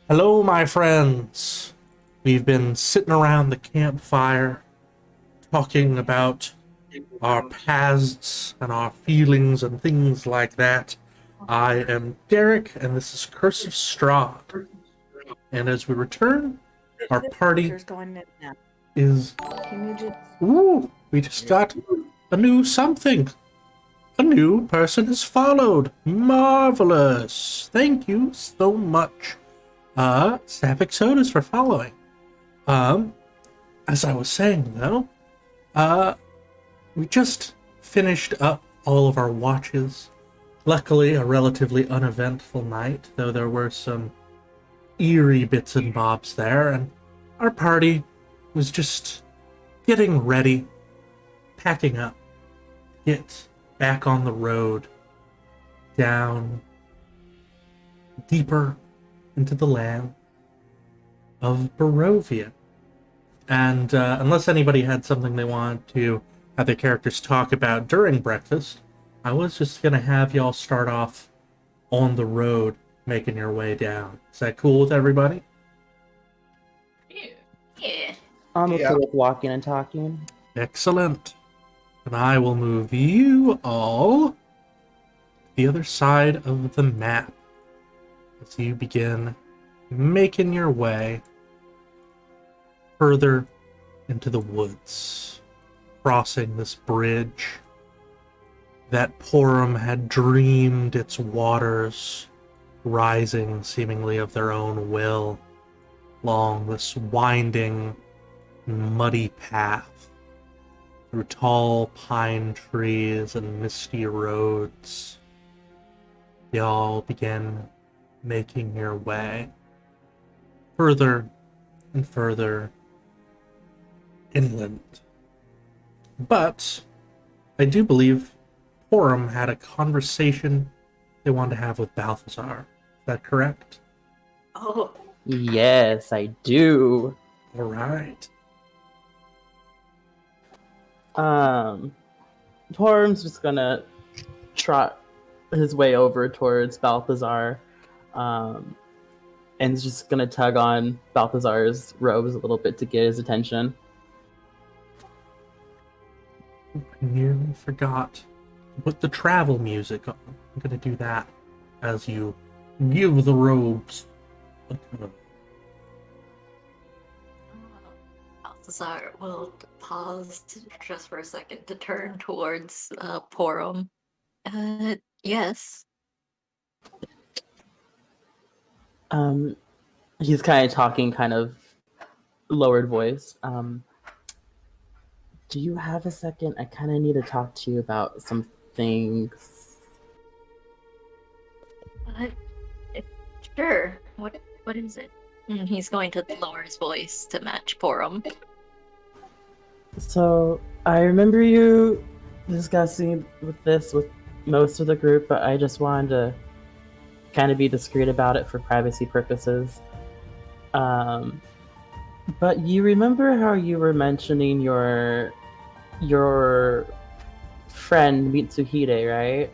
Hello, my friends. We've been sitting around the campfire talking about our pasts and our feelings and things like that. I am Derek, and this is Curse of Strahd. And as we return, our party Here's going in now. is... Can you just Ooh, we just got a new something. A new person has followed. Marvelous. Thank you so much. Sapphic Sodas for following. As I was saying though, we just finished up all of our watches. Luckily, a relatively uneventful night, though there were some eerie bits and bobs there, and our party was just getting ready, packing up, get back on the road, down deeper into the land of Barovia. And unless anybody had something they wanted to have their characters talk about during breakfast, I was just going to have y'all start off on the road, making your way down. Is that cool with everybody? Yeah. I'm okay Yeah. with walking and talking. Excellent. And I will move you all to the other side of the map as you begin making your way further into the woods, crossing this bridge that Porrum had dreamed its waters rising seemingly of their own will along this winding, muddy path through tall pine trees and misty roads. Y'all begin making your way further and further inland But I do believe Porrum had a conversation they wanted to have with Balthazar. Is that correct? Oh, Yes, I do. All right. Porum's just gonna trot his way over towards Balthazar, and is just gonna tug on Balthazar's robes a little bit to get his attention. I nearly forgot to put the travel music on. I'm gonna do that as you give the robes a tug. Balthazar will pause just for a second to turn towards Porrum. Yes. He's kind of talking kind of lowered voice. Do you have a second? I kind of need to talk to you about some things. Sure. What is it? He's going to lower his voice to match Porrum. So, I remember you discussing this with most of the group, but I just wanted to kind of be discreet about it for privacy purposes. But you remember how you were mentioning your friend Mitsuhide, right?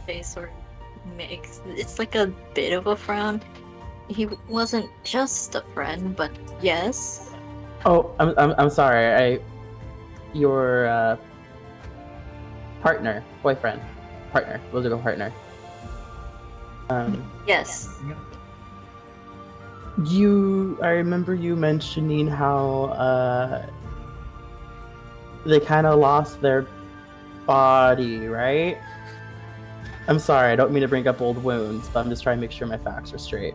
Face sort of makes it's like a bit of a frown. He wasn't just a friend, but yes. Oh, I'm sorry. Your partner, boyfriend, partner, political partner. Yes. I remember you mentioning how they kind of lost their body, right? I'm sorry, I don't mean to bring up old wounds, but I'm just trying to make sure my facts are straight.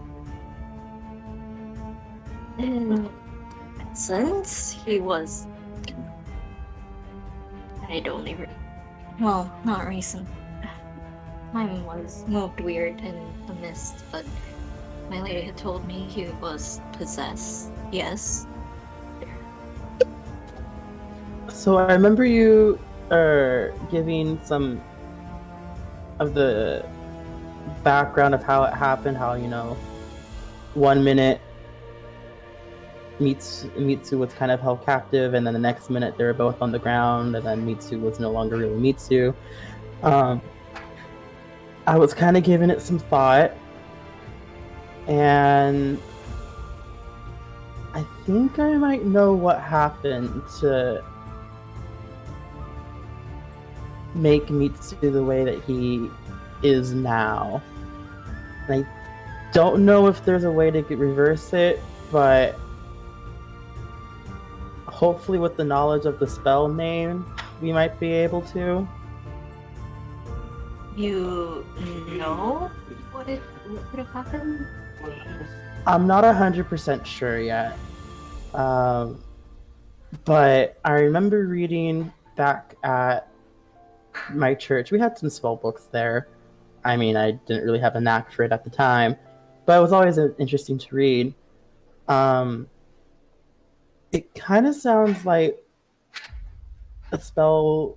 Since he was, I don't even. Well, not recent. Time was moved weird in the mist, but my lady had told me he was possessed. Yes. So I remember you giving some of the background of how it happened, how, 1 minute Mitsu was kind of held captive, and then the next minute they were both on the ground, and then Mitsu was no longer really Mitsu. I was kind of giving it some thought, and I think I might know what happened to make Mitsu the way that he is now. And I don't know if there's a way to reverse it, but hopefully with the knowledge of the spell name, we might be able to. You know what could have happened? I'm not 100% sure yet. But I remember reading back at my church. We had some spell books there. I mean, I didn't really have a knack for it at the time, but it was always interesting to read. It kind of sounds like a spell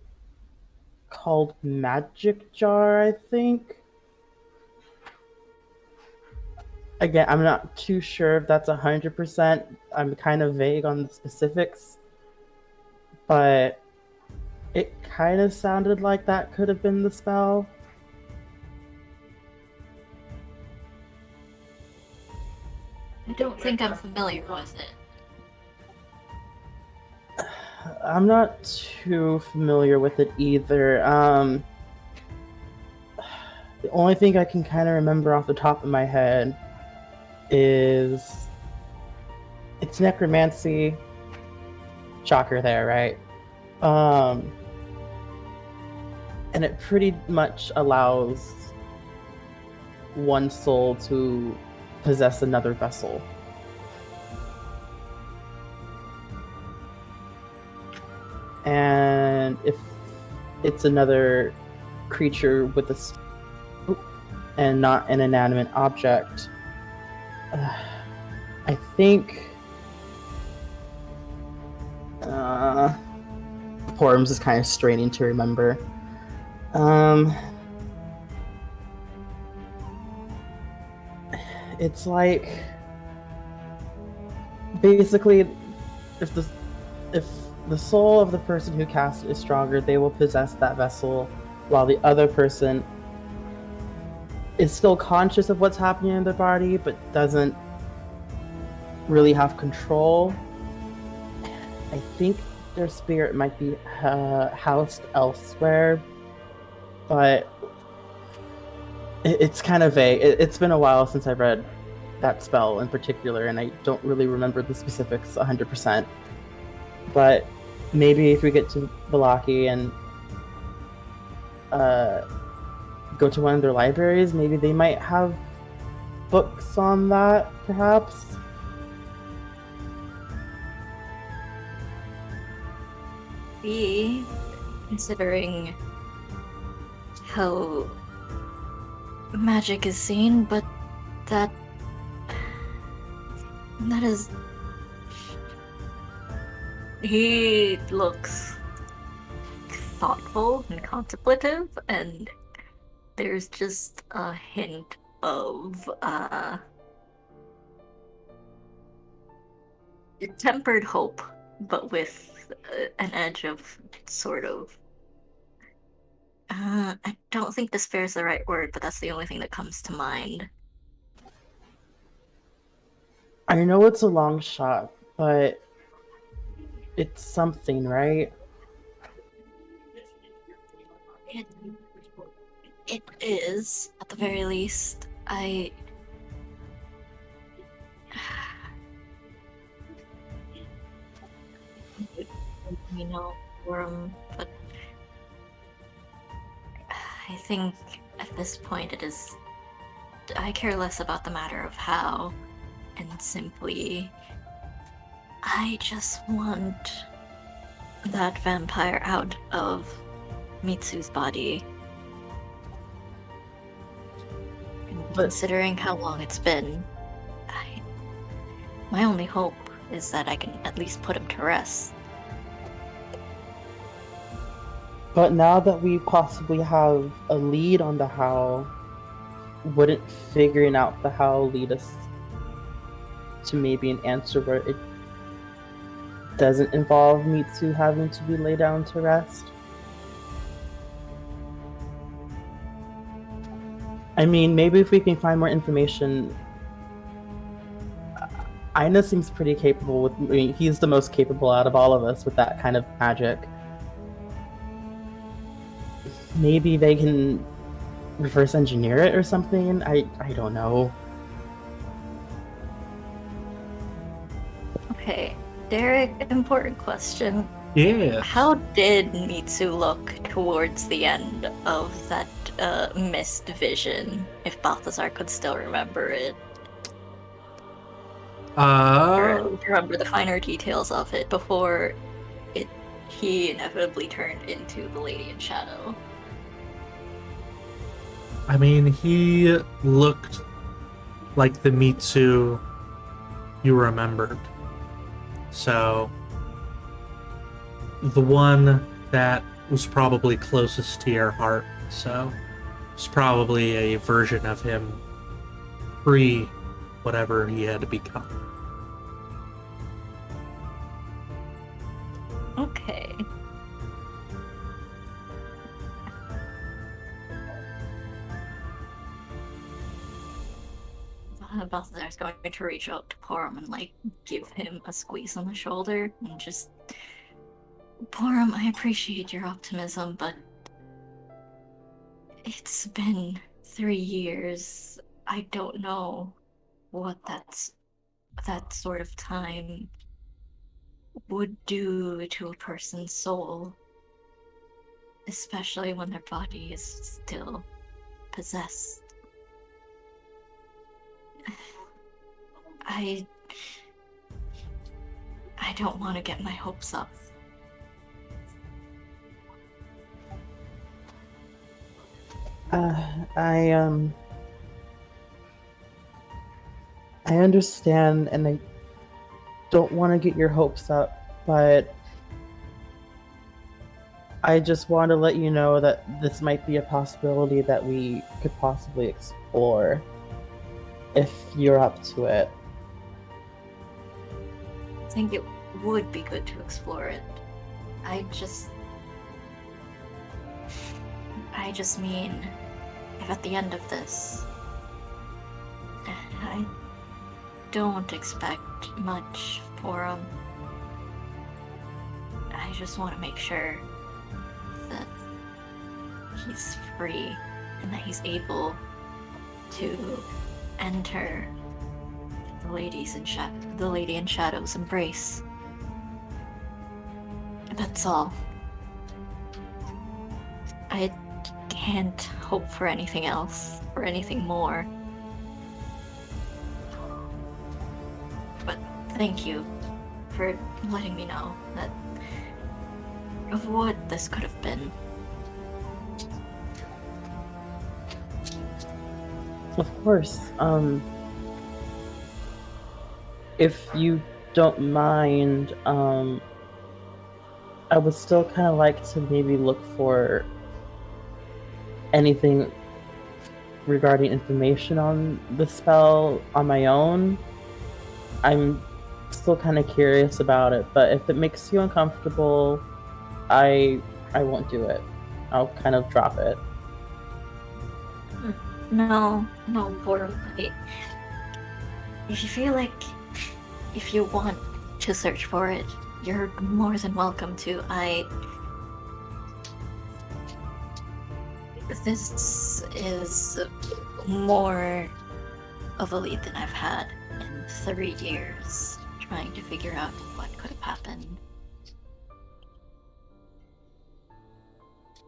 called Magic Jar, I think. Again, I'm not too sure if that's 100%. I'm kind of vague on the specifics, but it kind of sounded like that could have been the spell. I don't think I'm familiar with it. I'm not too familiar with it either. The only thing I can kind of remember off the top of my head is it's necromancy. Shocker there, right? And it pretty much allows one soul to possess another vessel. And if it's another creature with a and not an inanimate object, I think Porrum's just kind of straining to remember. It's like basically if the soul of the person who cast it is stronger, they will possess that vessel, while the other person is still conscious of what's happening in their body, but doesn't really have control. I think their spirit might be housed elsewhere, but it's kind of vague. It's been a while since I've read that spell in particular, and I don't really remember the specifics 100%. But maybe if we get to Balaki and go to one of their libraries, maybe they might have books on that, perhaps. Considering how magic is seen, but that is... He looks thoughtful and contemplative, and there's just a hint of tempered hope, but with an edge of sort of I don't think despair is the right word, but that's the only thing that comes to mind. I know it's a long shot, but it's something, right? It is, at the very least. You know, Porrum, but I think at this point I care less about the matter of how, and simply, I just want that vampire out of Mitsu's body. And considering how long it's been, my only hope is that I can at least put him to rest. But now that we possibly have a lead on the how, wouldn't figuring out the how lead us to maybe an answer where it doesn't involve Mitsu having to be laid down to rest? I mean, maybe if we can find more information. Aina seems pretty capable with, I mean, he's the most capable out of all of us with that kind of magic. Maybe they can reverse engineer it or something? I don't know. Okay, Derek, important question. Yeah. How did Mitsu look towards the end of that missed vision, if Balthazar could still remember it? Or remember the finer details of it before he inevitably turned into the Lady in Shadow. I mean, he looked like the Mitsu you remembered. So, the one that was probably closest to your heart. So, it's probably a version of him pre whatever he had to become. Okay. Balthazar's going to reach out to Porrum and give him a squeeze on the shoulder and just, Porrum, I appreciate your optimism, but it's been 3 years. I don't know what that sort of time would do to a person's soul, especially when their body is still possessed. I don't want to get my hopes up. I understand, and I don't want to get your hopes up, but I just want to let you know that this might be a possibility that we could possibly explore if you're up to it. I think it would be good to explore it. I just mean, if at the end of this, I don't expect much for him. I just want to make sure that he's free and that he's able to enter the Lady in Shadow's embrace. That's all. I can't hope for anything else or anything more. But thank you for letting me know that of what this could have been. Of course. If you don't mind, I would still kind of like to maybe look for anything regarding information on the spell on my own. I'm still kind of curious about it, but if it makes you uncomfortable, I won't do it. I'll kind of drop it. No, Porrum. If you feel like, if you want to search for it, you're more than welcome to. This is more of a lead than I've had in 3 years, trying to figure out what could have happened.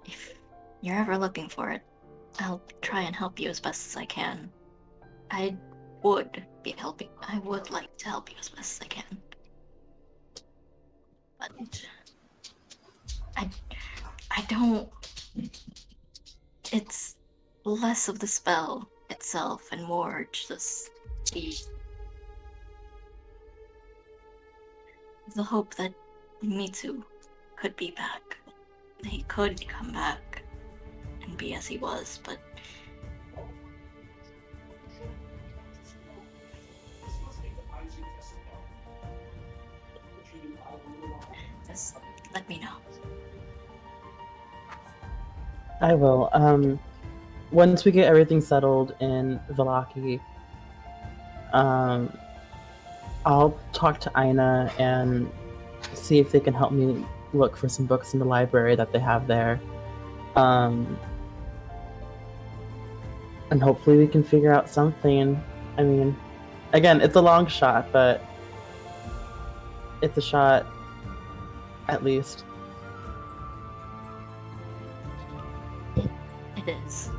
If you're ever looking for it, I'll try and help you as best as I can. I would like to help you as best as I can. But I don't... It's less of the spell itself and more just the hope that Mitsu could be back. He could come back and be as he was, but just let me know. I will. Once we get everything settled in Vallaki, I'll talk to Aina and see if they can help me look for some books in the library that they have there. And hopefully we can figure out something. I mean, again, it's a long shot, but it's a shot at least. It is.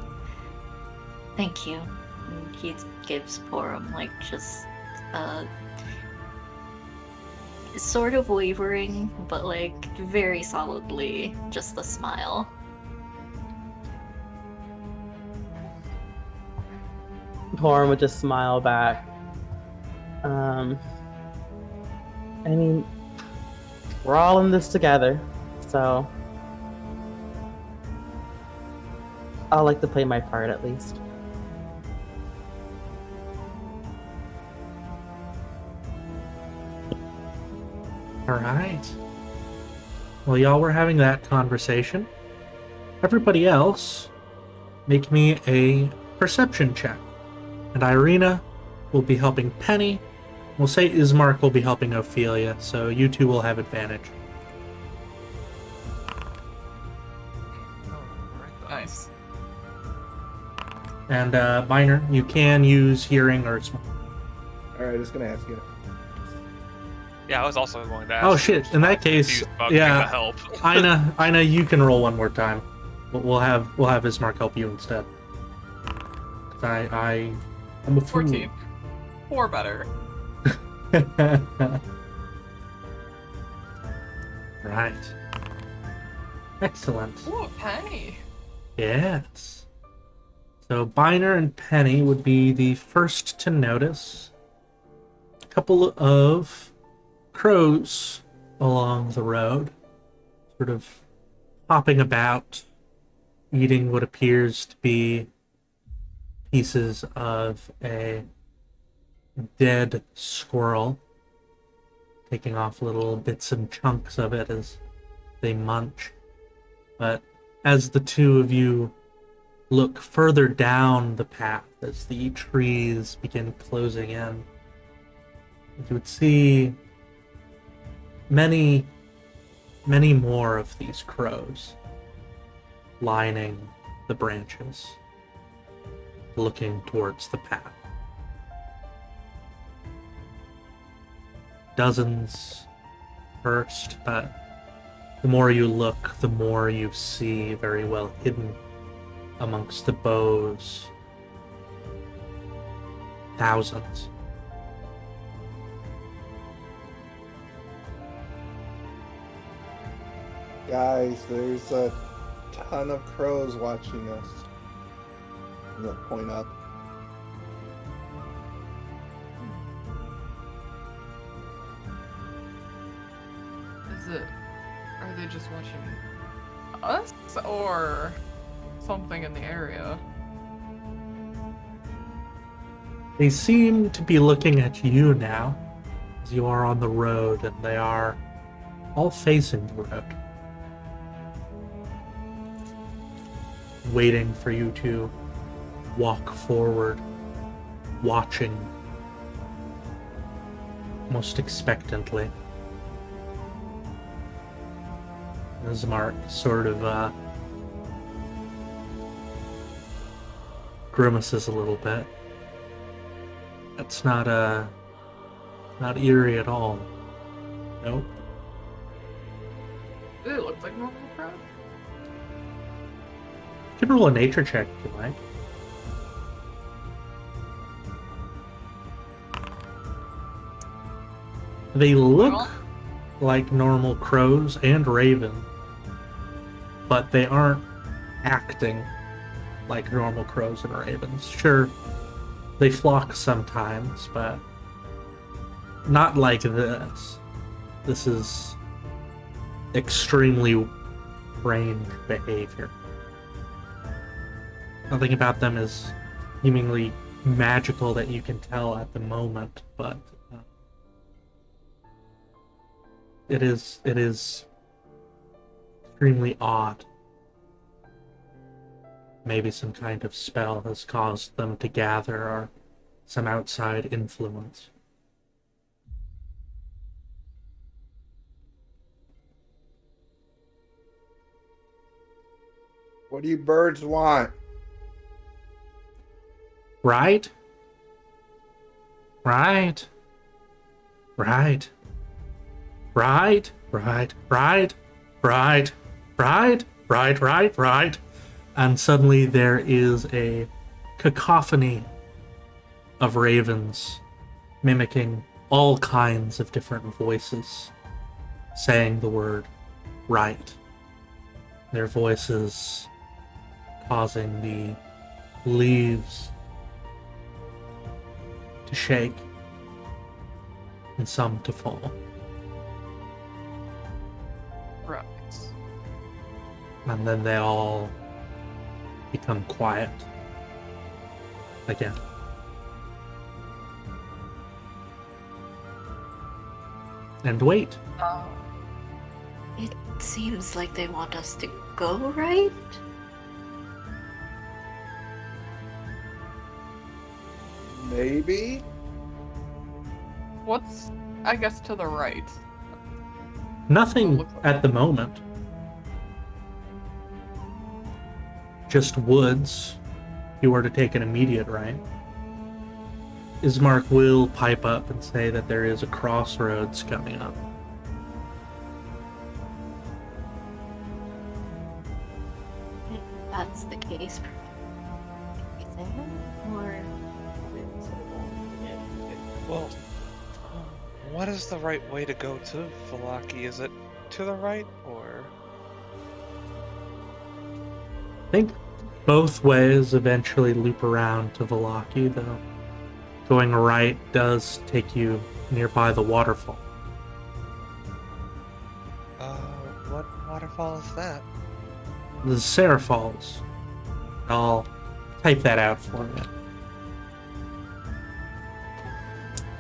Thank you. And he gives Porrum just sort of wavering, but very solidly, just a smile. Porrum would just smile back. I mean, we're all in this together, so I'll like to play my part at least. Alright. Well, y'all were having that conversation. Everybody else, make me a perception check. And Irina will be helping Penny. We'll say Ismark will be helping Ophelia, so you two will have advantage. Nice. And Minor, you can use hearing or smell. Alright, I was gonna ask you. Yeah, I was also going to ask. Oh shit! In that case, yeah, help. Aina, you can roll one more time. We'll have Ismark help you instead. I'm a fool. 14. 4 better. Right. Excellent. Ooh, a penny. Yes. So Biner and Penny would be the first to notice a couple of crows along the road, sort of hopping about, eating what appears to be pieces of a dead squirrel, taking off little bits and chunks of it as they munch. But as the two of you look further down the path, as the trees begin closing in, you would see many more of these crows lining the branches, looking towards the path. Dozens first, but the more you look, the more you see very well hidden amongst the boughs. Thousands. Guys, there's a ton of crows watching us. I'm gonna point up. Are they just watching us or something in the area? They seem to be looking at you now, as you are on the road, and they are all facing the road, waiting for you to walk forward, watching most expectantly. As Mark sort of grimaces a little bit. That's not eerie at all. Nope. It looks like normal crowd. You can roll a nature check if you like. They look like normal crows and raven, but they aren't acting like normal crows and ravens. Sure, they flock sometimes, but not like this. This is extremely strange behavior. Nothing about them is seemingly magical that you can tell at the moment, but it is extremely odd. Maybe some kind of spell has caused them to gather, or some outside influence. What do you birds want? Right? Right. Right. Right. Right. Right. Right. Right. Right. Right. Right. And suddenly there is a cacophony of ravens mimicking all kinds of different voices, saying the word right. Their voices causing the leaves to shake and some to fall. Right. And then they all become quiet again. And wait. It seems like they want us to go, right? Maybe? What's, I guess, to the right? Nothing at the moment. Just woods, if you were to take an immediate right. Ismark will pipe up and say that there is a crossroads coming up. If that's the case, or Well, what is the right way to go to Valaki? Is it to the right, or? I think both ways eventually loop around to Valaki, though. Going right does take you nearby the waterfall. What waterfall is that? the Sarah Falls. I'll type that out for you.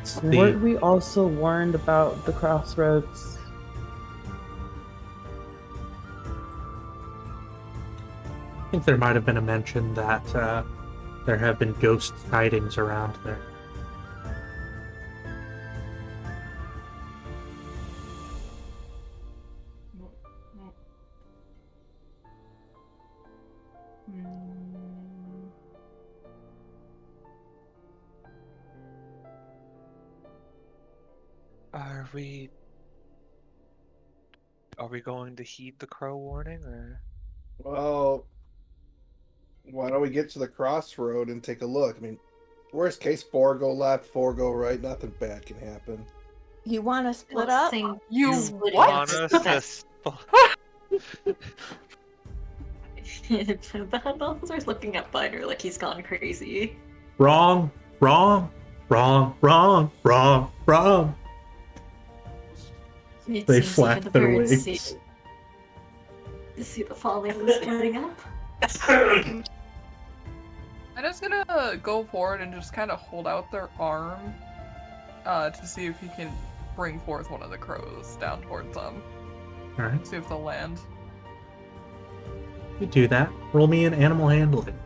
It's Weren't we also warned about the crossroads? I think there might have been a mention that there have been ghost sightings around there. Are we going to heed the crow warning, or? Well, why don't we get to the crossroad and take a look? I mean, worst case, 4 go left, 4 go right. Nothing bad can happen. You want to split Not up? saying You splitting what? up is the best. Balthazar's looking at Biter like he's gone crazy. Wrong, wrong, wrong, wrong, wrong, wrong. It They seems flap even the their birds wings. see the falling and splitting up. I'm just gonna go forward and just kind of hold out their arm to see if he can bring forth one of the crows down towards them. Alright, See if they'll land. you do that. Roll me an animal handling.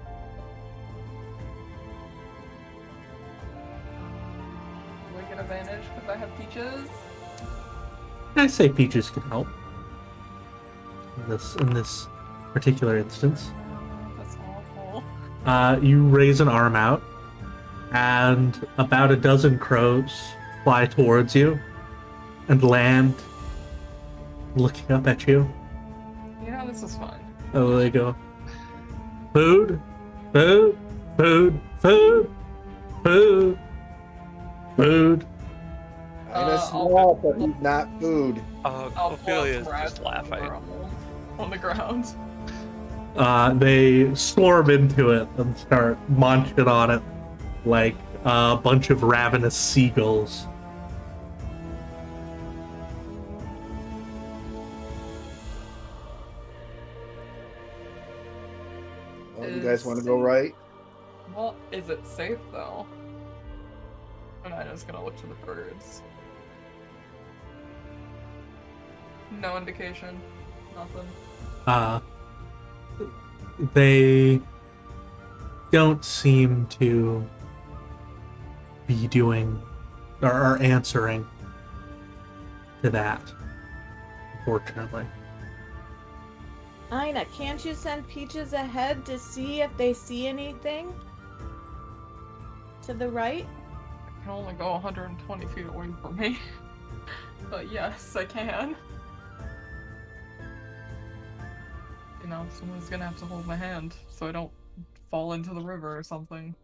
Do I get advantage because I have peaches? I say Peaches can help. In this particular instance. That's awful. You raise an arm out, and about a dozen crows fly towards you and land, looking up at you. You know, this is fun. Oh, they go, food, food, food, food, food, food. Kinda small, but he's not food. I'll pull Ophelia's out just some laughing. on the ground. They storm into it and start munching on it like a bunch of ravenous seagulls. Well, you guys want to go right? Well, is it safe though? And I'm just gonna look to the birds. No indication. Nothing. They don't seem to be doing or answering to that, unfortunately. Ina, can't you send Peaches ahead to see if they see anything? To the right? I can only go 120 feet away from me. But yes, I can. You know, someone's gonna have to hold my hand so I don't fall into the river or something.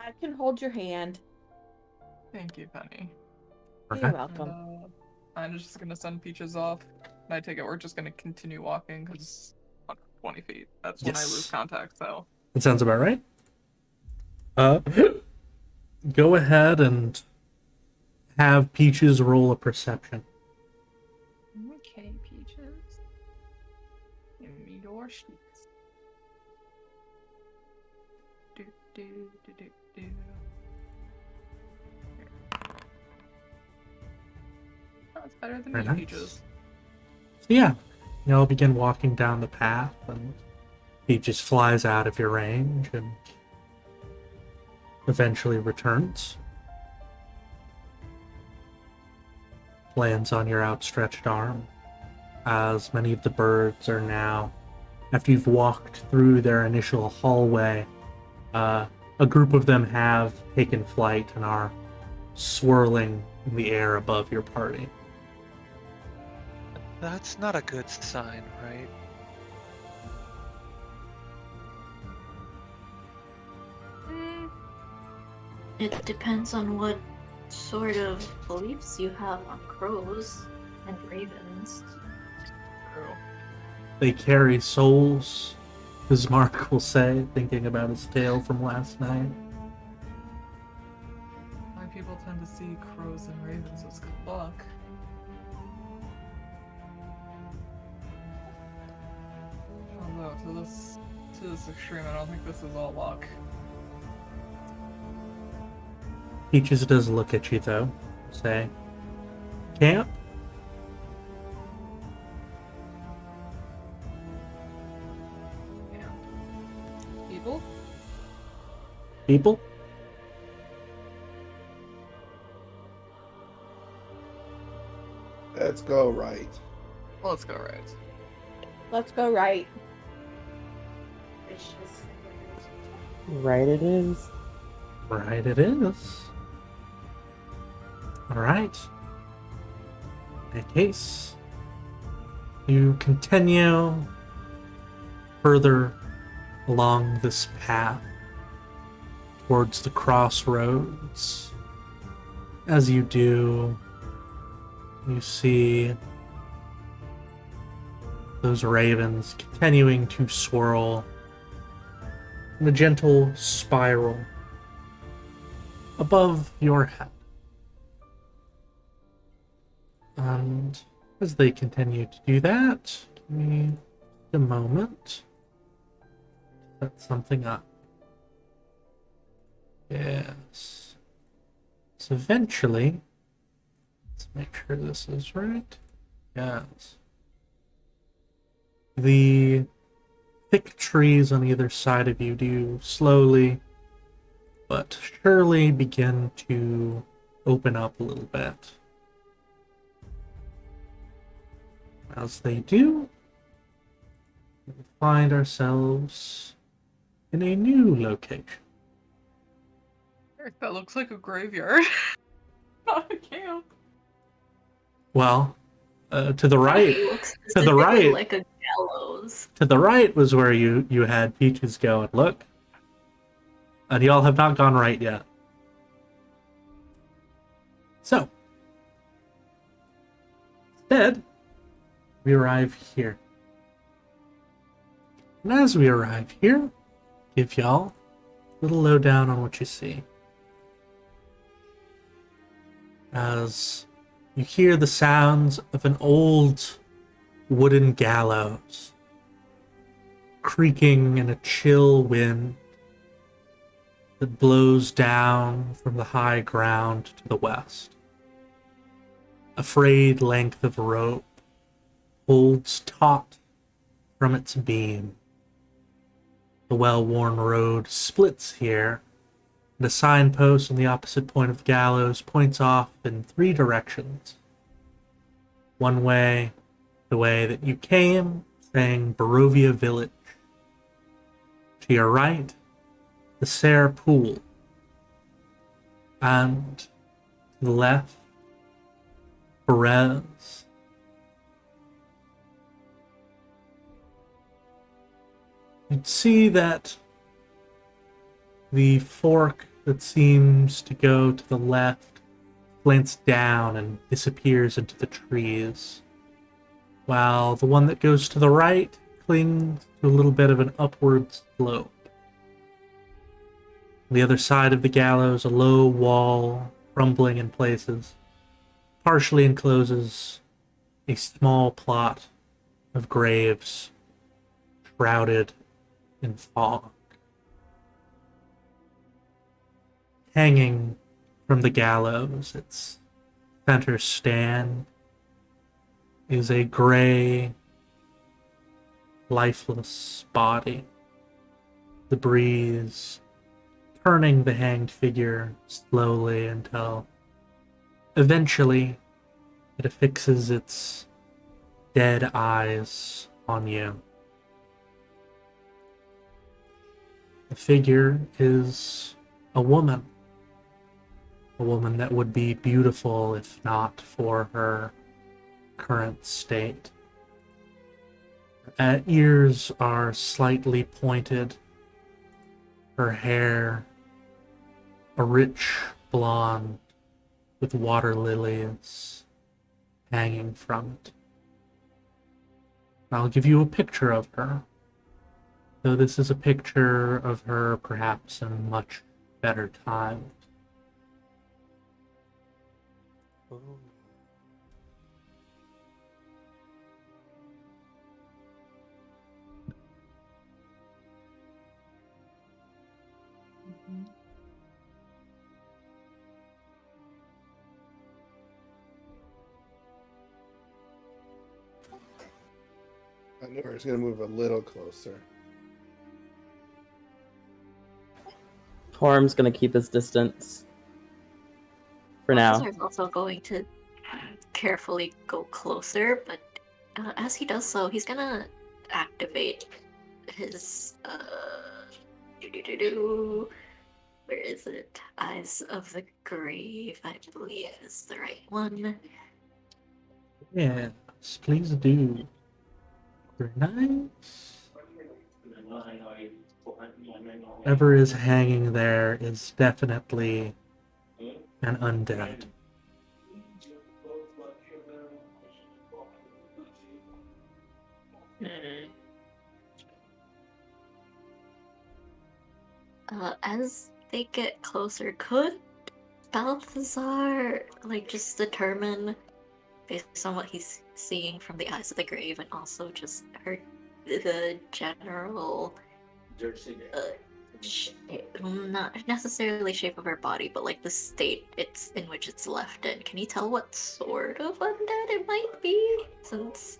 I can hold your hand. Thank you, Penny. Okay. You're And, welcome. I'm just gonna send Peaches off. And I take it we're just gonna continue walking because 120 feet. That's when I Yes. lose contact, so. That sounds about right. Go ahead and have Peaches roll a perception. Okay, Peaches. Give me your sheets. Do, do, do, do, do. Oh, it's better than Very me, nice. Peaches. So yeah, you'll begin walking down the path, and Peaches flies out of your range and eventually returns. Lands on your outstretched arm, as many of the birds are now, after you've walked through their initial hallway, a group of them have taken flight and are swirling in the air above your party. That's not a good sign, right? It depends on what sort of beliefs you have on crows and ravens. True. They carry souls, as Mark will say, thinking about his tale from last night. My people tend to see crows and ravens as good luck. Although to this extreme. I don't think this is all luck. Peaches does look at you though. Say, camp? People? People? Let's go right. Let's go right. Let's go right. Right it is. Right it is. Alright. In that case, you continue further along this path towards the crossroads. As you do, you see those ravens continuing to swirl in a gentle spiral above your head. And as they continue to do that, give me a moment to set something up. Yes. So eventually, let's make sure this is right. Yes. The thick trees on either side of you do slowly but surely begin to open up a little bit. As they do, we find ourselves in a new location. That looks like a graveyard. Not a camp. Well, to the right, Looks to the right, like a gallows. to the right was where you had Peaches go and look. And y'all have not gone right yet. So, instead, we arrive here. And as we arrive here, give y'all a little lowdown on what you see. As you hear the sounds of an old wooden gallows creaking in a chill wind that blows down from the high ground to the west. A frayed length of rope holds taut from its beam. The well-worn road splits here, and a signpost on the opposite point of the gallows points off in 3 directions. One way, the way that you came, saying Barovia Village. To your right, the Serre Pool. And to the left, Perez. You'd see that the fork that seems to go to the left slants down and disappears into the trees, while the one that goes to the right clings to a little bit of an upward slope. On the other side of the gallows, a low wall, crumbling in places, partially encloses a small plot of graves shrouded in fog. Hanging from the gallows, its center stand, is a gray, lifeless body. The breeze turning the hanged figure slowly until eventually it affixes its dead eyes on you. The figure is a woman that would be beautiful if not for her current state. Her ears are slightly pointed, her hair a rich blonde with water lilies hanging from it. I'll give you a picture of her, though this is a picture of her perhaps in much better times. I knew I was going to move a little closer. Porrum's gonna keep his distance. For now. Balthazar's also going to carefully go closer, but as he does so, he's gonna activate his where is it? Eyes of the Grave, I believe is the right one. Yes, please do. Very nice. Whatever is hanging there is definitely an undead. As they get closer, could Balthazar just determine, based on what he's seeing from the Eyes of the Grave, and also just the general not necessarily shape of her body, but the state it's in which it's left in. Can you tell what sort of undead it might be? Since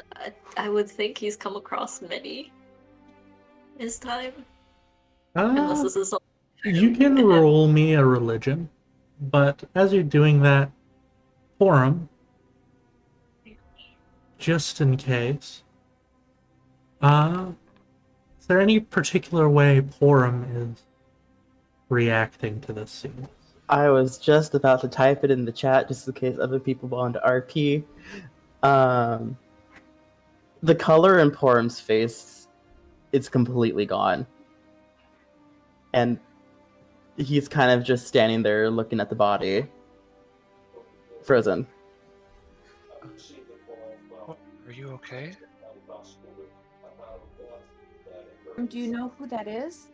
I would think he's come across many his time. Unless this is You can roll me a religion, but as you're doing that, Porrum, just in case, is there any particular way Porrum is reacting to this scene? I was just about to type it in the chat just in case other people want to RP. The color in Porrum's face is completely gone. And he's kind of just standing there looking at the body. Frozen. Are you okay? Do you know who that is?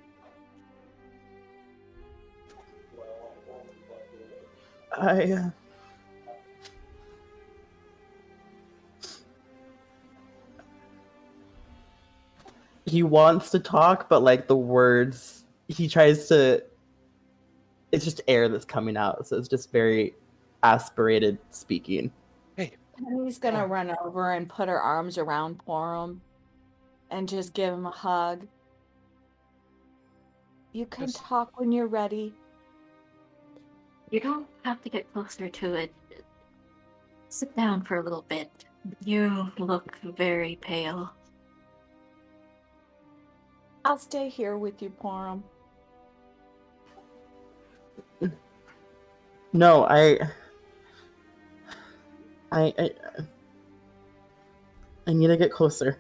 He wants to talk, but the words he tries to, it's just air that's coming out, so it's just very aspirated speaking. Hey. Penny's gonna run over and put her arms around Porrum and just give him a hug. You can talk when you're ready. You don't have to get closer to it. Sit down for a little bit. You look very pale. I'll stay here with you, Porrum. No, I need to get closer.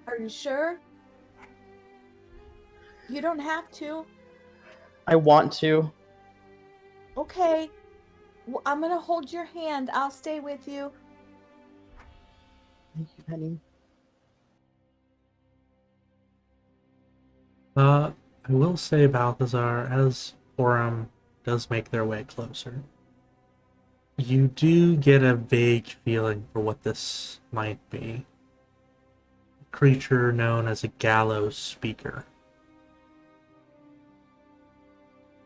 Are you sure? You don't have to. I want to. Okay. Well, I'm gonna hold your hand. I'll stay with you. Thank you, Penny. I will say, Balthazar, as Porrum does make their way closer, you do get a vague feeling for what this might be. A creature known as a gallows speaker.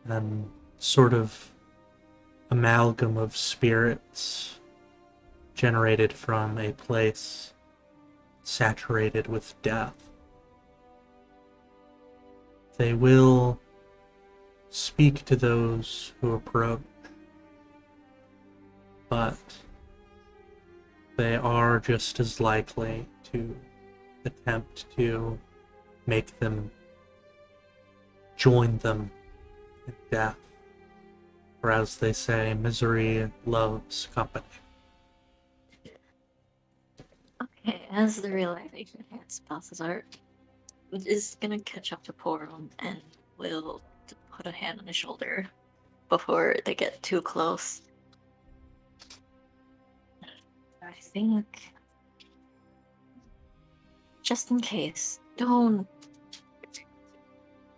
And sort of amalgam of spirits generated from a place saturated with death. They will speak to those who approach, but they are just as likely to attempt to make them join them in death. For as they say, misery loves company. Okay, as the realization hits, Balthazar is gonna catch up to Porrum and will put a hand on his shoulder before they get too close. I think, just in case, don't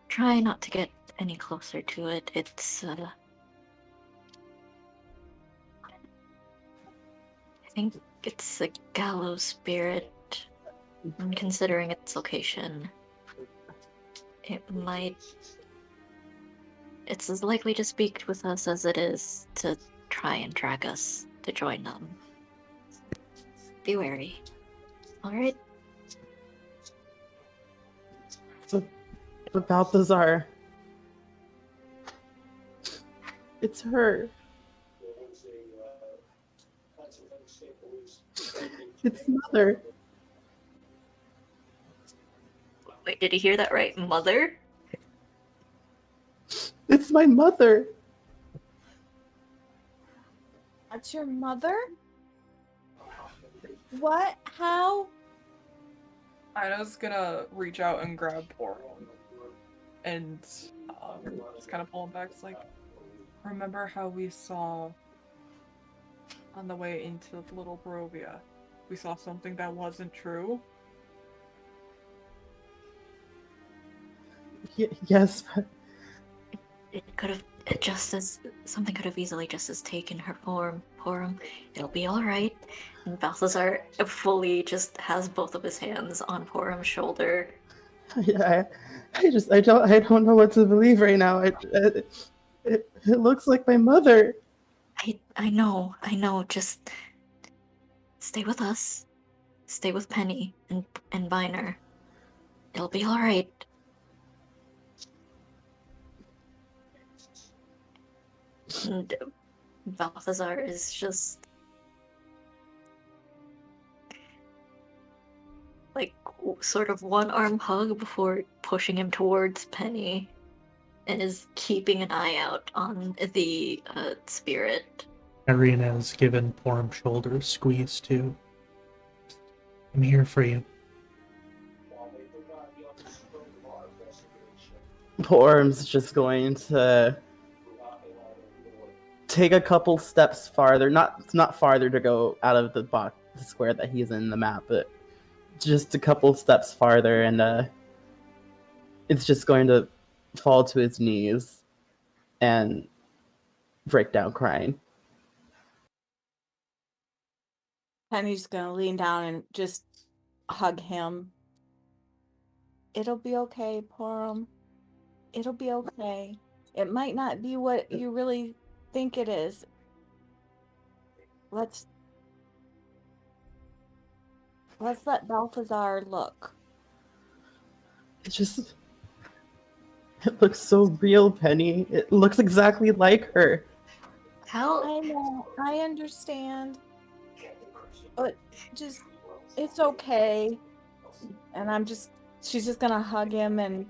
try not to get any closer to it. It's I think it's a gallows spirit, and considering its location, it's as likely to speak with us as it is to try and drag us to join them. Be wary. Alright? But Balthazar. It's her. It's Mother. Wait, did you hear that right? Mother? It's my mother. That's your mother? What? How? Ina's gonna reach out and grab Porrum and just kind of pull him back. It's like, remember how we saw on the way into Little Barovia? We saw something that wasn't true? Yes, but It could have something could have easily just as taken her form. Porrum, it'll be all right. And Balthazar fully just has both of his hands on Porrum's shoulder. I don't know what to believe right now. It looks like my mother. I know. Just stay with us. Stay with Penny and Viner. It'll be all right. And Balthazar is just like sort of one arm hug before pushing him towards Penny, and is keeping an eye out on the spirit. Irina has given Porrum's shoulder a squeeze too. I'm here for you. Porrum's just going to take a couple steps farther. Not farther to go out of the box, the square that he's in the map, but just a couple steps farther, and it's just going to fall to his knees and break down crying. Penny's gonna lean down and just hug him. It'll be okay, Porrum. It'll be okay. It might not be what you really think it is. Let's let Balthazar look. It looks so real, Penny. It looks exactly like her. How? I know, I understand. But it's okay. And she's just gonna hug him and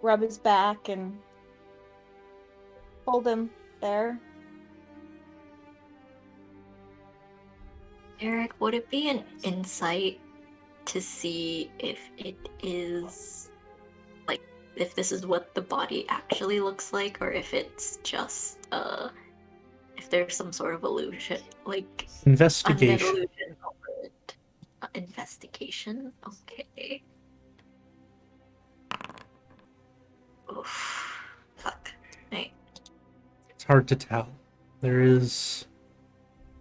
rub his back and hold him there. Eric, would it be an insight to see if it is like if this is what the body actually looks like, or if it's just if there's some sort of illusion, like Investigation. undead illusion over it? Investigation? Okay. Oof. Fuck. Right. It's hard to tell. There is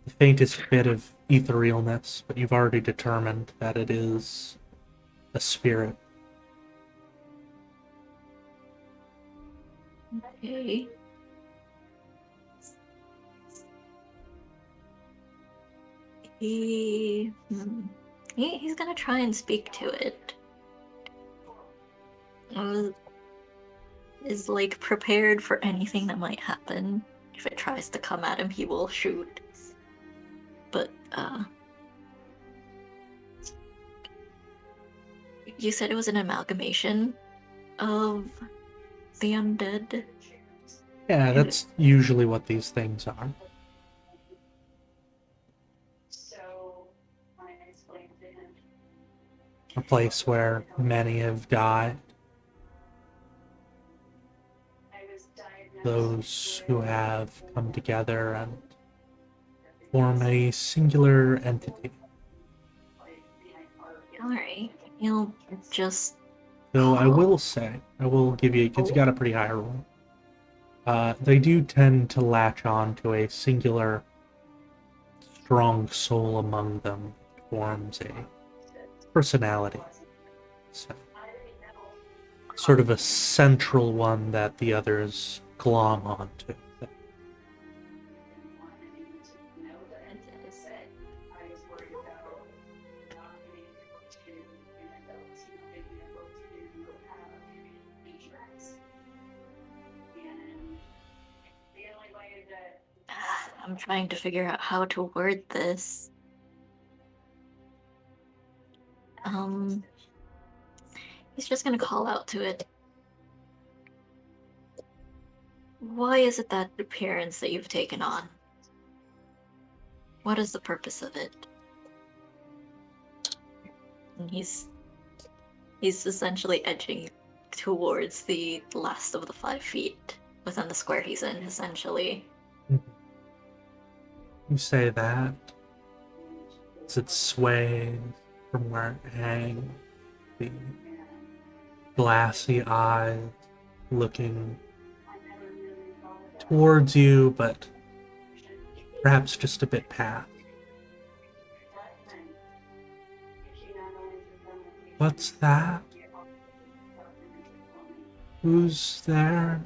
the faintest bit of etherealness, but you've already determined that it is a spirit. Okay. He's gonna try and speak to it. Is like prepared for anything that might happen. If it tries to come at him, he will shoot. But you said it was an amalgamation of the undead? Yeah, that's usually what these things are. A place where many have died. Those who have come together and form a singular entity. Alright, he'll just... Though I will say, I will give you, because you got a pretty high roll, they do tend to latch on to a singular strong soul among them that forms a personality. So, sort of a central one that the others glom onto. I'm trying to figure out how to word this. He's just gonna call out to it. Why is it that appearance that you've taken on? What is the purpose of it? And he's essentially edging towards the last of the 5 feet within the square he's in, essentially. You say that as it sways from where it hangs, the glassy eyes looking towards you, but perhaps just a bit past. What's that? Who's there?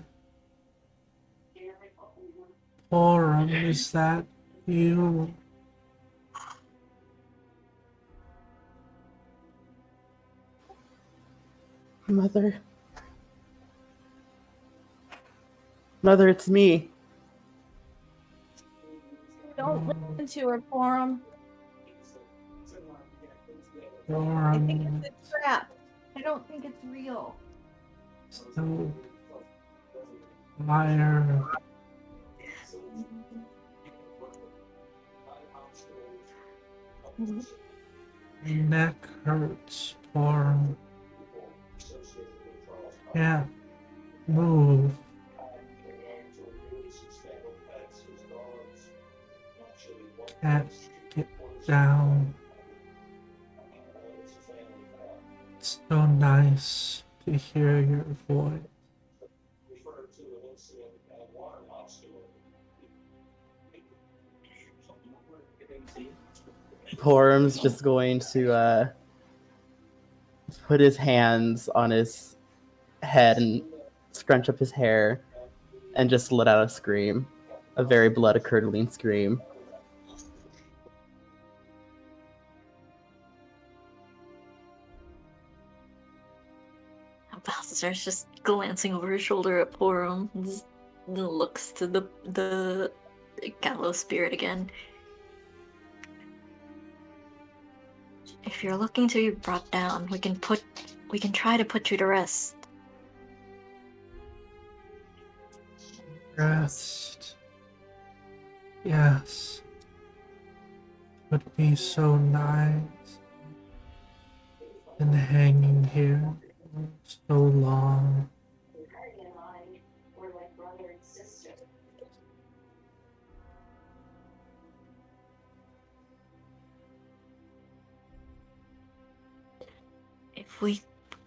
Porrum, is that you? Mother. Mother, it's me. Don't listen to her, Porrum. I think Porrum, it's a trap. I don't think it's real. so liar. Neck hurts, Porrum. Can't move. Can't get down. It's so nice to hear your voice. Porum's just going to put his hands on his head and scrunch up his hair and just let out a scream. A very blood-curdling scream. Balthazar's just glancing over his shoulder at Porrum, just looks to the gallows spirit again. If you're looking to be brought down, we can try to put you to rest. Rest. Yes. Would be so nice. Been hanging here for so long. If we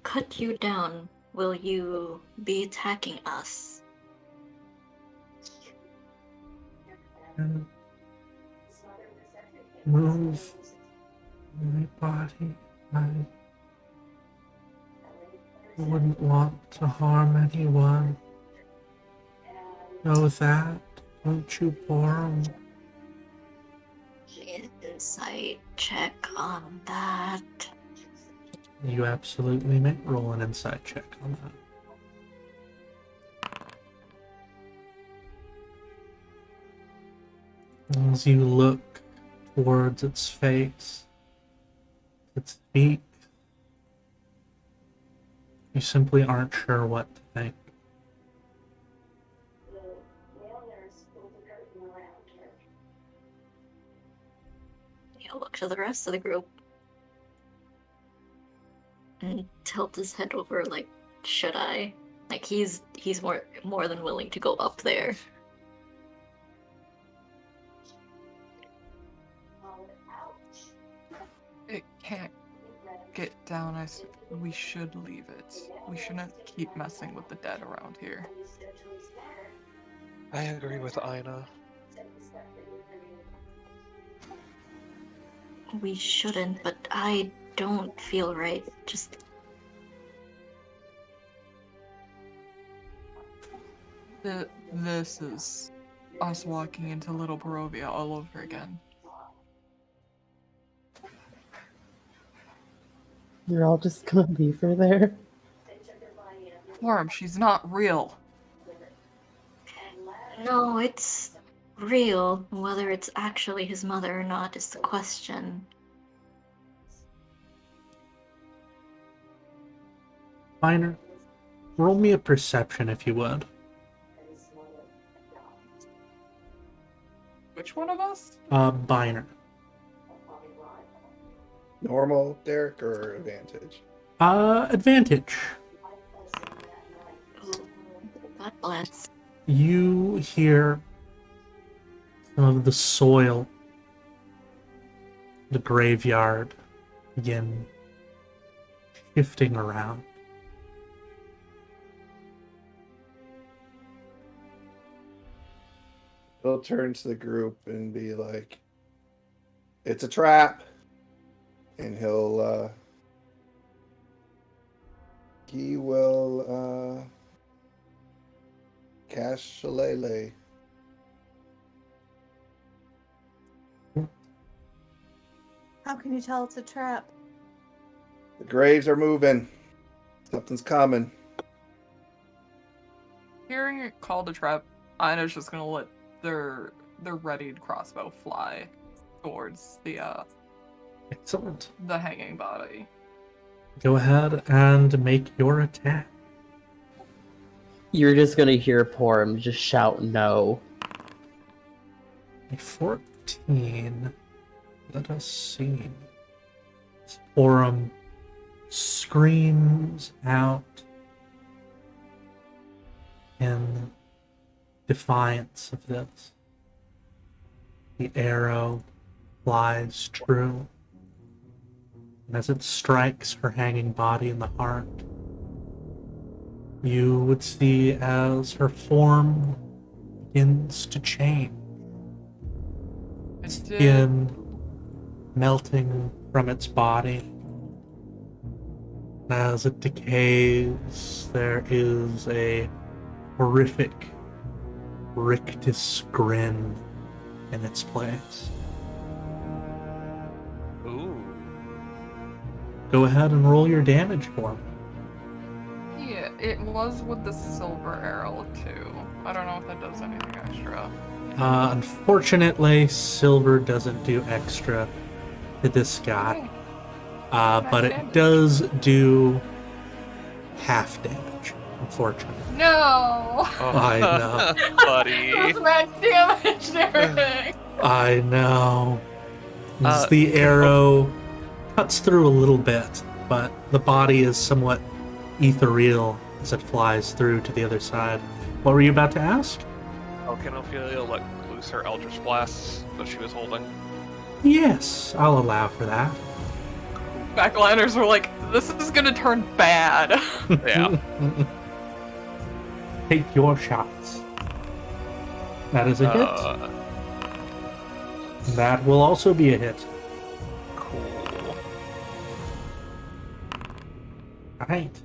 cut you down, will you be attacking us? And move my body. I wouldn't want to harm anyone. Know that, don't you, Porrum? Insight check on that. You absolutely may roll an insight check on that. As you look towards its face, its beak, you simply aren't sure what to think. He'll look to the rest of the group and tilt his head over like, should I? Like he's more than willing to go up there. It can't get down. We should leave it. We shouldn't keep messing with the dead around here. I agree with Aina. We shouldn't, but I don't feel right. Just This is us walking into Little Barovia all over again. You're all just gonna leave her there? Porrum, she's not real. no, real. Whether it's actually his mother or not is the question. Minor, roll me a perception if you would. Which one of us? Biner. Normal, Derek, or advantage? Advantage. God bless. You hear some of the soil, the graveyard, begin shifting around. He'll turn to the group and be like, "It's a trap," and he will cast Shillelagh. How can you tell it's a trap? The graves are moving. Something's coming. Hearing it called a trap, Ina's just gonna let their readied crossbow fly towards Excellent. the hanging body. Go ahead and make your attack. You're just gonna hear Porrum just shout no. A 14. Let us see. Porrum screams out in defiance of this. The arrow flies true, and as it strikes her hanging body in the heart, you would see as her form begins to change. Skin melting from its body. As it decays, there is a horrific rictus grin in its place. Ooh. Go ahead and roll your damage for me. Yeah, it was with the silver arrow too. I don't know if that does anything extra. Unfortunately, silver doesn't do extra to this guy. But it does do half damage, unfortunately. No! I know. Buddy. That's max damage and everything. I know. As the arrow cuts through a little bit, but the body is somewhat ethereal as it flies through to the other side. What were you about to ask? Oh, can Ophelia let loose her Eldritch Blasts that she was holding? Yes, I'll allow for that. Backliners were like, this is gonna turn bad. Yeah. Take your shots. That is a hit. That will also be a hit. Cool. Alright.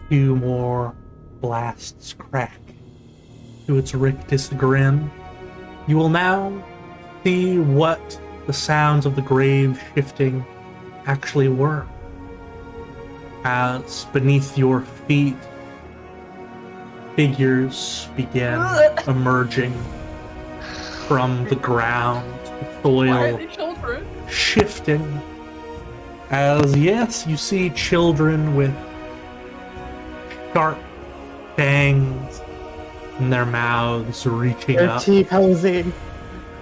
2 more blasts crack to its rictus grin. You will now see what the sounds of the grave shifting actually were. As beneath your feet, figures began emerging from the ground, the Why are soil they children? shifting. As, yes, you see children with sharp fangs in their mouths reaching They're up T-posing.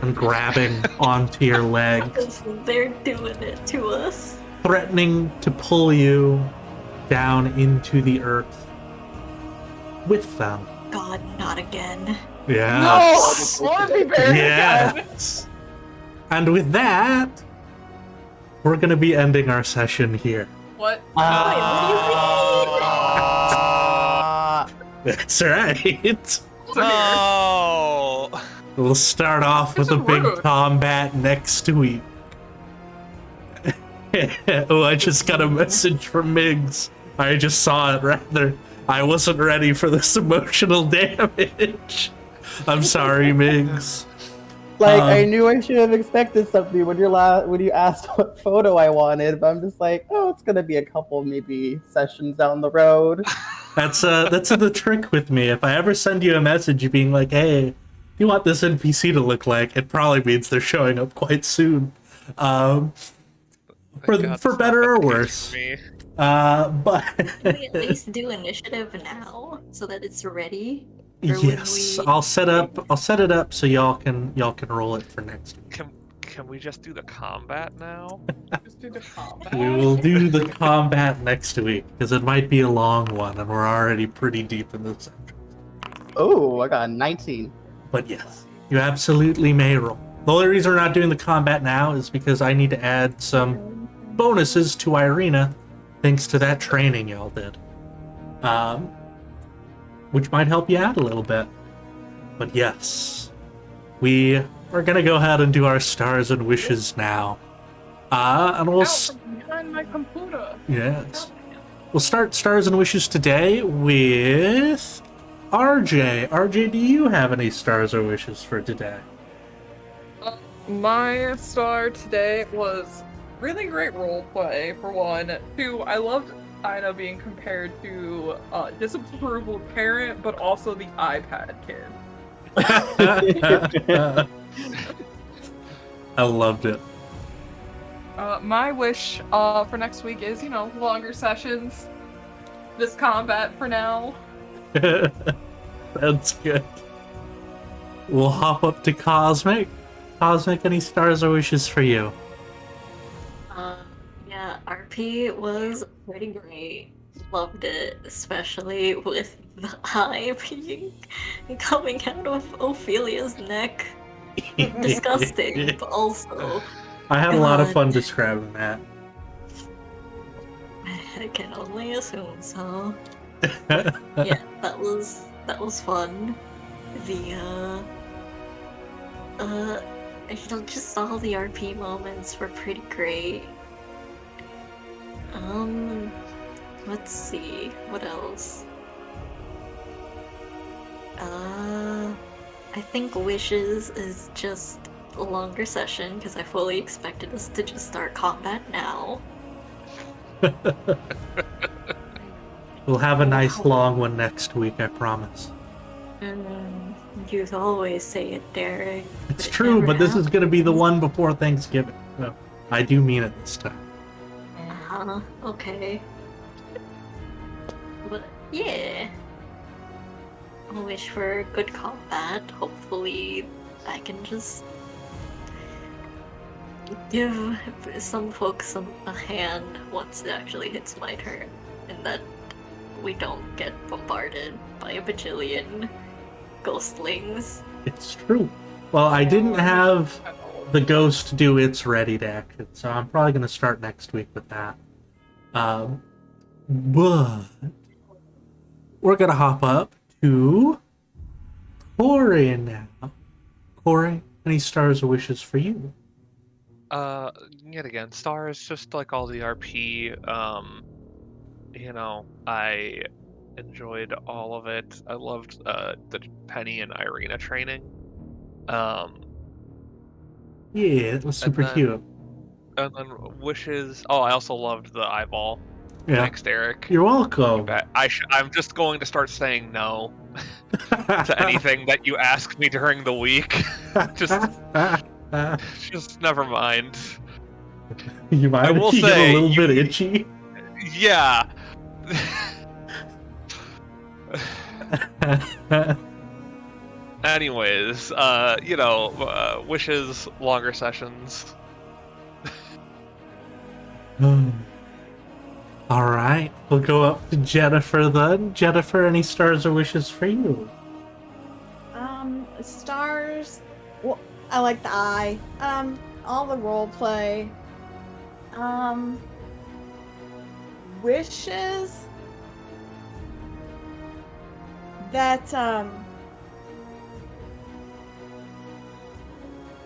and grabbing onto your legs, They're doing it to us. threatening to pull you down into the earth with them. God, not again. Yes. No! I want to be buried again! Yes. And with that, we're going to be ending our session here. What? That's right. No. We'll start off with a This is big rude. combat next week. Oh, I just got a message from Miggs. I just saw it, rather. I wasn't ready for this emotional damage. I'm sorry, Miggs. Like, I knew I should have expected something when you asked what photo I wanted, but I'm just like, oh, it's gonna be a couple maybe sessions down the road. That's the trick with me. If I ever send you a message being like, hey, you want this NPC to look like, it probably means they're showing up quite soon. Thank God For it's better not or the case worse. for me. But Can we at least do initiative now so that it's ready? Or when yes, we- I'll set it up so y'all can roll it for next week. Can we just do the combat now? Just do the combat. We will do the combat next week because it might be a long one, and we're already pretty deep in this. Oh, I got a 19. But yes, you absolutely may roll. The only reason we're not doing the combat now is because I need to add some bonuses to Irina, thanks to that training y'all did, which might help you out a little bit. But yes, we are gonna go ahead and do our stars and wishes now, and we'll Out from behind my computer. yes, we'll start stars and wishes today with RJ. RJ, do you have any stars or wishes for today? My star today was really great roleplay, for one. Two, I loved Ina being compared to disapproval parent, but also the iPad kid. I loved it. My wish for next week is, longer sessions. This combat for now. That's good. We'll hop up to Cosmic. Cosmic, any stars or wishes for you? Yeah, RP was pretty great. Loved it, especially with the eye being coming out of Ophelia's neck. Disgusting, but also I had a lot of God. fun describing that. I can only assume so. Yeah, that was fun. The just all the RP moments were pretty great. Let's see, what else? I think wishes is just a longer session because I fully expected us to just start combat now. We'll have a nice long one next week, I promise. You always say it, Derek. It's it true, never but this is going to be the happens. one before Thanksgiving. So I do mean it this time. Okay. But yeah. I wish for good combat. Hopefully I can just give some folks a hand once it actually hits my turn. And that we don't get bombarded by a bajillion ghostlings. It's true. Well, I didn't have the ghost do its ready to action, so I'm probably going to start next week with that. But we're going to hop up to Corey now. Corey, any stars or wishes for you? Yet again, stars, just like all the RP, I enjoyed all of it. I loved the Penny and Irina training. Yeah, it was super cute. And then wishes. Oh, I also loved the eyeball. Yeah. Thanks, Derek. You're welcome. I'm just going to start saying no to anything that you ask me during the week. just never mind. You mind I will if you get say, a little bit itchy? Yeah. Anyways, wishes, longer sessions. All right, we'll go up to Jennifer then. Jennifer, any stars or wishes for you? Stars. Well, I like the eye. All the role play. Wishes. That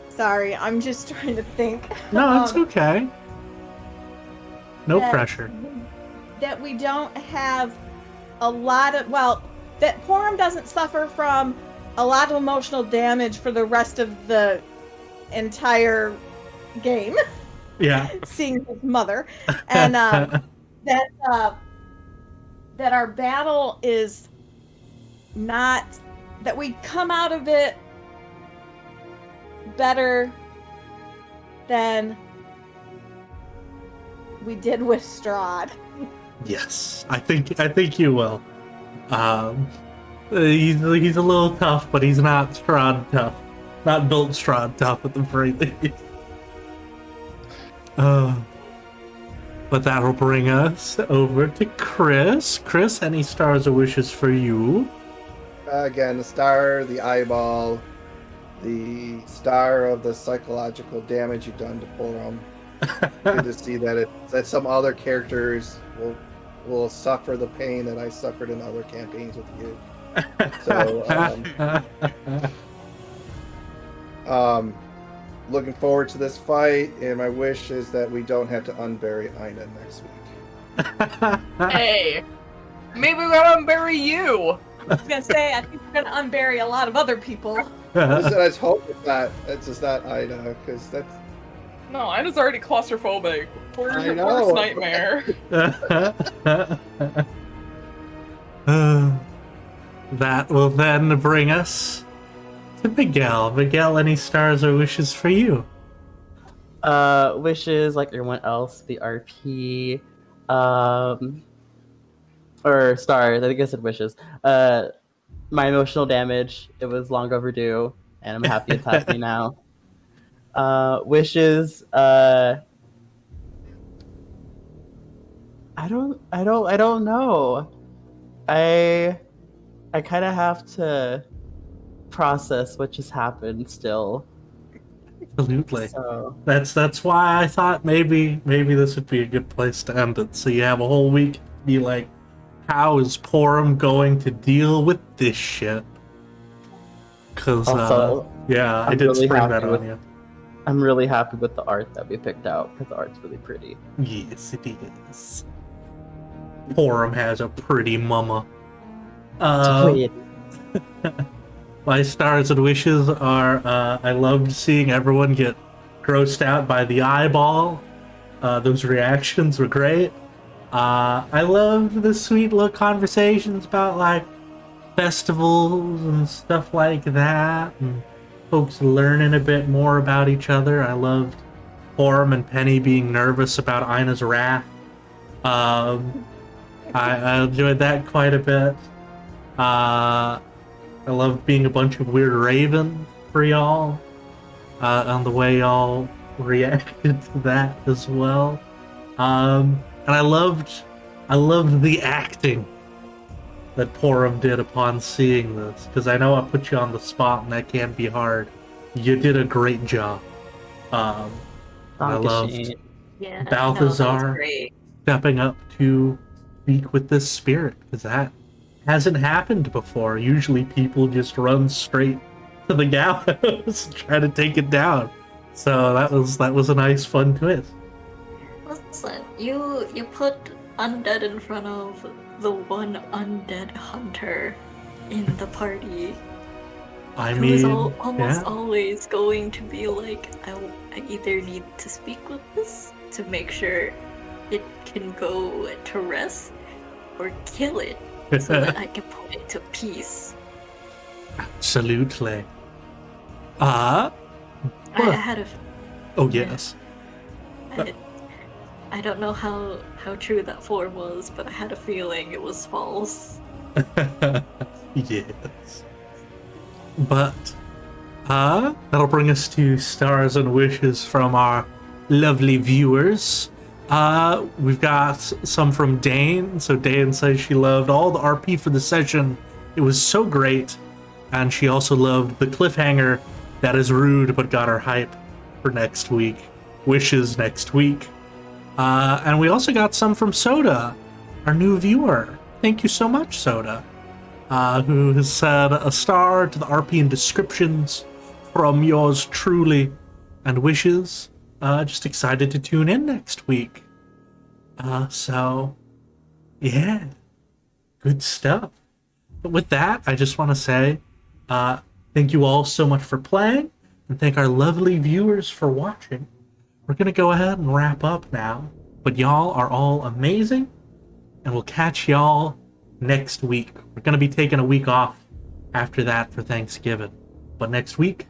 Sorry, I'm just trying to think. No, it's okay. No that- pressure. That we don't have a lot of, that Porrum doesn't suffer from a lot of emotional damage for the rest of the entire game, Yeah. seeing his mother, and that our battle is not, that we come out of it better than we did with Strahd. Yes, I think you will. He's a little tough, but he's not Strahd tough. Not built Strahd tough at the very least. But that'll bring us over to Chris. Chris, any stars or wishes for you? Again, the star, the eyeball, the star of the psychological damage you've done to Porrum. Good to see that some other characters will suffer the pain that I suffered in other campaigns with you. So, looking forward to this fight, and my wish is that we don't have to unbury Ina next week. Hey, maybe we'll unbury you. I was gonna say, I think we're gonna unbury a lot of other people. Listen, I just hope it's just not Ina, because that's... No, Ina's already claustrophobic. Where's I your know. worst nightmare? That will then bring us to Miguel. Miguel, any stars or wishes for you? Wishes, like everyone else, the RP, or stars, I think I said wishes. My emotional damage, it was long overdue, and I'm happy it's happening now. Wishes, I don't know. I kind of have to process what just happened still. Absolutely. So, That's why I thought maybe this would be a good place to end it. So you have a whole week to be like, how is Porrum going to deal with this shit? Because Also, yeah, I I'm did really spring that happy on with- you. I'm really happy with the art that we picked out because the art's really pretty. Yes, it is. Porrum has a pretty mama. Wait. My stars and wishes are, I loved seeing everyone get grossed out by the eyeball. Those reactions were great. I loved the sweet little conversations about, like, festivals and stuff like that, and folks learning a bit more about each other. I loved Porrum and Penny being nervous about Ina's wrath. I enjoyed that quite a bit. I loved being a bunch of weird ravens for y'all, and the way y'all reacted to that as well. And I loved the acting that Porrum did upon seeing this, because I know I put you on the spot and that can be hard. You did a great job. I loved Yeah, Balthazar. no, that was great. stepping up to speak with this spirit, because that hasn't happened before. Usually people just run straight to the gallows and try to take it down. So that was a nice fun twist. Listen, you put undead in front of the one undead hunter in the party. I Who mean, is almost yeah. always going to be like, I either need to speak with this to make sure it can go to rest, or kill it so that I can put it to peace. Absolutely. I had a Oh yes. I don't know how true that form was, but I had a feeling it was false. Yes. But that'll bring us to stars and wishes from our lovely viewers. We've got some from Dane. So Dane says she loved all the RP for the session. It was so great. And she also loved the cliffhanger that is rude but got her hype for next week. Wishes next week. And we also got some from Soda, our new viewer. Thank you so much, Soda. Who has said a star to the RP and descriptions from yours truly, and wishes. Just excited to tune in next week. So, yeah, good stuff. But with that, I just want to say thank you all so much for playing, and thank our lovely viewers for watching. We're going to go ahead and wrap up now, but y'all are all amazing, and we'll catch y'all next week. We're going to be taking a week off after that for Thanksgiving. But next week,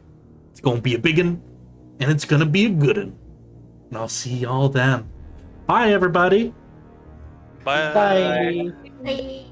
It's gonna be a big one, and it's gonna be a good one. And I'll see y'all then. Bye, everybody. Bye. Bye. Bye.